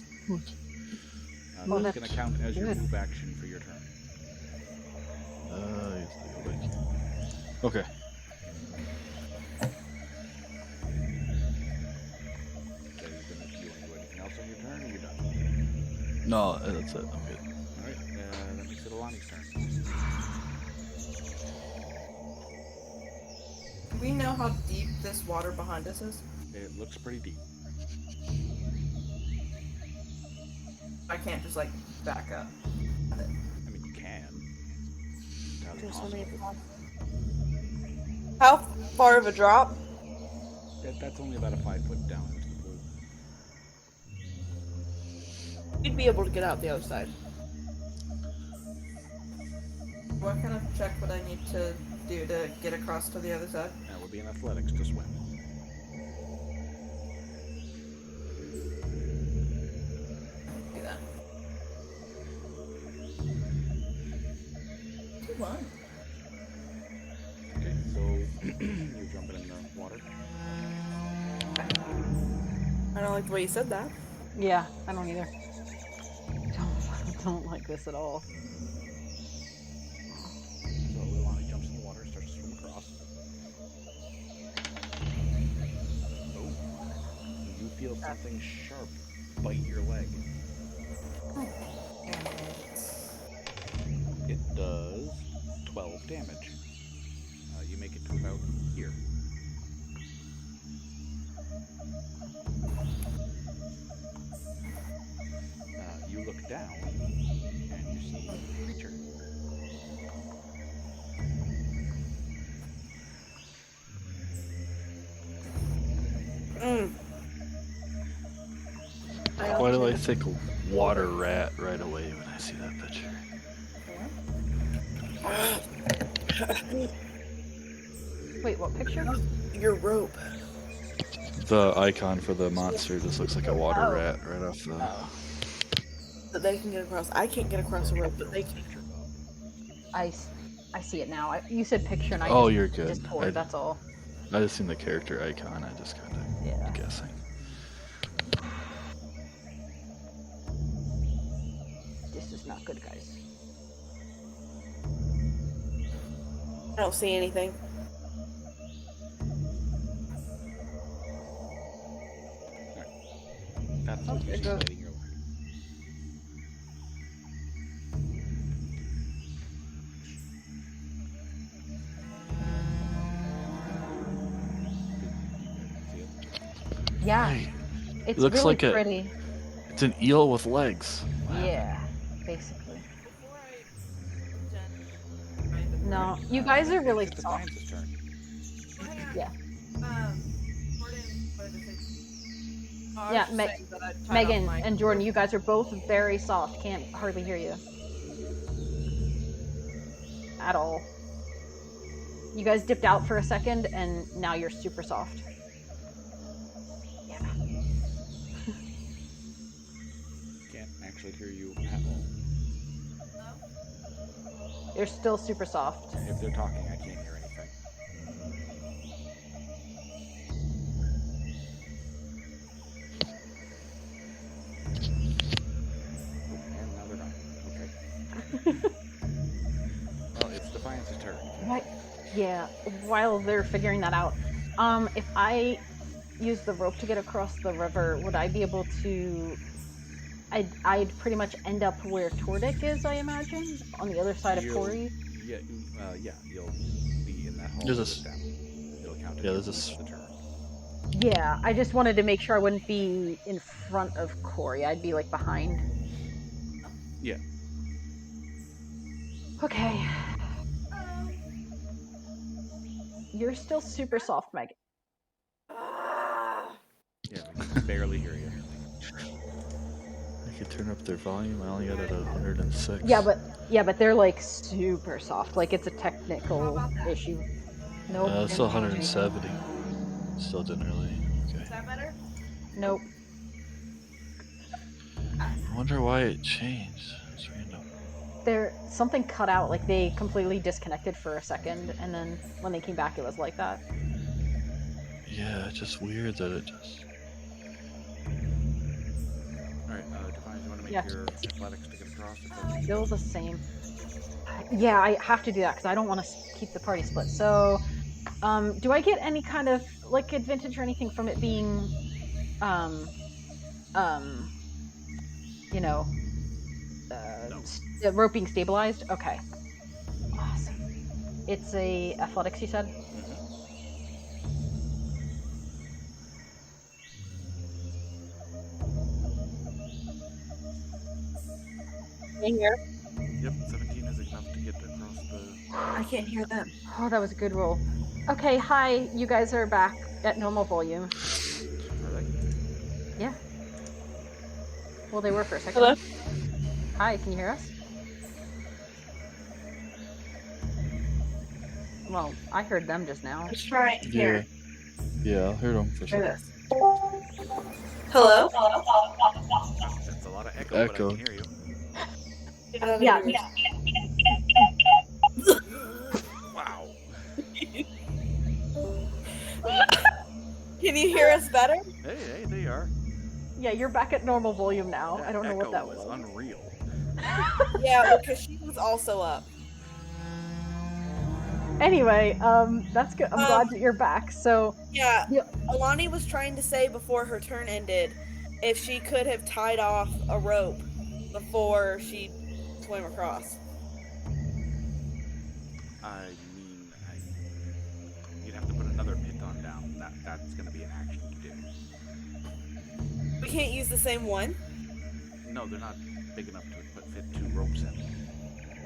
Well, That's that's going to count as your good. move action for your turn. Yes, go back here. Okay. So you're going to do anything else on your turn, or you're done? No, that's it. I'm good. Alright, that makes it Alani's turn. Do we know how deep this water behind us is? It looks pretty deep. I can't just like back up. I mean, you can. Entirely possible. How far of a drop? That's only about a 5 foot down into the pool. You'd be able to get out the other side. What kind of check would I need to do to get across to the other side? That would be an athletics to swim. Do that. 2-1. Okay, so you're jumping in the water. I don't like the way you said that. Yeah, I don't either. Don't like this at all. So Ilani jumps in the water and starts to swim across. Oh, you feel something sharp bite your leg. It does 12 damage. You make it to about here. You look down and you see a creature. Why do I think water rat right away when I see that picture? Wait, what picture? Your rope. The icon for the monster just looks like a water Oh. rat right off the. That they can get across. I can't get across a rope, but they can. I see it now. You said picture, and I Oh, just, you're good. just tore. That's all. I just seen the character icon. I just kind of guessing. This is not good, guys. I don't see anything. That's what Okay, you're good. explaining your life. Yeah, Right. it's It looks really like pretty. it's an eel with legs. Yeah, basically. Before I done, No, you guys are really It's soft. Defiance's turn. hang on. Yeah. Jordan wanted to say. Oh, I was Yeah, just saying that I tied off Megan my and Jordan, rope. you guys are both very soft. Can't hardly hear you. At all. You guys dipped out for a second, and now you're super soft. Yeah. Can't actually hear you at all. You're still super soft. If they're talking, I can't hear anything. And now they're not. Okay. Well, it's Defiance's turn. What? Yeah, while they're figuring that out, if I use the rope to get across the river, would I be able to... I'd pretty much end up where Tordik is, I imagine, on the other side of Corey. Yeah, you'll be in that hall. There's a with them. It'll count yeah, as there's the turn. Yeah, I just wanted to make sure I wouldn't be in front of Corey. I'd be like behind. Yeah. Okay. You're still super soft, Megan. Yeah, we can barely hear you. I could turn up their volume. I only got it at 106. Yeah, but they're like super soft. Like it's a technical issue. Nope. It's still 170. Still didn't really. Okay. Is that better? Nope. I wonder why it changed. It's random. Something cut out. Like they completely disconnected for a second, and then when they came back, it was like that. Yeah, it's just weird that it just. Alright, Defiance, you want to make Yeah. your athletics to get across? If that's Still the same. Yeah, I have to do that because I don't want to keep the party split. So, do I get any kind of like advantage or anything from it being, you know, the rope being stabilized? Okay. Awesome. It's a athletics, you said? Here. Yep, 17 is enough to get across the... I can't hear them. Oh, that was a good roll. Okay, hi. You guys are back at normal volume. Are they? Yeah. Well, they were for a second. Hello? Hi, can you hear us? Well, I heard them just now. Let's try it here. Yeah, I heard them for Try sure. this. Hello? That's a lot of echo, Echo. but I can hear you. Yeah. Wow. Can you hear us better? Hey, they are. Yeah, you're back at normal volume now. I don't know what that echo was. unreal. Yeah, because she was also up. Anyway, that's good. I'm glad that you're back. So, Yeah, Yeah. Alani was trying to say before her turn ended if she could have tied off a rope before she swam across. I mean, you'd have to put another piton down. That's going to be an action to do. We can't use the same one? No, they're not big enough to fit 2 ropes in.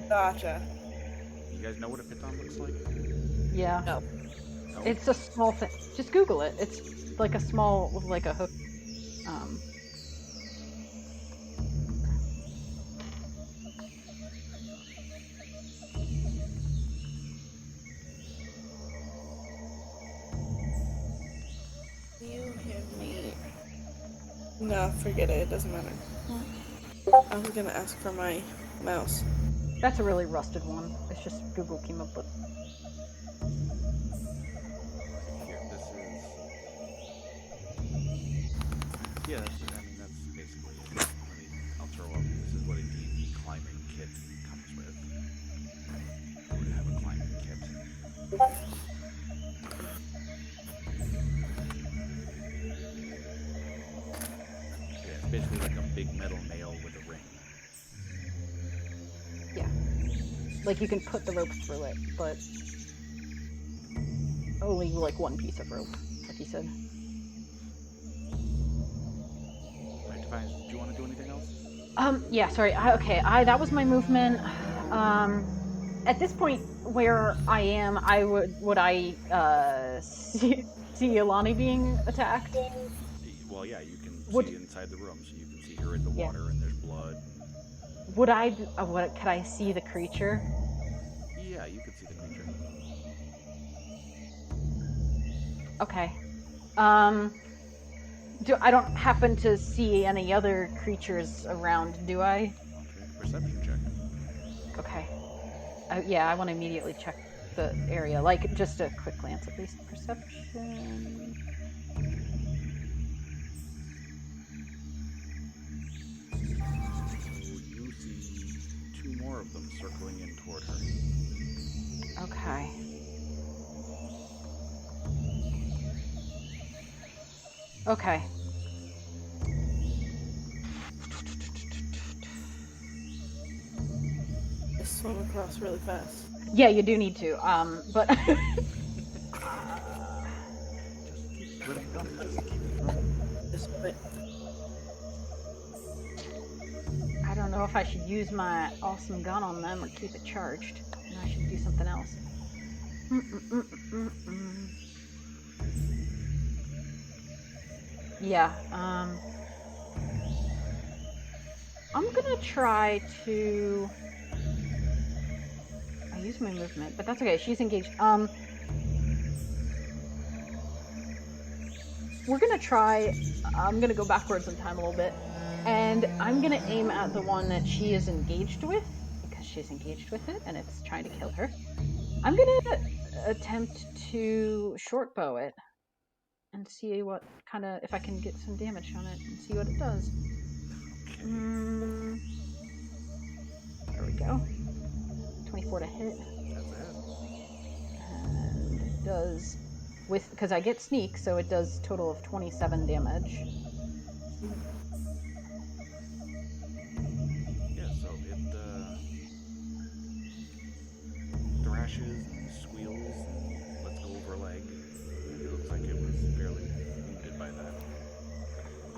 Gotcha. You guys know what a piton looks like? yeah. No. No? It's a small thing. Just Google it. It's like a small, with like a hook. Do you hear me? No, forget it. It doesn't matter. I was gonna ask for my mouse. That's a really rusted one. It's just Google came up with. Here. Yeah, it's basically like a big metal nail with a ring. Yeah. Like you can put the rope through it, but only like one piece of rope, like you said. Right, Defiance, do you want to do anything else? Yeah, sorry. That was my movement. At this point where I am, would I see Ilani being attacked? Well, yeah, you can Would see inside the room, so you can see her in the Yeah. water, and there's blood. Would I? What could I see the creature? Yeah, you can see the creature. Okay. I don't happen to see any other creatures around, do I? I'll take a perception check. Okay. Yeah, I want to immediately check the area, like just a quick glance at least. Perception. So you see two more of them circling in toward her. Okay. Okay. Just swim across really fast. Yeah, you do need to. But Just keep swimming. Just keep swimming. But I don't know if I should use my awesome gun on them or keep it charged. And I should do something else. Yeah, I'm gonna try to... I use my movement, but that's okay, she's engaged. We're gonna try... I'm gonna go backwards in time a little bit. And I'm gonna aim at the one that she is engaged with, because she's engaged with it, and it's trying to kill her. I'm gonna attempt to short bow it and see what kind of, if I can get some damage on it and see what it does. There we go. 24 to hit. That's it. And it does, because I get sneak, so it does a total of 27 damage. Yeah, so it thrashes and squeals and lets go of her leg. It looks like it was fairly wounded by that.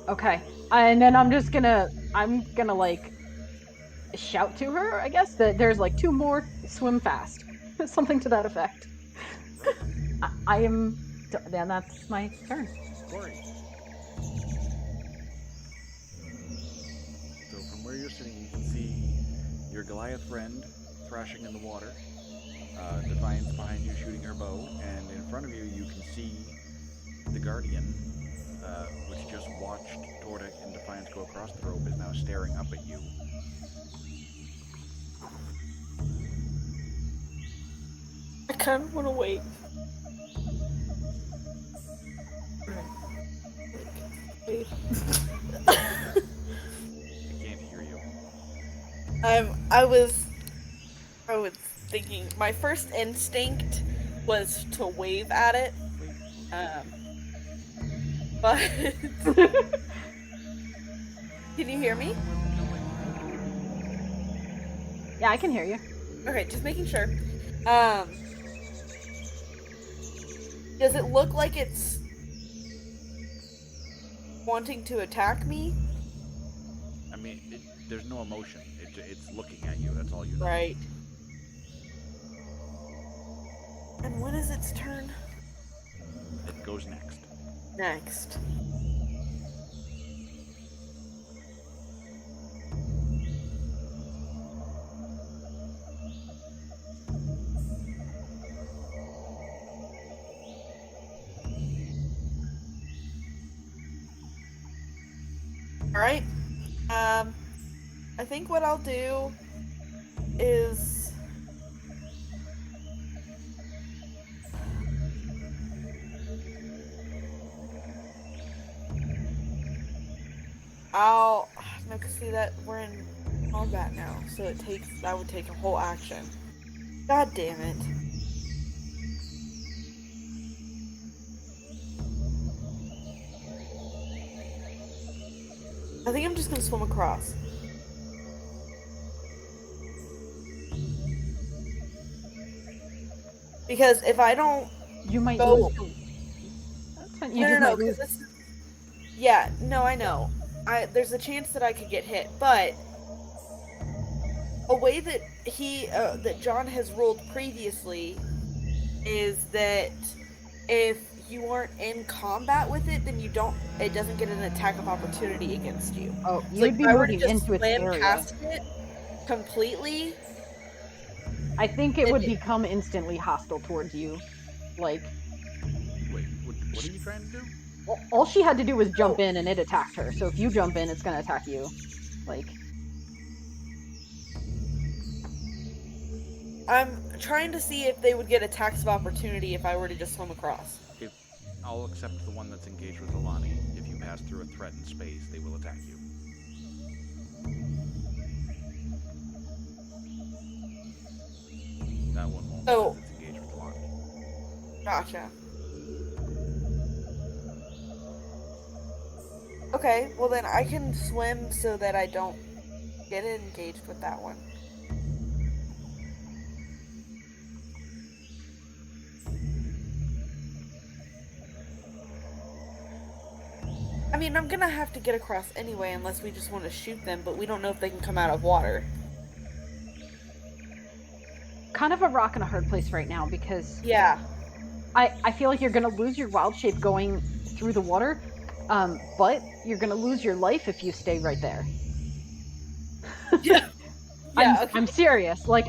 Okay, and then I'm gonna like shout to her, I guess, that there's like two more, swim fast. Something to that effect. Then that's my turn. Corey. So from where you're sitting, you can see your Goliath friend thrashing in the water. Defiance behind you shooting her bow, and in front of you, you can see the Guardian, which just watched Tordek and Defiance go across the rope, is now staring up at you. I kind of want to wait. Wait. I can't hear you. I was thinking, my first instinct was to wave at it. But can you hear me? Yeah, I can hear you. Okay, just making sure. Does it look like it's wanting to attack me? I mean, there's no emotion. It's looking at you. That's all you know. Right. And when is its turn? It goes next. Next. Alright. I think what I'll do is no, 'cause see that we're in combat now, so that would take a whole action. God damn it. I think I'm just gonna swim across. Because if I don't You might go, lose. That's fine. You just no, might because lose. yeah, no, I know. There's a chance that I could get hit, but a way that that John has ruled previously is that if you aren't in combat with it, then it doesn't get an attack of opportunity against you. Oh, So like you'd if be I were to moving just into its swim area. past it completely, I think it then would become instantly hostile towards you. Like, Wait, what are you trying to do? all she had to do was jump in and it attacked her. So if you jump in, it's gonna attack you. Like, I'm trying to see if they would get attacks of opportunity if I were to just swim across. If I'll accept the one that's engaged with Alani. If you pass through a threatened space, they will attack you. That one won't. So- Because it's engaged with Alani. Gotcha. Okay, well then I can swim so that I don't get engaged with that one. I mean, I'm gonna have to get across anyway unless we just want to shoot them, but we don't know if they can come out of water. kind of a rock and a hard place right now because Yeah. I feel like you're gonna lose your wild shape going through the water, but you're gonna lose your life if you stay right there. Yeah. Yeah, I'm serious. Like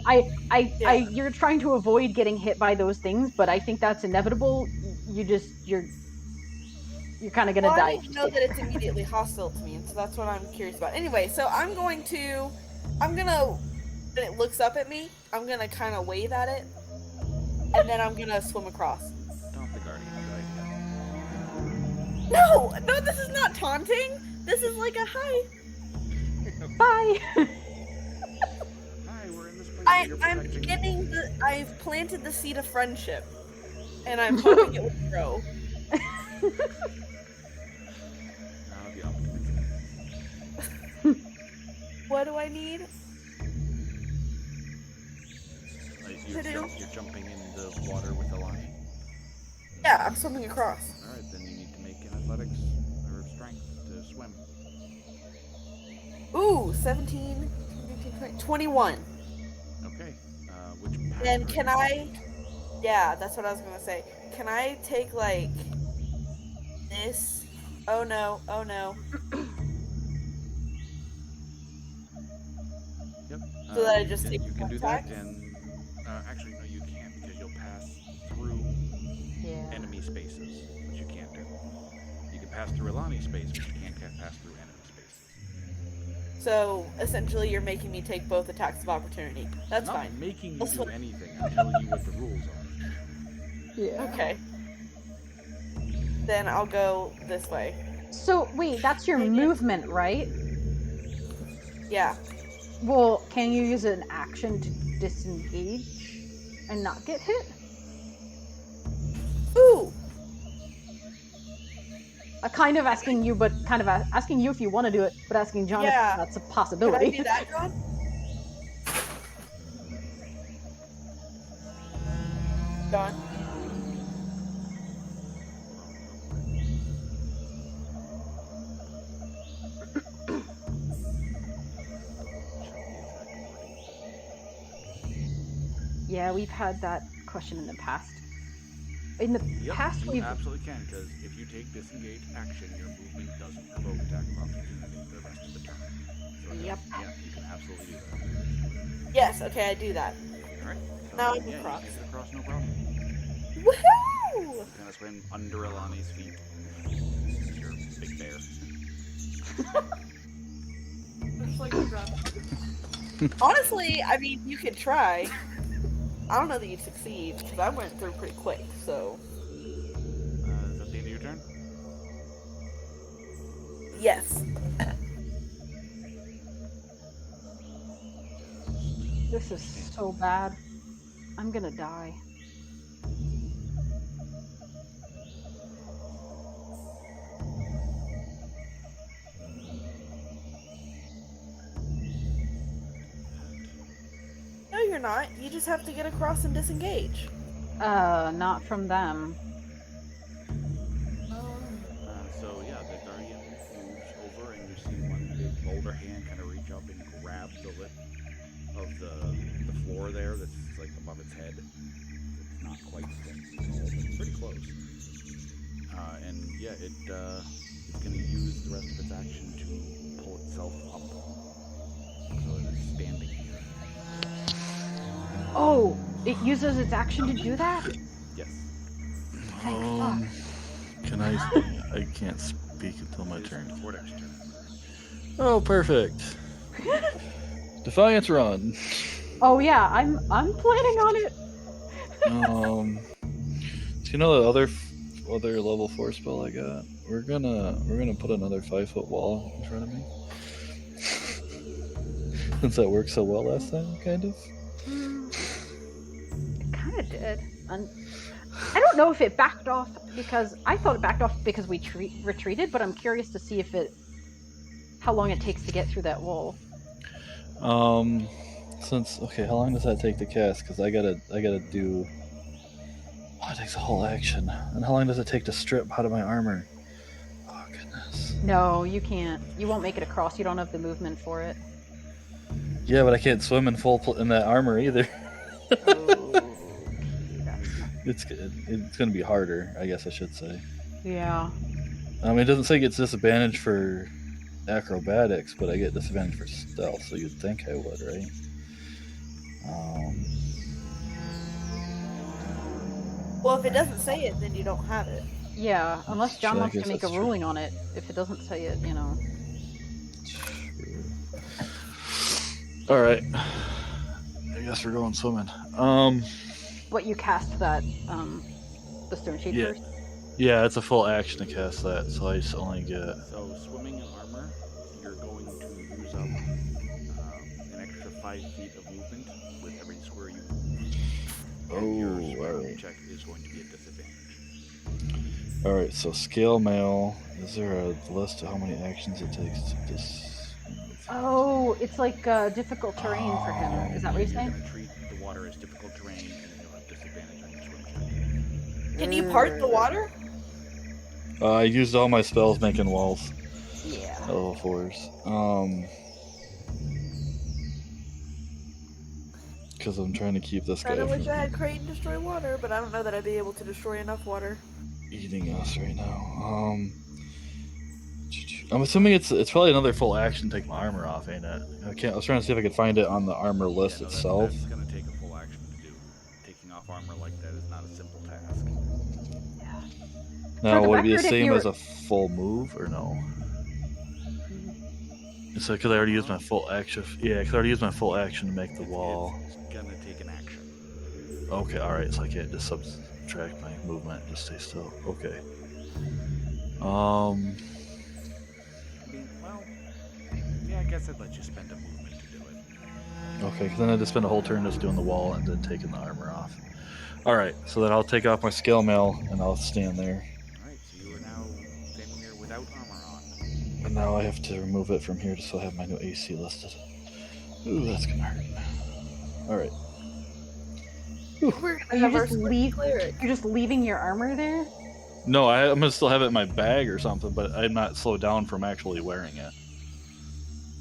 you're trying to avoid getting hit by those things, but I think that's inevitable. You're kind of gonna Well, die. I if don't you know stay that it's immediately hostile to me, and so that's what I'm curious about. Anyway, so I'm gonna, when it looks up at me, I'm gonna kind of wave at it, and then I'm gonna swim across. Don't the Guardian. No, this is not taunting. This is like a hi. Bye. Hi, we're in this place. that you're I'm protecting. I've planted the seed of friendship, and I'm hoping it will grow. Now the optimism. What do I need? You're jumping in the water with Alani. Yeah, I'm swimming across. All right, then you need to make an athletics or strength to swim. Ooh, 17, 19, 20, 21. Okay. Which path Then are can you I? taking? Yeah, that's what I was gonna say. Can I take like this? Oh no! Oh no! Yep. So that I you just can- take You can one do that, attack? and actually no, you can't because you'll pass through Yeah. enemy spaces, which you can't do. You can pass through Alani's space, but you can't pass through enemy spaces. So essentially, you're making me take both attacks of opportunity. That's I'm not fine. making you Also- do anything. I'm telling you what the rules are. Yeah. Okay. Then I'll go this way. So wait, that's your movement, right? Yeah. Well, can you use an action to disengage and not get hit? Ooh. Kind of asking you, but kind of asking you if you want to do it, but asking John Yeah. if that's a Can I possibility. do that, John? John. Yeah, we've had that question in the past. In the Yep, past, you we've absolutely can, because if you take disengage action, your movement doesn't provoke attack of opportunity the rest of the turn. So Yep. Yeah, you can absolutely do that. Yes. Okay, I do that. Alright. So, Now I'm yeah, across. you can get across, no problem. Woohoo! Kind of swim under Alani's feet. You're a big bear. Just like a drop. Honestly, I mean, you could try. I don't know that you'd succeed because I went through pretty quick. So Is that the end of your turn? yes. this is so bad. I'm gonna die. you're not. You just have to get across and disengage. Not from them. So yeah, the guardian moves over, and you see one big boulder hand kind of reach up and grab the lip of the floor there. That's like above its head. It's not quite 10 feet tall, but it's pretty close. And yeah, it's going to use the rest of its action to pull itself up. So it's standing here. Oh, it uses its action to do that? Yes. Can I can't speak until my turn. Vortex turn. Oh, perfect. Defiance run. Oh yeah, I'm planning on it. Do you know the other level 4 spell I got? We're gonna put another 5-foot wall in front of me. Since that worked so well last time, kind of. It kind of did. I don't know if it backed off because I thought it backed off because we retreated, but I'm curious to see how long it takes to get through that wall. How long does that take to cast? Because I gotta do. Oh, it takes a whole action. And how long does it take to strip out of my armor? Oh goodness. No, you can't. You won't make it across. You don't have the movement for it. Yeah, but I can't swim in in that armor either. It's gonna be harder, I guess I should say. Yeah. I mean, it doesn't say it gets disadvantage for acrobatics, but I get disadvantage for stealth, so you'd think I would, right? Well, if it doesn't say it, then you don't have it. Yeah, unless John I wants to guess make a that's true. ruling on it. If it doesn't say it, All right. I guess we're going swimming. What, you cast that, the stone shade Yeah. first? Yeah, it's a full action to cast that, so I just only get. So swimming in armor, you're going to use up an extra 5 feet of movement with every square you move. And your swimming check is going to be at disadvantage. All right, so scale mail. Is there a list of how many actions it takes to Oh, it's like difficult terrain for him. Is that what you're You're saying? going to treat the water as difficult terrain, and then you'll have disadvantage on your swim check. Can you part the water? I used all my spells making walls. Yeah. Level 4s. Because I'm trying to keep this guy I wish from I had Creighton destroy water, but I don't know that I'd be able to destroy enough water. eating us right now. I'm assuming it's probably another full action to take my armor off, ain't it? I was trying to see if I could find it on the armor list itself. That's going to take a full action to do. Taking off armor like that is not a simple task. Now, the would it be the record, if same you're- as a full move or no? So, because I already used my full action. Yeah, because I already used my full action to make the wall. It's going to take an action. Okay, alright, so I can't just subtract my movement, just stay still. Okay. I mean, well, yeah, I guess I'd let you spend a movement to do it. Okay, because then I had to spend a whole turn just doing the wall and then taking the armor off. Alright, so then I'll take off my scale mail and I'll stand there. Alright, so you are now standing there without armor on. And now I have to remove it from here just so I have my new AC listed. Ooh, that's gonna hurt. Alright. We're Are gonna you have our just squid cleric. You're just leaving your armor there? No, I'm gonna still have it in my bag or something, but I'm not slowed down from actually wearing it.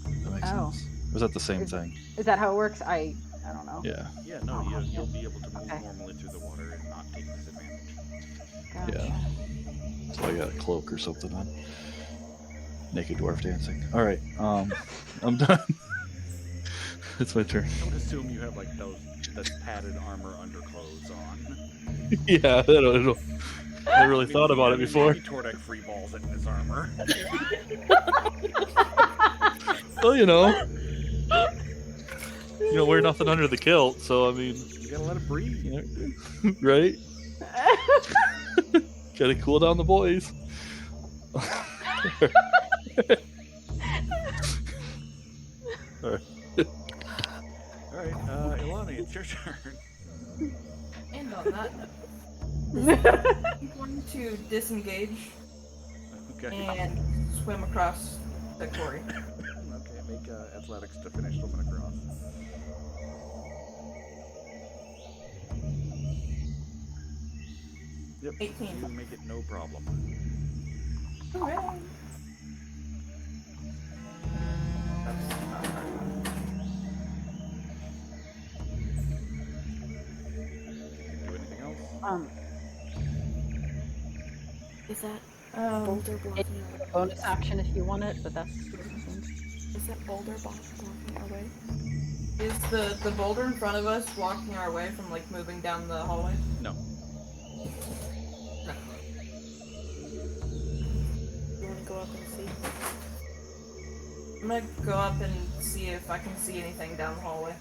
That makes Oh. sense. Or is that the same thing? Is that how it works? I don't know. Yeah. Yeah, no, you'll be able to move Okay. normally through the water and not take disadvantage. Gotcha. Yeah. So I got a cloak or something on. Naked dwarf dancing. Alright, I'm done. It's my turn. I would assume you have like the padded armor underclothes on. Yeah, it'll I never really thought about it before. Tordek free balls it in his armor. Well, wear nothing under the kilt, so I mean, You gotta let it breathe. right? Gotta cool down the boys. Alright, Ilani, it's your turn. And on that note, I'm going to disengage Okay. and swim across the quarry. Okay, make athletics to finish swimming across. Yep. 18. You make it no problem. Hooray! Do anything else? Is that Um, boulder It's blocking a bonus action if you want it, but that's Is that boulder blocking our way? is the boulder in front of us blocking our way from like moving down the hallway? No. No. You want to go up and see? I'm gonna go up and see if I can see anything down the hallway.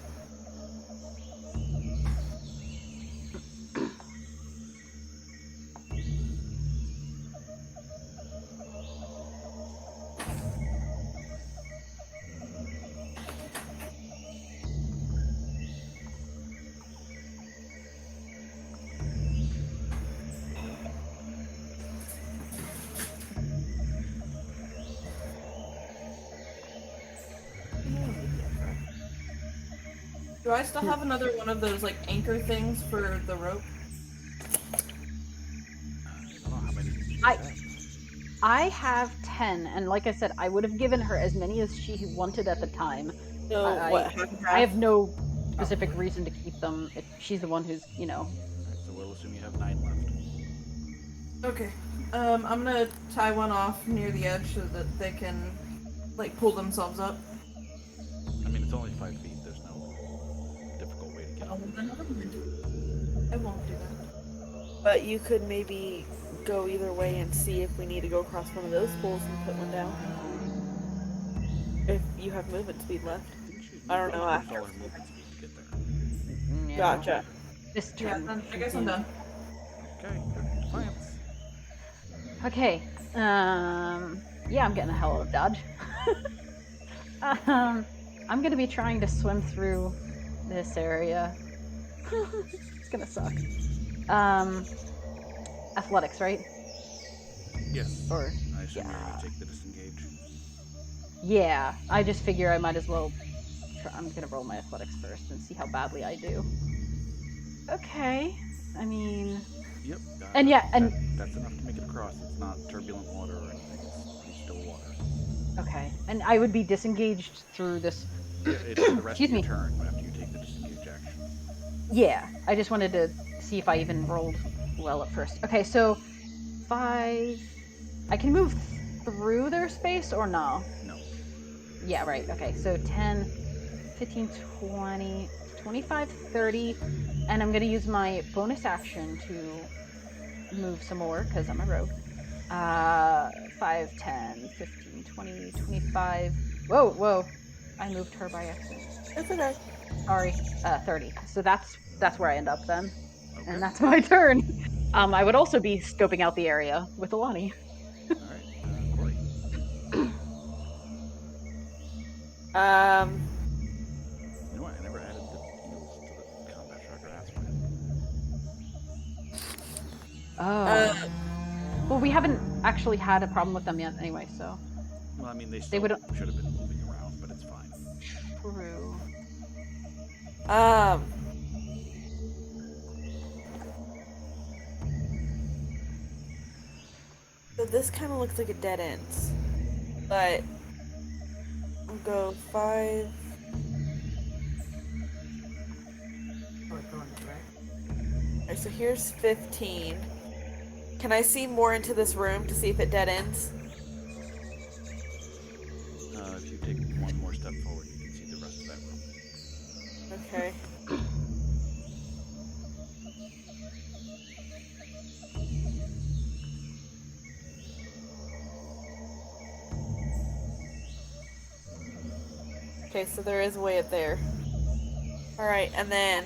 Do I still have another one of those like anchor things for the rope? I don't know how many you I- have. I have 10, and like I said, I would have given her as many as she wanted at the time. So what? Half and I have half? no specific reason to keep them. If she's the one who's, Alright, so we'll assume you have 9 left. Okay. I'm gonna tie one off near the edge so that they can like pull themselves up. I mean, it's only 5 feet. There's no difficult way to get up. I won't do that. But you could maybe go either way and see if we need to go across one of those pools and put one down. If you have movement speed left. I don't know Use after. all her movement speed to get there. yeah, Gotcha. this Yeah, turn. then I guess I'm done. Okay, good defiance. Okay. Yeah, I'm getting the hell out of dodge. I'm gonna be trying to swim through this area. It's gonna suck. Athletics, right? Yes. Or I assume you're yeah. going to take the disengage. yeah, I just figure I might as well. I'm gonna roll my athletics first and see how badly I do. Okay. I mean, Yep. And yeah, and- that's enough to make it across. It's not turbulent water or anything. It's still water. okay. And I would be disengaged through this. It's for the rest Excuse of your me. turn after you take the disengage action. Yeah, I just wanted to see if I even rolled well at first. Okay, so 5. I can move through their space or no? No. Yeah, right. Okay, so 10, 15, 20, 25, 30, and I'm going to use my bonus action to move some more because I'm a rogue. 5, 10, 15, 20, 25. Whoa. I moved her by accident. That's okay. Sorry. 30. So that's where I end up then. Okay. And that's my turn. I would also be scoping out the area with Alani. All right. Corey. You know what? I never added the heals to the combat tracker. That's fine. Oh. Well, we haven't actually had a problem with them yet anyway, so. Well, I mean, they still would've- should have been moving around, but it's fine. True. So this kind of looks like a dead end, but I'll go 5. Alright, so here's 15. Can I see more into this room to see if it dead ends? If you take one more step forward, you can see the rest of that room. Okay. Okay, so there is a way up there. Alright, and then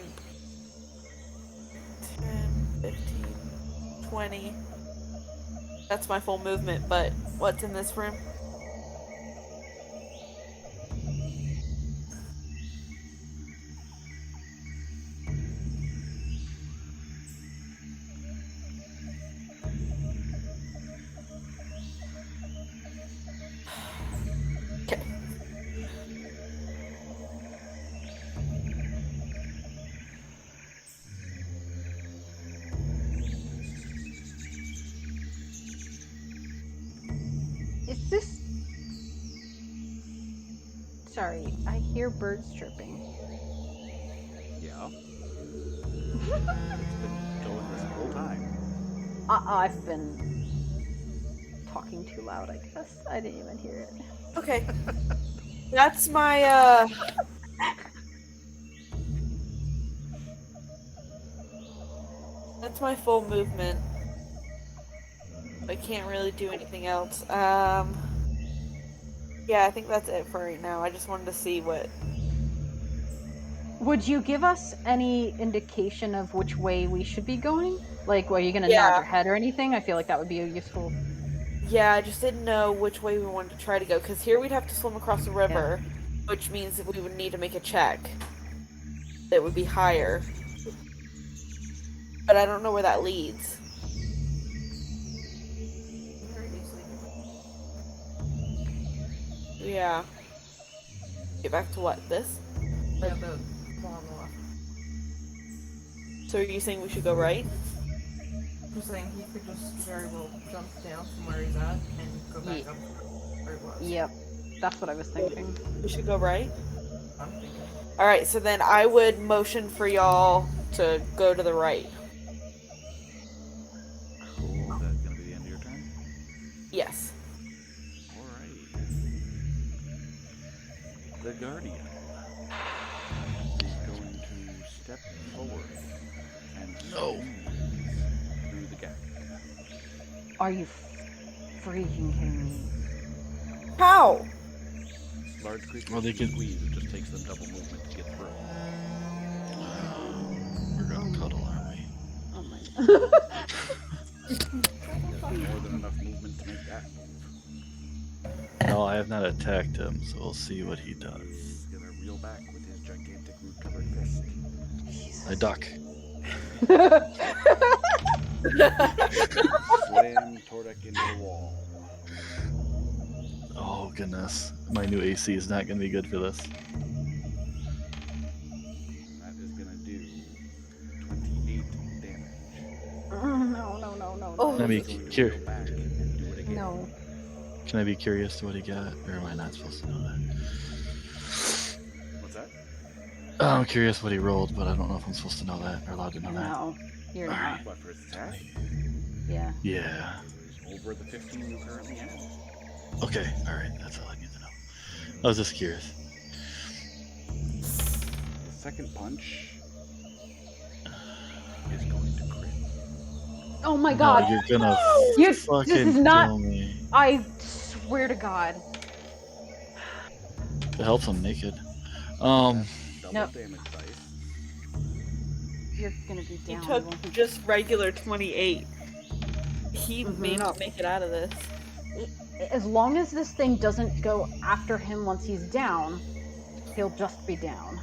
10, 15, 20. That's my full movement, but what's in this room? Okay. sorry. I hear birds chirping. Yeah. It's been going this whole time. I've been talking too loud, I guess. I didn't even hear it. Okay. That's my that's my full movement. I can't really do anything else. Yeah, I think that's it for right now. I just wanted to see what. Would you give us any indication of which way we should be going? Like, are you gonna nod Yeah. your head or anything? I feel like that would be a useful. Yeah, I just didn't know which way we wanted to try to go, because here we'd have to swim across the river, which means that we would need to make a check that would be higher. But I don't know where that leads. Very easily. Yeah. Get back to what? This? Yeah, the bottom left. So are you saying we should go right? I'm saying he could just very well jump down from where he's at and go back up where he was. Yep, that's what I was thinking. We should go right? I'm thinking. Alright, so then I would motion for y'all to go to the right. Cool. Is that gonna be the end of your turn? Yes. Alright. The Guardian is going to step forward and squeeze through the gap. Are you freaking kidding me? How? Large creatures Well, they can can- squeeze. It just takes them double movement to get through. We're gonna cuddle, aren't we? Oh my He has more than enough movement to make that move. No, I have not attacked him, so we'll see what he does. He's gonna reel back with his gigantic root-covered fist. I duck. Slam Tordek into the wall. Oh goodness, my new AC is not gonna be good for this. And that is gonna do 28 damage. No. Oh. Let me He's going to cure. reel back and do it again. No. Can I be curious to what he got, or am I not supposed to know that? What's that? I'm curious what he rolled, but I don't know if I'm supposed to know that or allowed to know that. No, you're not. Alright. What, for his attack? Yeah. Yeah. He's over the 15 you currently have. Okay. All right. That's all I need to know. I was just curious. The second punch is going to crit. Oh my No, god. you're gonna You- fucking this is not- kill me. I swear to God. It helps I'm naked. Double Nope. damage dice. You're gonna be He down. took won't you? just regular 28. He may Mhm. not make it out of this. As long as this thing doesn't go after him once he's down, he'll just be down.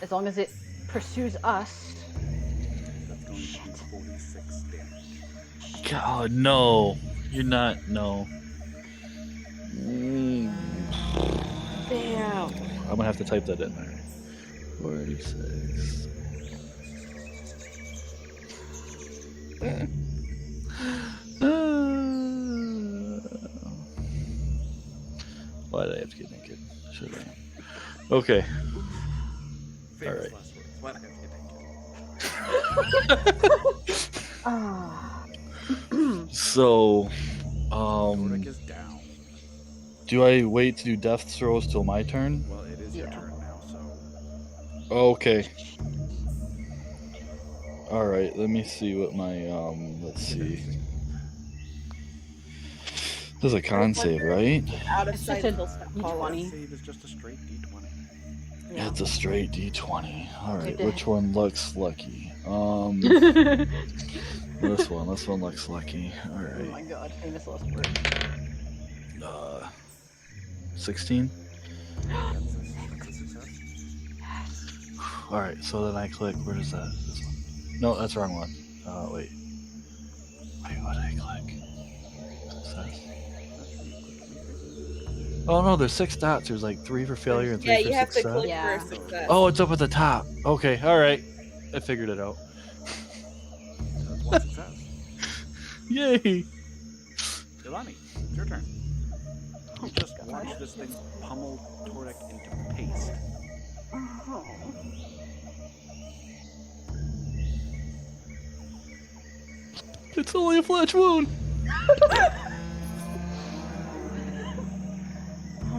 As long as it pursues us. That's going to be 46 damage. God, no. You're not. No. Damn. I'm gonna have to type that in there. 46. Why did I have to get naked? Should I? Okay. Famous Alright. last words. Why not get naked? Ah. So, Tordek is down. do I wait to do death throws till my turn? Well, it is your Yeah. turn now, so Okay. All right. Let me see what my Let's see. This is a con save, right? Out of It's sight just a until step D20. follow. death save is just a straight D20. Yeah. It's a straight D20. All right. did. Which one looks lucky? This one. This one looks lucky. All Oh right. my god, famous last word. 16. That's a success. All right. So then I click. Where is that? This one. No, that's the wrong one. Wait. Wait. What did I click? Success. Oh no, there's 6 dots. There's like 3 for failure and 3 Yeah, for you have to success. click Yeah. for success. Oh, it's up at the top. Okay, all right. I figured it out. That's one success. Yay! Ilani, it's your turn. You just watch this thing pummel Torek into paste. Oh. It's only a flesh wound. Oh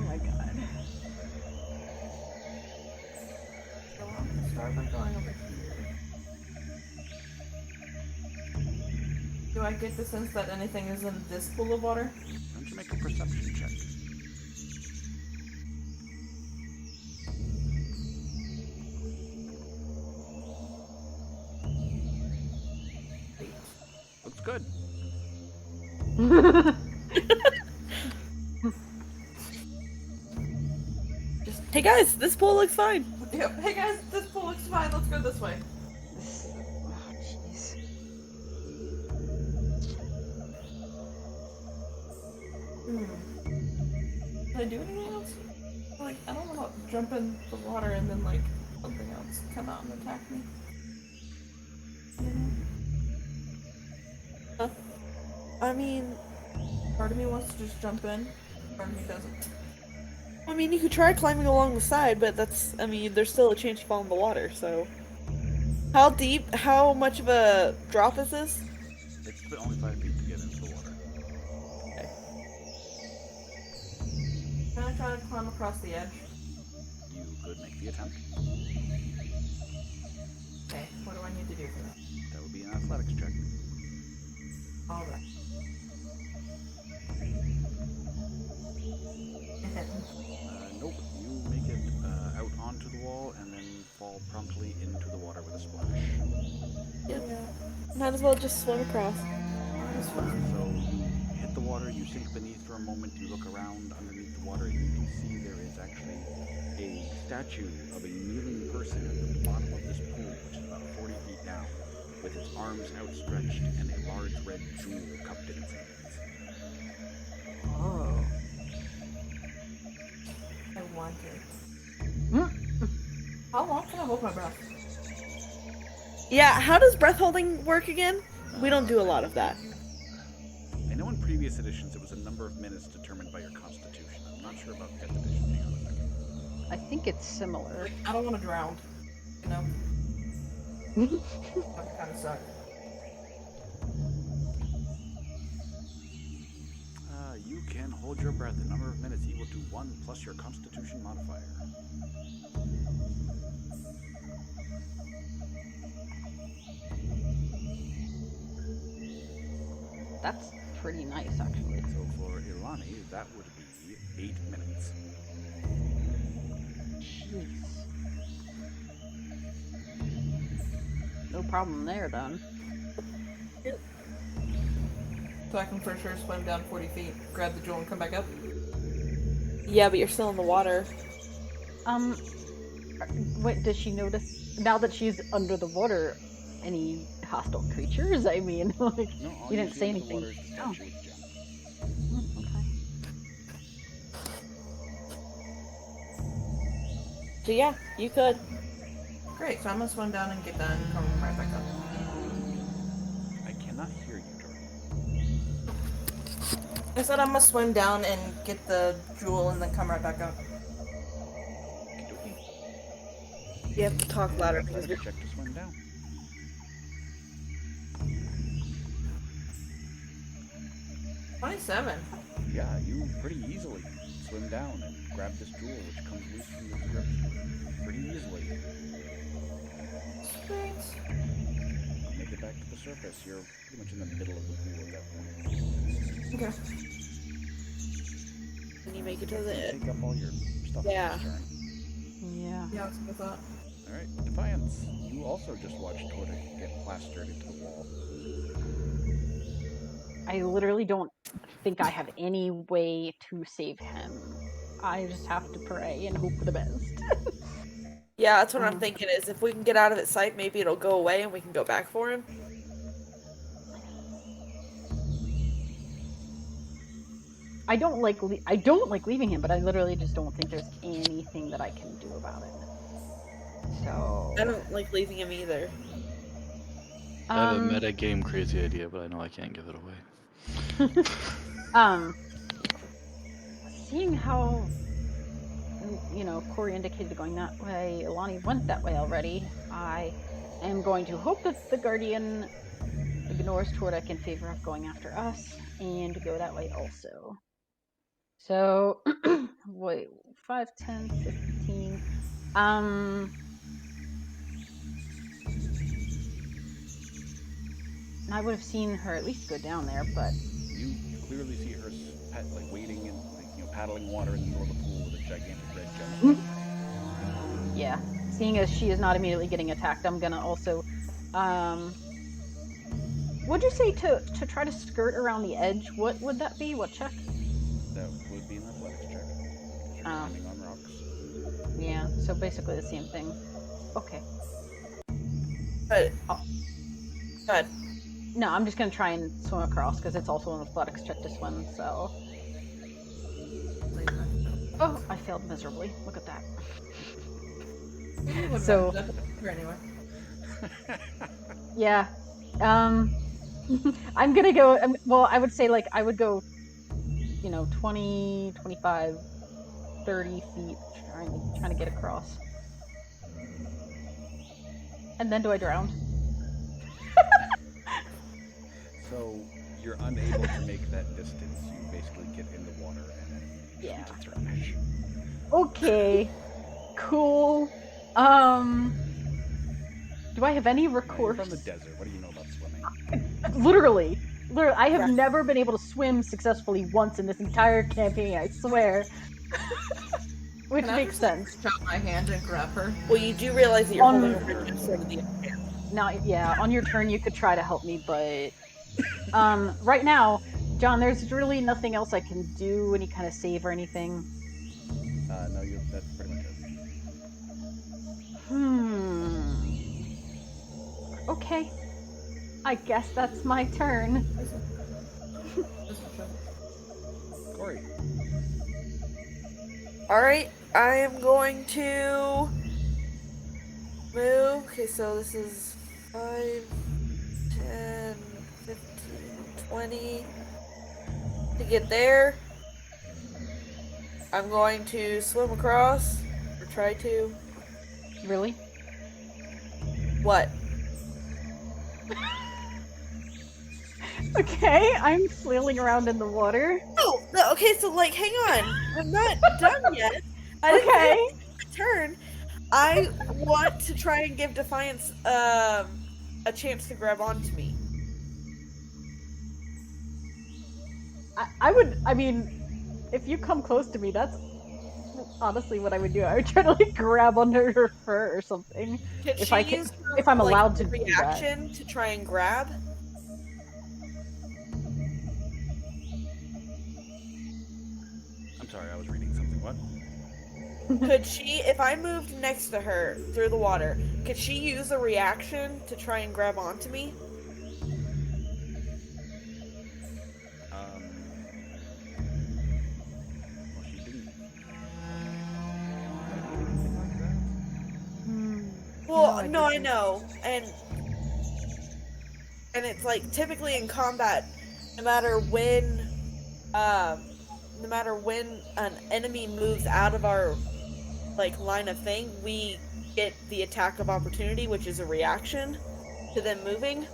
my god. So I'm gonna start by going over here. Do I get the sense that anything is in this pool of water? Why don't you make a perception check? Looks good. Hey guys, this pool looks fine. Yep. Hey guys, this pool looks fine. Let's go this way. Oh, jeez. Can I do anything else? Like, I don't want to jump in the water and then, like, something else come out and attack me. You know? I mean, Part of me wants to just jump in, part of me doesn't. you could try climbing along the side, but that's, there's still a chance you fall in the water, so. How deep, how much of a drop is this? It's only 5 feet to get into the water. Can I try to climb across the edge? You could make the attempt. Okay, what do I need to do for that? That would be an athletics check. Alright. Nope. You make it out onto the wall and then fall promptly into the water with a splash. Yeah. Might as well just swim across. So you hit the water, you sink beneath for a moment, you look around underneath the water, and you can see there is actually a statue of a kneeling person at the bottom of this pool, which is about 40 feet down, with its arms outstretched and a large red jewel cupped in its hands. Oh. I want it. How long can I hold my breath? Yeah, how does breath holding work again? We don't do a lot of that. I know in previous editions it was a number of minutes determined by your constitution. I'm not sure about 5th edition. Hang on a second. I think it's similar. Like, I don't want to drown. You know? That kind of suck. You can hold your breath a number of minutes equal to 1 plus your constitution modifier. That's pretty nice, actually. So for Ilani, that would be 8 minutes. Jeez. No problem there, then. So I can for sure swim down 40 feet, grab the jewel, and come back up? Yeah, but you're still in the water. Wait, does she notice, now that she's under the water, any hostile creatures? I mean, like, No, all you didn't see say in the anything. water is the statue with the gem. Okay. So yeah, you could. Great, so I'm gonna swim down and get that and come right back up. I cannot hear you, Jordan. I said I'm gonna swim down and get the jewel and then come right back up. Okey-dokey. You have to talk louder because Athletics check to swim down. 27. Yeah, you pretty easily swim down and grab this jewel, which comes loose from your grip pretty easily. Thanks. Make it back to the surface. You're pretty much in the middle of the pool at that point. Okay. when you make it to the Take up all your stuff. Yeah. Yeah. Yeah, that's what I thought. Alright, Defiance. You also just watched Tordik get plastered into the wall. I literally don't think I have any way to save him. I just have to pray and hope for the best. Yeah, that's what I'm thinking is if we can get out of its sight, maybe it'll go away and we can go back for him. I don't like leaving him, but I literally just don't think there's anything that I can do about it. So I don't like leaving him either. I have a metagame crazy idea, but I know I can't give it away. seeing how, Corey indicated going that way, Ilani went that way already, I am going to hope that the Guardian ignores Tordek in favor of going after us and go that way also. So, wait, 5, 10, 15. I would have seen her at least go down there, but You clearly see her wading and paddling water in the middle of the pool with a gigantic red gemstone. yeah. Seeing as she is not immediately getting attacked, I'm gonna also, would you say to try to skirt around the edge? What would that be? What check? That would be an athletics check. You're Oh. climbing on rocks. Yeah. So basically the same thing. Okay. But Oh. good. No, I'm just gonna try and swim across because it's also an athletics check to swim. So. Oh, I failed miserably. Look at that. So. Anyway. Yeah. I'm gonna go. Well, I would say I would go. 20, 25, 30 feet, trying to get across. And then do I drown? So you're unable to make that distance. You basically get in the water and then Yeah. shoot a skirmish. Okay. Cool. Do I have any You're recourse? from the desert. What do you know about swimming? Literally, I have never been able to swim successfully once in this entire campaign. I swear. Which Can I makes just, sense. Reach out my hand and grab her. Well, you do realize that you're On- holding a rigid sword in the other hand. Now, yeah, on your turn you could try to help me, but right now, John, there's really nothing else I can do. Any kind of save or anything. No, that's pretty much it. Okay. I guess that's my turn. Corey. Alright, I am going to move. Okay, so this is 5, 10, 15, 20. To get there, I'm going to swim across, or try to. Really? What? Okay, I'm flailing around in the water. Oh, no, okay, so hang on. I'm not done yet. I didn't Okay. say my turn. I want to try and give Defiance a chance to grab onto me. I mean, if you come close to me, that's honestly what I would do. I would try to grab under her fur or something. Can If she I can- use her, if I'm allowed to do that. reaction to try and grab? I'm sorry, I was reading something. What? Could she, if I moved next to her through the water, could she use a reaction to try and grab onto me? Well, she didn't. Anything like that? Well, No, no, I I didn't. know, and it's typically in combat, no matter when an enemy moves out of our line of thing, we get the attack of opportunity, which is a reaction to them moving.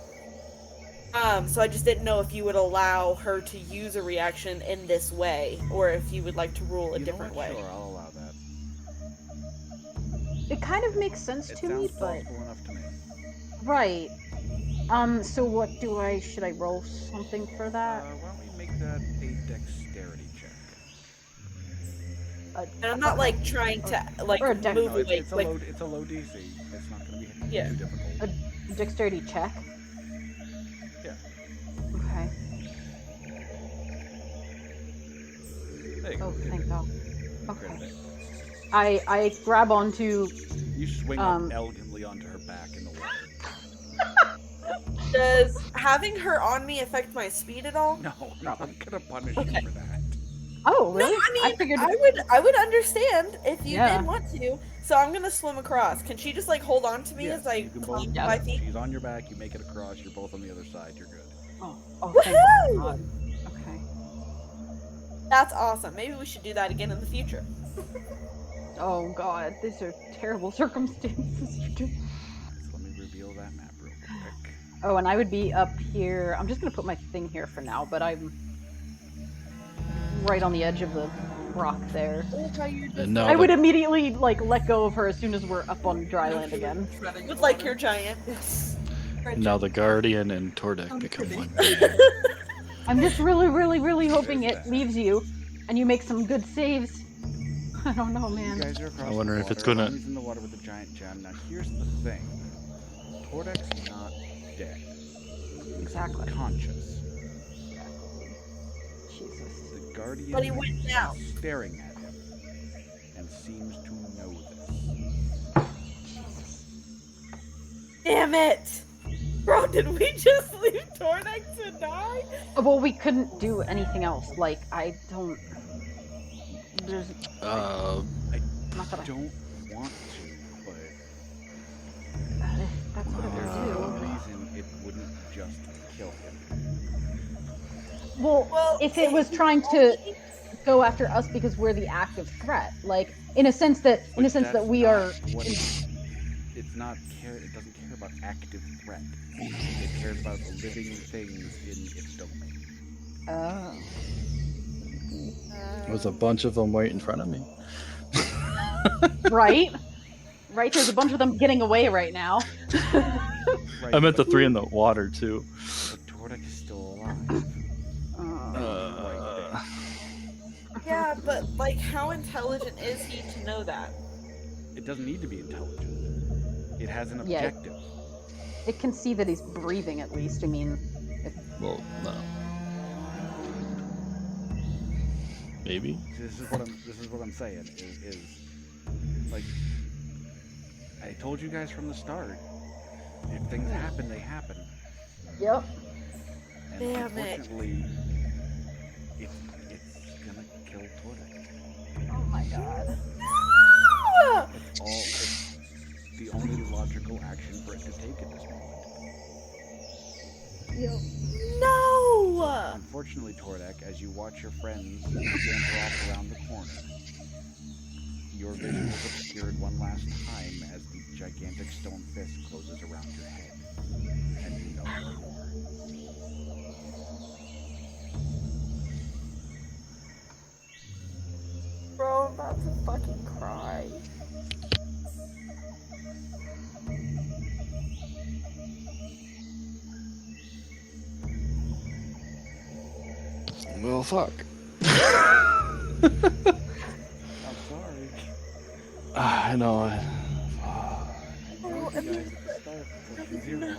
So I just didn't know if you would allow her to use a reaction in this way, or if you would like to rule a You know different what? way. Sure, I'll allow that. It kind of makes sense It to me, sounds but plausible enough to me. right. So what should I roll something for that? Why don't we make that a dexterity check? And I'm not trying to Or a dex- move No, away it's a quick. low DC. It's not going to be Yeah. too difficult. A dexterity check. Yeah. Okay. There you go. Oh, Good. thank God. Credit Okay. it. I grab onto. You swing Um, up elegantly onto her back in the water. Does having her on me affect my speed at all? No, I'm not going to punish Okay. you for that. Oh, really? No, I mean, figured. I would understand if you Yeah. did want to. So I'm gonna swim across. Can she just hold on to me Yes, as I you can both. climb Yeah. 5 feet? She's on your back. You make it across. You're both on the other side. You're good. Oh, thank Woohoo! God. Okay. That's awesome. Maybe we should do that again in the future. Oh god, these are terrible circumstances. So let me reveal that map real quick. Oh, and I would be up here. I'm just gonna put my thing here for now, but I'm right on the edge of the rock there. And now I would immediately like let go of her as soon as we're up on dry land again. Would like your giant. now the Guardian and Tordek become one. I'm just really hoping it leaves you, and you make some good saves. I don't know, You man. guys are across I wonder the if it's water. gonna- Emily's in the water with the giant gem. Now here's the thing. Tordek's not dead. Exactly. He's conscious. Jesus. The Guardian But he went is down. staring at him and seems to know this. Damn it! Bro, did we just leave Tornex to die? Well, we couldn't do anything else. Like, I don't. There's Uh, not that I. Don't want to, but That's what it there's would no do. reason it wouldn't just kill him. Well, if it was trying to go after us because we're the active threat, like in a sense that But that that's we not are. what it's not care. It doesn't care about active threat. It cares about living things in its domain. Oh. there's a bunch of them right in front of me. Right. Right. There's a bunch of them getting away right now. Right, I meant the but- three in the water too. But Tordek is still alive. Uh, Yeah, but like, how intelligent is he to know that? It doesn't need to be intelligent. It has an Yeah. objective. It can see that he's breathing at least. I mean, well, no. Maybe. This is what I'm saying. Is like I told you guys from the start. If things happen, they happen. yep. And Damn it. unfortunately, it's gonna kill Tordek. Oh my god. It's the only logical action for it to take at this moment. No! Unfortunately, Tordek, as you watch your friends scamper off around the corner, your vision is obscured one last time as the gigantic stone fist closes around your head, and you know no more. Bro, I'm about to fucking cry. Well, fuck. I'm sorry. I know. Oh, You guys at the start, pushing zero.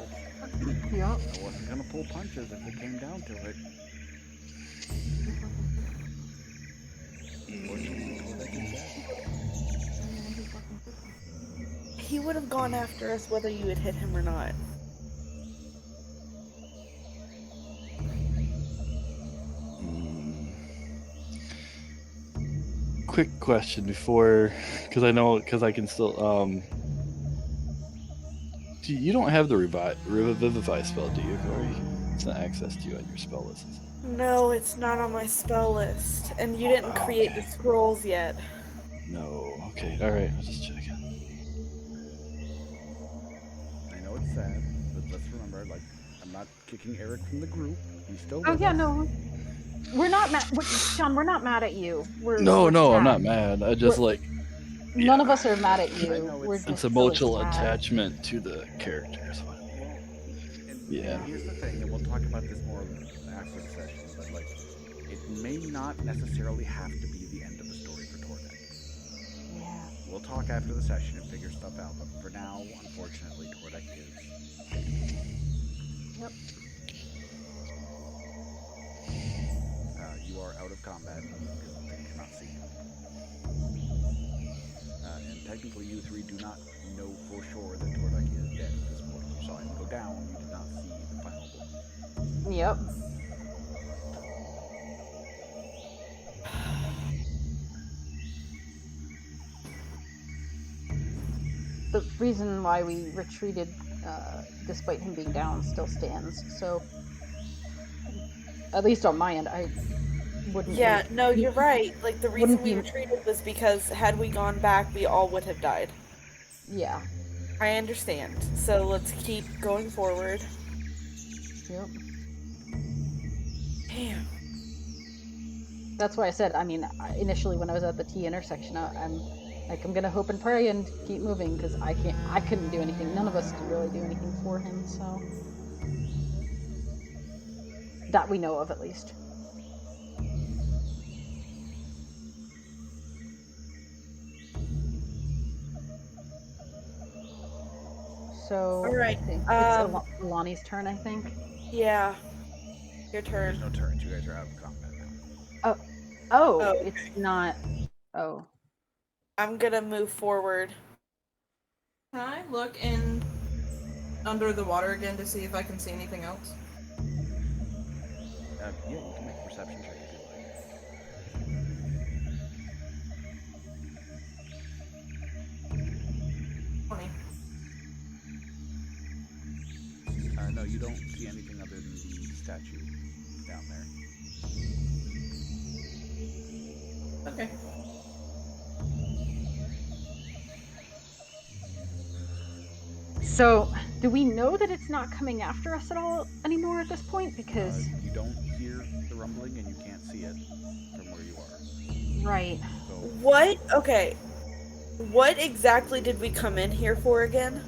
Yep. I wasn't gonna pull punches if it came down to it. Unfortunately, Tordek is dead. he would have gone after us whether you had hit him or not. Quick question before, because I can still. You don't have the revivify spell, do you, Corey? It's not accessed to you on your spell list. is it? No, it's not on my spell list, and you didn't create the scrolls yet. No. Okay. All right. I'll just check it. I know it's sad, but let's remember, like, I'm not kicking Eric from the group. He's still Oh with yeah, us. no. We're not mad, Sean. We're not mad at you. We're No, I'm sad. not mad. I just We're- like None of us are mad at I you. know We're it's- just it's emotional really sad. attachment to the characters. Well, and Yeah. here's the thing, and we'll talk about this more after the session, but like, it may not necessarily have to be the end of the story for Tordek. Yeah. We'll talk after the session and figure stuff out, but for now, unfortunately, Tordek is. Yep. You are out of combat because they cannot see you. And technically, you three do not know for sure that Tordek is dead at this point. You saw him go down, you did not see the final blow. Yep. The reason why we retreated, despite him being down, still stands. So, at least on my end, wouldn't Yeah, be- no, you're right. Like, the reason Wouldn't we be- retreated was because had we gone back, we all would have died. Yeah. I understand. So let's keep going forward. Yep. Damn. That's why I said, I mean, initially when I was at the T intersection, I'm gonna hope and pray and keep moving because I couldn't do anything. None of us could really do anything for him, so. That we know of, at least. So, All right, I think um, it's Lonnie's turn, I think. Yeah. Your There's turn. no turns. You guys are out of combat now. Oh, Oh, it's not. Oh. I'm gonna move forward. Can I look in under the water again to see if I can see anything else? Yeah, you can make a perception check if you like. 20. No, you don't see anything other than the statue down there. Okay. So, do we know that it's not coming after us at all anymore at this point? Because You don't hear the rumbling and you can't see it from where you are. right. So What? Okay. What exactly did we come in here for again?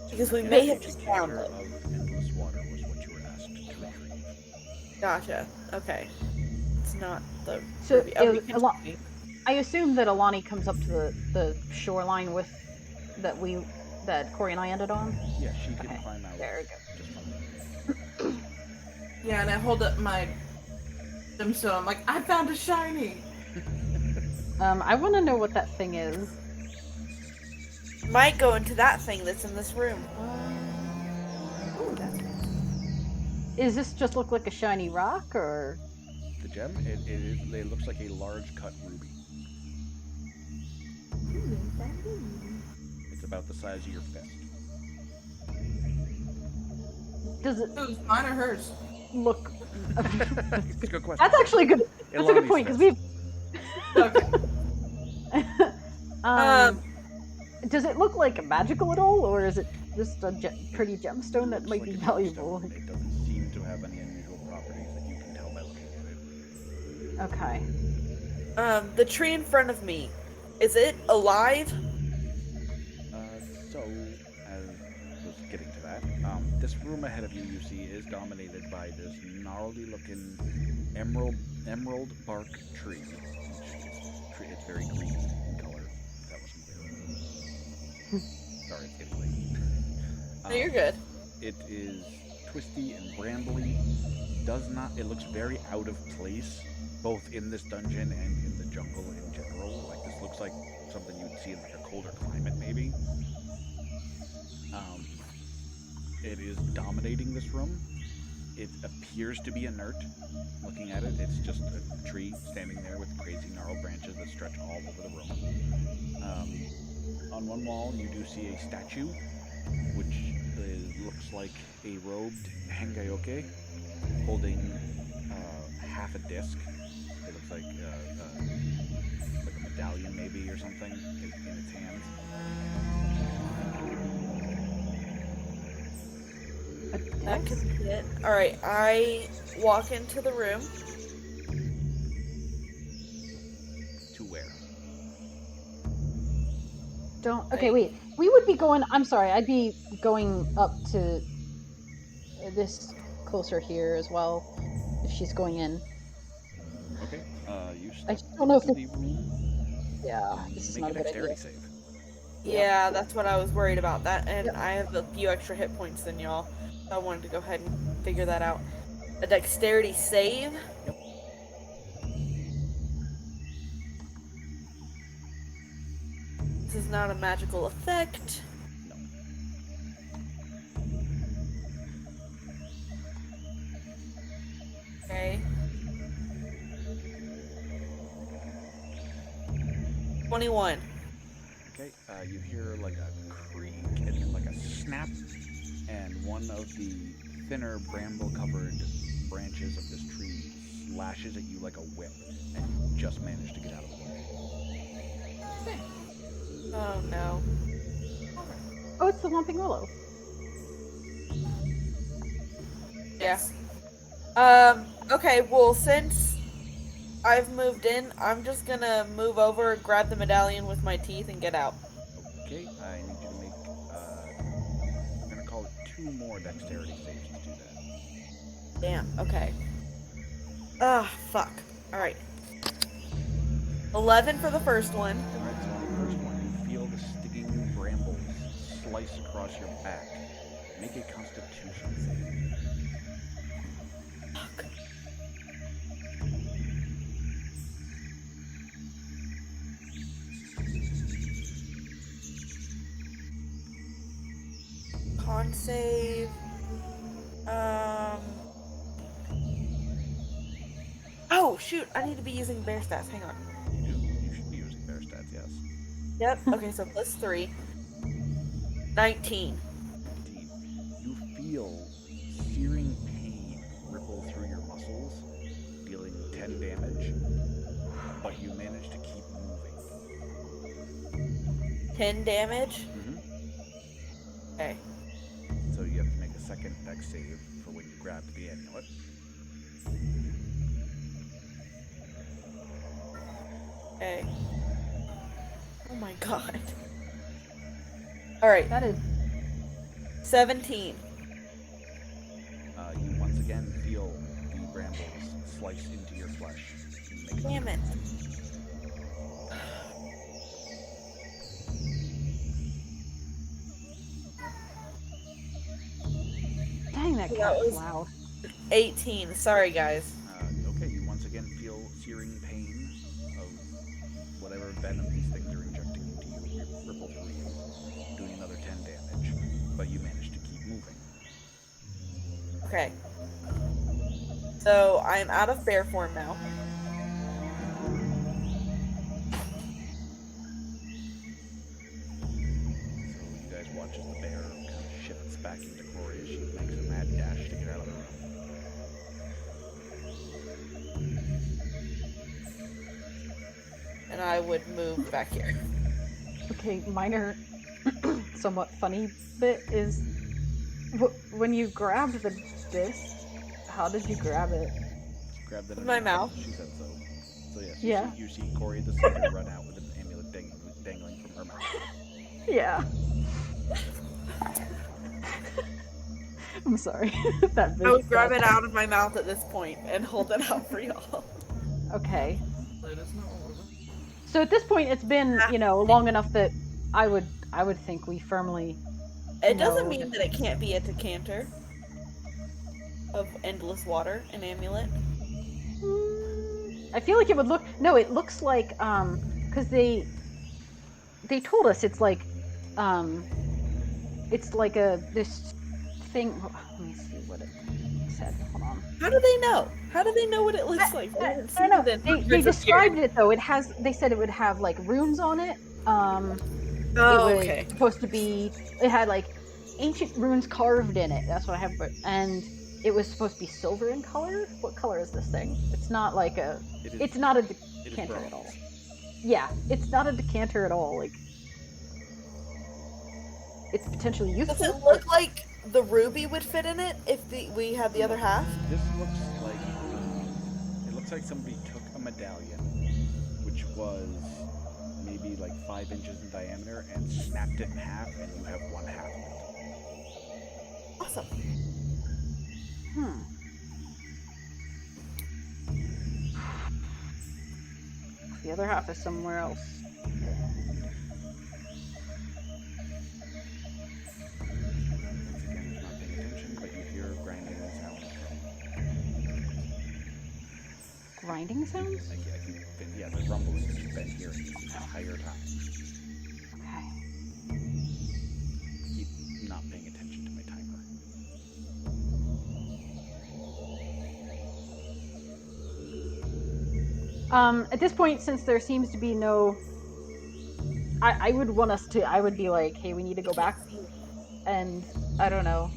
Because we may have just found it. Of endless water was what you were asked to retrieve. Gotcha. Okay. It's not the. So, ruby. Okay, Alani- continue. I assume that Alani comes up to the shoreline with that Corey and I ended on. Yeah, she can Okay, climb out there we go. just from there. Yeah, and I hold up my gemstone. I'm like, I found a shiny! I want to know what that thing is. Might go into that thing that's in this room. Ooh, that's nice. Is this just look like a shiny rock, or? The gem, it looks like a large cut ruby. It's about the size of your fist. Does it It was mine or hers? look? It's a good question. That's actually a good. That's a good Ilani's point because fist. we've. Okay. Does it look like magical at all, or is it just a pretty gemstone that Looks might like be a valuable? gemstone. It doesn't seem to have any unusual properties that you can tell by looking at it. Okay. The tree in front of me. Is it alive? So, as I was getting to that, this room ahead of you, you see, is dominated by this gnarly-looking emerald bark tree. It's very green in color. If that wasn't clear. Sorry, it's getting late. No, you're good. It is twisty and brambly. It looks very out of place, both in this dungeon and in the jungle in general. Like, this looks like something you'd see in like a colder climate, maybe. It is dominating this room. It appears to be inert. Looking at it, it's just a tree standing there with crazy gnarled branches that stretch all over the room. On one wall, you do see a statue, which looks like a robed Hengayoke holding half a disc. It looks like a medallion, maybe, or something, in its hands. That could be it. Alright, I walk into the room. To where? Don't. Okay, wait. We would be going. I'm sorry. I'd be going up to this closer here as well, if she's going in. Okay. You step I just don't know if into it- the room. Yeah, this is Make not a a good dexterity idea. save. Yeah, that's what I was worried about. That, and Yep. I have a few extra hit points than y'all. I wanted to go ahead and figure that out. A dexterity save. Yep. This is not a magical effect. No. Okay. 21. Okay. You hear like a creak and then like a snap, and one of the thinner bramble-covered branches of this tree lashes at you like a whip, and you just manage to get out of the way. Oh no. Oh, it's the Whomping Willow. Yeah. Okay, well, since I've moved in, I'm just gonna move over, grab the medallion with my teeth, and get out. Okay, I need you to make, I'm gonna call it 2 more dexterity saves to do that. Damn, okay. Ah, fuck. Alright. 11 for the first one. Alright, so on the first one, you feel the stinging brambles slice across your back. Make a constitution save. Fuck. Con save. Oh, shoot, I need to be using bear stats. Hang on. You should be using bear stats, yes. Yep, okay, so plus 3. 19. 19. You feel searing pain ripple through your muscles, dealing 10 damage, but you manage to keep moving. 10 damage? Okay. So you have to make a second dex save for when you grab the amulet. Okay. Oh my god. Alright, That is 17. You once again feel the brambles slice into your flesh. Make a Damn it. dang that That cat was was- loud. 18. Sorry, guys. Okay, you once again feel searing pain of whatever venom these things are injecting into you ripple through you, doing another 10 damage, but you manage to keep moving. Okay. So, I'm out of bear form now. So you guys watch as the bear kind of shifts back into Cory as she makes a mad dash to get out of the room. And I would move back here. Okay, minor, somewhat funny bit is when you grabbed the disc, how did you grab it? Grab that With in my her mouth. She said so. So yes, Yeah. You see Cory the Seeker run out with an amulet dangling from her mouth. Yeah. I'm sorry. That I would bit- grab it out of my mouth at this point and hold it out for y'all. Okay. It is not over. So at this point, it's been long enough that I would think we firmly. It doesn't No. mean that it can't be a decanter of endless water, an amulet. I feel like it would look. No, it looks like because they told us it's like this thing. Let me see what it said. Hold on. How do they know? How do they know what it looks like? I don't know. They described it though. It has. They said it would have like runes on it. Oh, It was okay. supposed to be. It had like ancient runes carved in it. That's what I have. And it was supposed to be silver in color. What color is this thing? It's not like a. It is, It's not a it is decanter at all. bronze. Yeah, it's not a decanter at all. Like, it's potentially useful. Does it look like the ruby would fit in it if we had the other half? This looks like it looks like somebody took a medallion, which was maybe like 5 inches in diameter, and snapped it in half, and you have one half of it. Awesome. The other half is somewhere else. Once again, you're not paying attention, but you hear grinding sounds from Grinding sounds? yeah, the rumbling that you've been hearing the entire time. Okay. Keep not paying attention to my timer. At this point, since there seems to be no, I would want us to. I would be like, hey, we need to go back, and I don't know,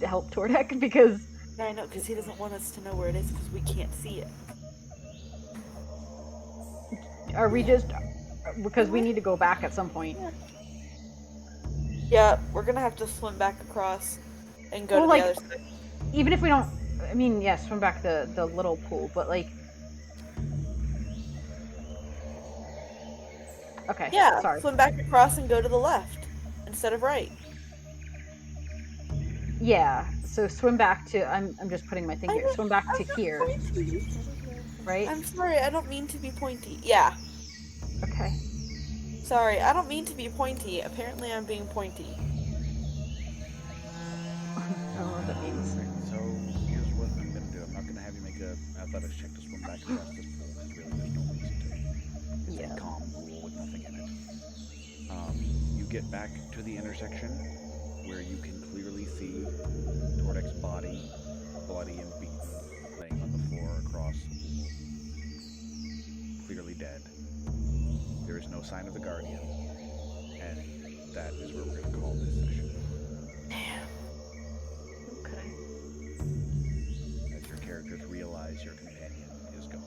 help Tordek because Yeah, I know, because he doesn't want us to know where it is because we can't see it. Are we just... Because we need to go back at some point. Yeah, we're gonna have to swim back across and go Well, to like, the other side. even if we don't... I mean, yes, swim back the little pool, but like... Okay, Yeah, sorry. swim back across and go to the left instead of right. Yeah, so swim back to... I'm just putting my thing here. Swim back to I'm here, pointy. right? I'm sorry, I don't mean to be pointy. Yeah, Okay. sorry, I don't mean to be pointy. Apparently, I'm being pointy. I don't know what that means. Alright, so here's what I'm gonna do. I'm not gonna have you make a athletics check to swim back across this pool, because really there's no reason to. It's Yeah. a calm pool with nothing in it. You get back to the intersection where you can clearly see Tordek's body, bloody and beaten, laying on the floor across the pool. Clearly dead. There is no sign of the Guardian, and that is where we're gonna call this session. Okay. As your characters realize your companion is gone.